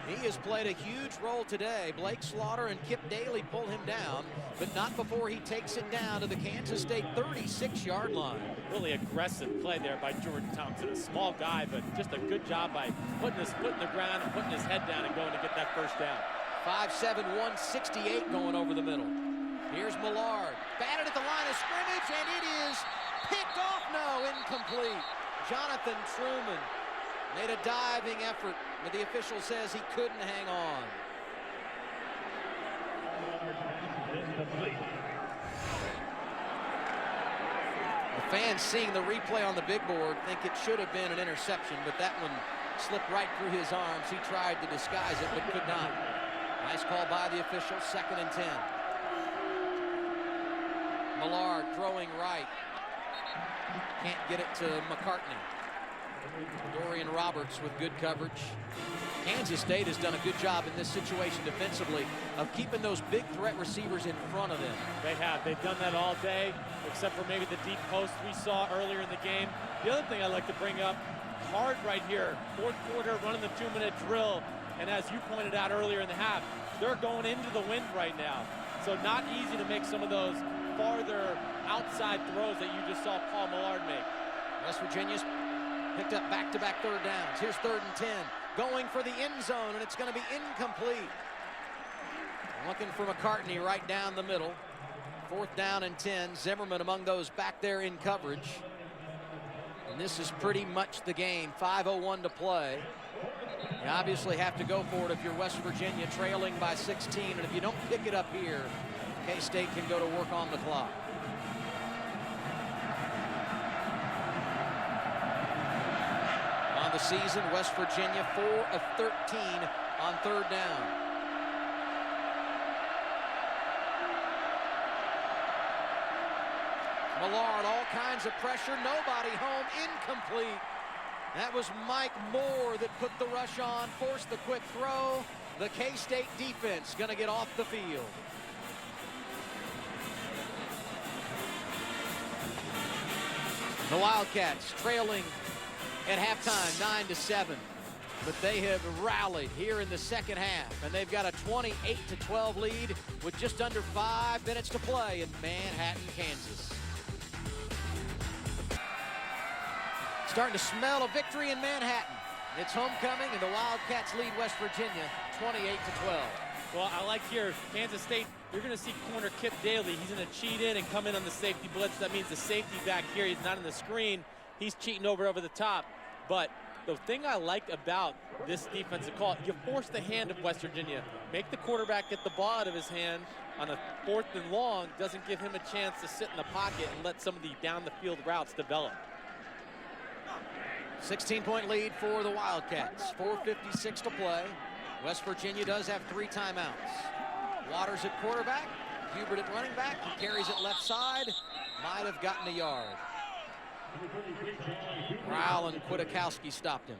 He has played a huge role today. Blake Slaughter and Kip Daly pull him down, but not before he takes it down to the Kansas State 36-yard line. Really aggressive play there by Jordan Thompson. A small guy, but just a good job by putting his foot in the ground and putting his head down and going to get that first down. 5'7", 168 going over the middle. Here's Millard. Batted at the line of scrimmage, and it is picked off. No, incomplete. Jonathan Truman made a diving effort, but the official says he couldn't hang on. The fans seeing the replay on the big board think it should have been an interception, but that one slipped right through his arms. He tried to disguise it, but could not. Nice call by the official, 2nd and 10. Millard throwing right. Can't get it to McCartney. Dorian Roberts with good coverage. Kansas State has done a good job in this situation defensively of keeping those big threat receivers in front of them. They have. They've done that all day, except for maybe the deep post we saw earlier in the game. The other thing I'd like to bring up, hard right here, 4th quarter, running the 2-minute drill. And as you pointed out earlier in the half, they're going into the wind right now. So not easy to make some of those farther outside throws that you just saw Paul Millard make. West Virginia's picked up back-to-back 3rd downs. Here's 3rd and 10. Going for the end zone, and it's going to be incomplete. Looking for McCartney right down the middle. 4th down and 10. Zimmerman among those back there in coverage. And this is pretty much the game. 5:01 to play. You obviously have to go for it if you're West Virginia, trailing by 16. And if you don't pick it up here, K-State can go to work on the clock. On the season, West Virginia 4 of 13 on 3rd down. Millard, all kinds of pressure, nobody home, incomplete. That was Mike Moore that put the rush on, forced the quick throw. The K-State defense going to get off the field. The Wildcats trailing at halftime 9-7, but they have rallied here in the second half, and they've got a 28-12 lead with just under 5 minutes to play in Manhattan, Kansas. Starting to smell a victory in Manhattan. It's homecoming, and the Wildcats lead West Virginia 28-12. Well, I like here, Kansas State, you're going to see corner Kip Daly. He's going to cheat in and come in on the safety blitz. That means the safety back here, he's not in the screen. He's cheating over the top. But the thing I like about this defensive call, you force the hand of West Virginia. Make the quarterback get the ball out of his hand on a 4th and long. Doesn't give him a chance to sit in the pocket and let some of the down-the-field routes develop. 16-point lead for the Wildcats. 4:56 to play. West Virginia does have 3 timeouts. Waters at quarterback. Hubert at running back. He carries it left side. Might have gotten a yard. Rowell and Kwiatkowski stopped him.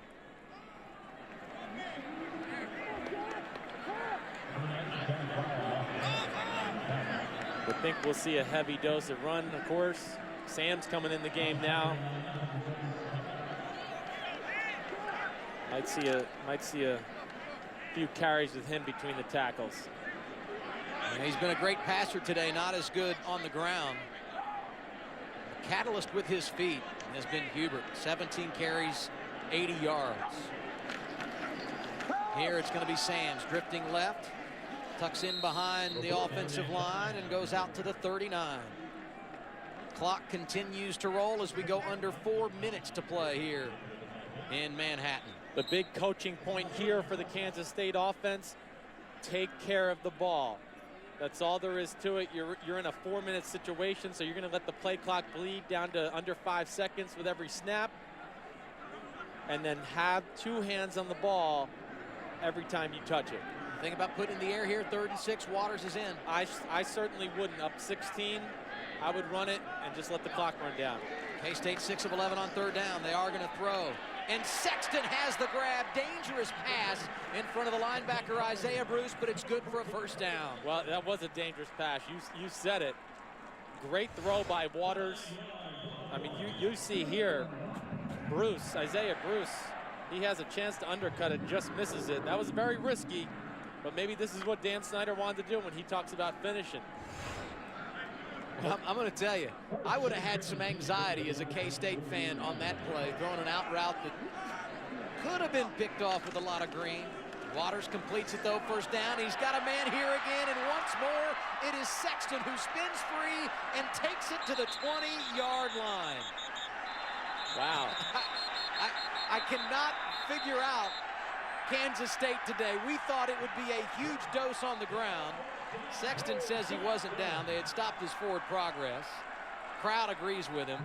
I think we'll see a heavy dose of run, of course. Sam's coming in the game now. Might see a few carries with him between the tackles. And he's been a great passer today, not as good on the ground. The catalyst with his feet has been Hubert. 17 carries, 80 yards. Here it's going to be Sams drifting left, tucks in behind the offensive line and goes out to the 39. Clock continues to roll as we go under 4 minutes to play here in Manhattan. The big coaching point here for the Kansas State offense, take care of the ball. That's all there is to it. You're in a 4-minute situation, so you're going to let the play clock bleed down to under 5 seconds with every snap, and then have 2 hands on the ball every time you touch it. Think about putting in the air here. 3rd and 6. Waters is in. I certainly wouldn't. Up 16, I would run it and just let the clock run down. K-State 6 of 11 on 3rd down. They are going to throw. And Sexton has the grab. Dangerous pass in front of the linebacker, Isaiah Bruce, but it's good for a 1st down. Well, that was a dangerous pass. You said it. Great throw by Waters. I mean, you see here, Isaiah Bruce, he has a chance to undercut it, just misses it. That was very risky, but maybe this is what Dan Snyder wanted to do when he talks about finishing. I'm going to tell you, I would have had some anxiety as a K-State fan on that play, throwing an out route that could have been picked off with a lot of green. Waters completes it, though, 1st down. He's got a man here again, and once more, it is Sexton who spins free and takes it to the 20-yard line. Wow. I cannot figure out Kansas State today. We thought it would be a huge dose on the ground. Sexton says he wasn't down. They had stopped his forward progress. Crowd agrees with him.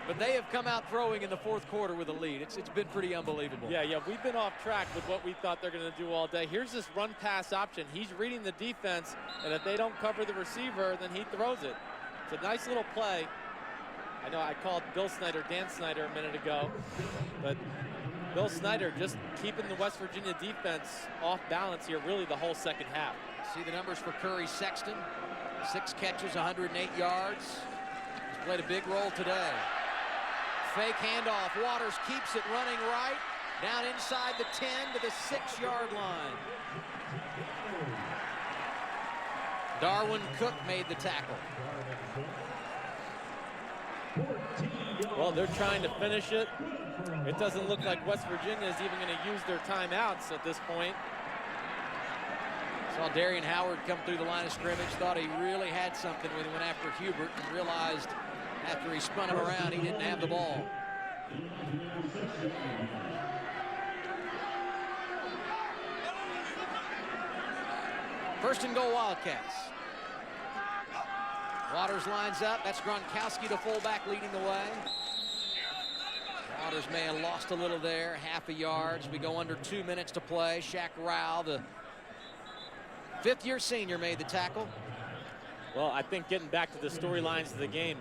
But they have come out throwing in the 4th quarter with a lead. It's been pretty unbelievable. Yeah, we've been off track with what we thought they're going to do all day. Here's this run-pass option. He's reading the defense, and if they don't cover the receiver, then he throws it. It's a nice little play. I know I called Bill Snyder Dan Snyder a minute ago, but Bill Snyder just keeping the West Virginia defense off balance here really the whole 2nd half. See the numbers for Curry Sexton. 6 catches, 108 yards. He's played a big role today. Fake handoff. Waters keeps it running right. Down inside the 10 to the 6-yard line. Darwin Cook made the tackle. Well, they're trying to finish it. It doesn't look like West Virginia is even going to use their timeouts at this point. Saw Darian Howard come through the line of scrimmage, thought he really had something when he went after Hubert, and realized after he spun him around he didn't have the ball. First and goal, Wildcats. Waters lines up. That's Gronkowski, the fullback, leading the way. Waters may have lost a little there, half a yard. We go under 2 minutes to play. Shaq Rao, the 5th-year senior, made the tackle. Well, I think getting back to the storylines of the game,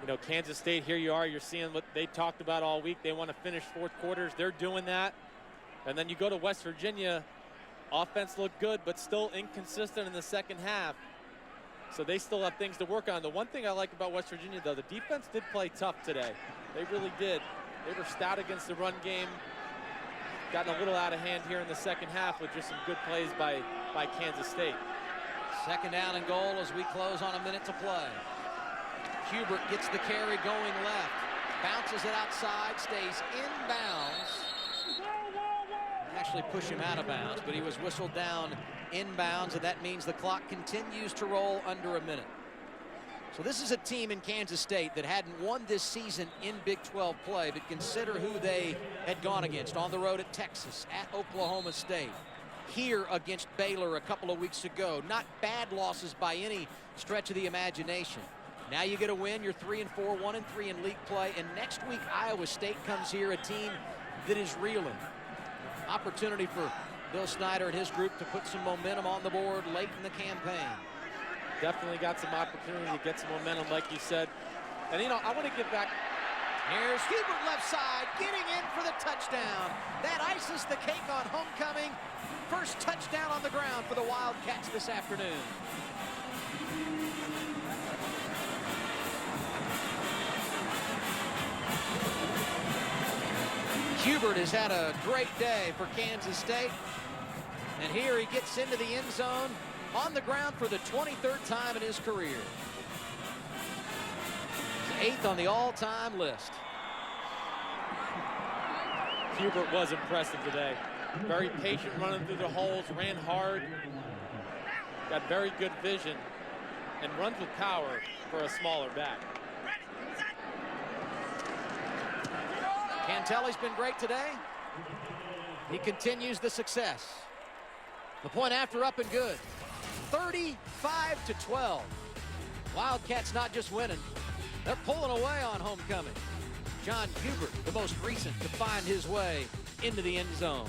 you know, Kansas State, here you are, you're seeing what they talked about all week. They want to finish 4th quarters. They're doing that. And then you go to West Virginia, offense looked good, but still inconsistent in the 2nd half. So they still have things to work on. The one thing I like about West Virginia, though, the defense did play tough today. They really did. They were stout against the run game. Gotten a little out of hand here in the 2nd half with just some good plays by Kansas State. 2nd down and goal as we close on a minute to play. Hubert gets the carry going left. Bounces it outside, stays inbounds. Actually push him out of bounds, but he was whistled down inbounds, and that means the clock continues to roll under a minute. So this is a team in Kansas State that hadn't won this season in Big 12 play, but consider who they had gone against. On the road at Texas, at Oklahoma State, here against Baylor a couple of weeks ago. Not bad losses by any stretch of the imagination. Now you get a win, you're 3-4, 1-3 in league play, and next week Iowa State comes here, a team that is reeling. Opportunity for Bill Snyder and his group to put some momentum on the board late in the campaign. Definitely got some opportunity to get some momentum, like you said. And, you know, I want to get back. Here's Hubert left side, getting in for the touchdown. That ices the cake on homecoming. First touchdown on the ground for the Wildcats this afternoon. Hubert has had a great day for Kansas State. And here he gets into the end zone on the ground for the 23rd time in his career. He's 8th on the all-time list. Hubert was impressive today. Very patient running through the holes, ran hard, got very good vision, and runs with power for a smaller back. Cantelli's been great today. He continues the success. The point after up and good. 35-12. Wildcats not just winning, they're pulling away on homecoming. John Hubert, the most recent to find his way into the end zone.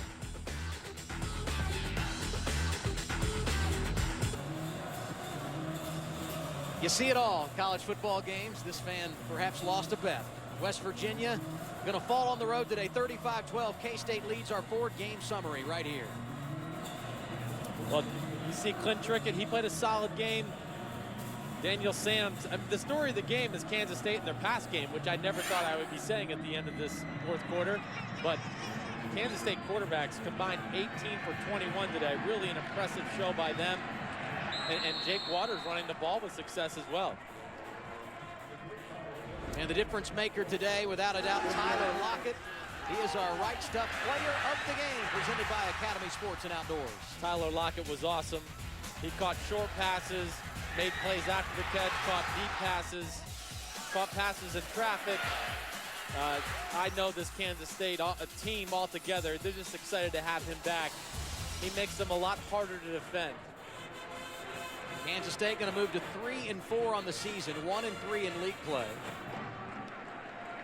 You see it all in college football games. This fan perhaps lost a bet. West Virginia going to fall on the road today. 35-12. K-State leads our four-game summary right here. Well, you see Clint Trickett, he played a solid game. Daniel Sams, the story of the game is Kansas State and their pass game, which I never thought I would be saying at the end of this fourth quarter. But Kansas State quarterbacks combined 18 for 21 today. Really an impressive show by them. And Jake Waters running the ball with success as well. And the difference maker today, without a doubt, Tyler Lockett. He is our Right Stuff Player of the Game, presented by Academy Sports and Outdoors. Tyler Lockett was awesome. He caught short passes, made plays after the catch, caught deep passes, caught passes in traffic. I know this Kansas State team altogether, they're just excited to have him back. He makes them a lot harder to defend. Kansas State going to move to 3-4 on the season, 1-3 in league play.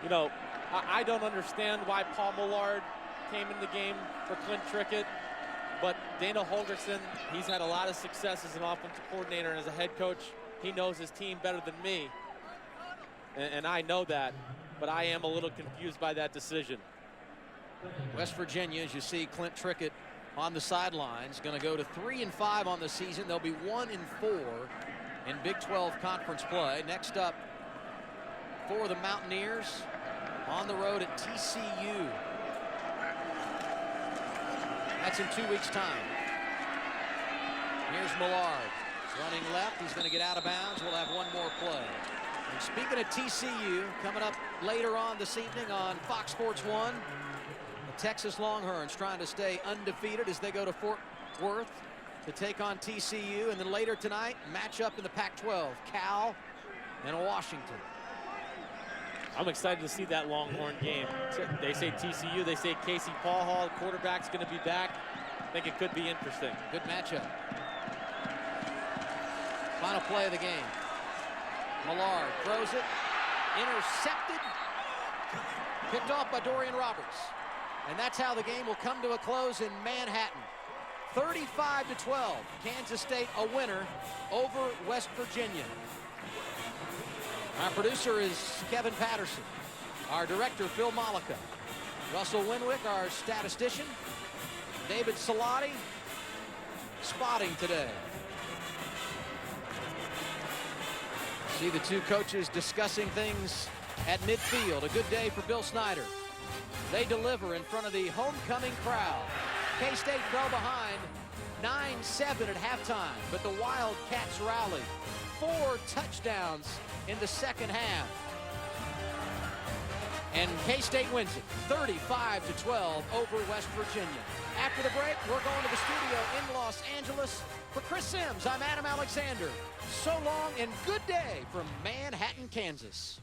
You know, I don't understand why Paul Millard came in the game for Clint Trickett, but Dana Holgerson, he's had a lot of success as an offensive coordinator and as a head coach. He knows his team better than me, and I know that, but I am a little confused by that decision. West Virginia, as you see Clint Trickett on the sidelines, going to go to 3-5 on the season. They'll be 1-4 in Big 12 conference play. Next up for the Mountaineers, on the road at TCU. That's in 2 weeks' time. Here's Millard running left. He's going to get out of bounds. We'll have one more play. And speaking of TCU, coming up later on this evening on Fox Sports 1, the Texas Longhorns trying to stay undefeated as they go to Fort Worth to take on TCU. And then later tonight, matchup in the Pac-12, Cal and Washington. I'm excited to see that Longhorn game. They say TCU, they say Casey Paul Hall, the quarterback's going to be back. I think it could be interesting. Good matchup. Final play of the game. Millard throws it, intercepted, picked off by Dorian Roberts. And that's how the game will come to a close in Manhattan. 35-12, Kansas State a winner over West Virginia. Our producer is Kevin Patterson. Our director, Phil Malika. Russell Winwick, our statistician. David Salati, spotting today. See the two coaches discussing things at midfield. A good day for Bill Snyder. They deliver in front of the homecoming crowd. K-State fell behind 9-7 at halftime, but the Wildcats rallied. 4 touchdowns in the second half. And K-State wins it 35-12 over West Virginia. After the break, we're going to the studio in Los Angeles. For Chris Sims, I'm Adam Alexander. So long and good day from Manhattan, Kansas.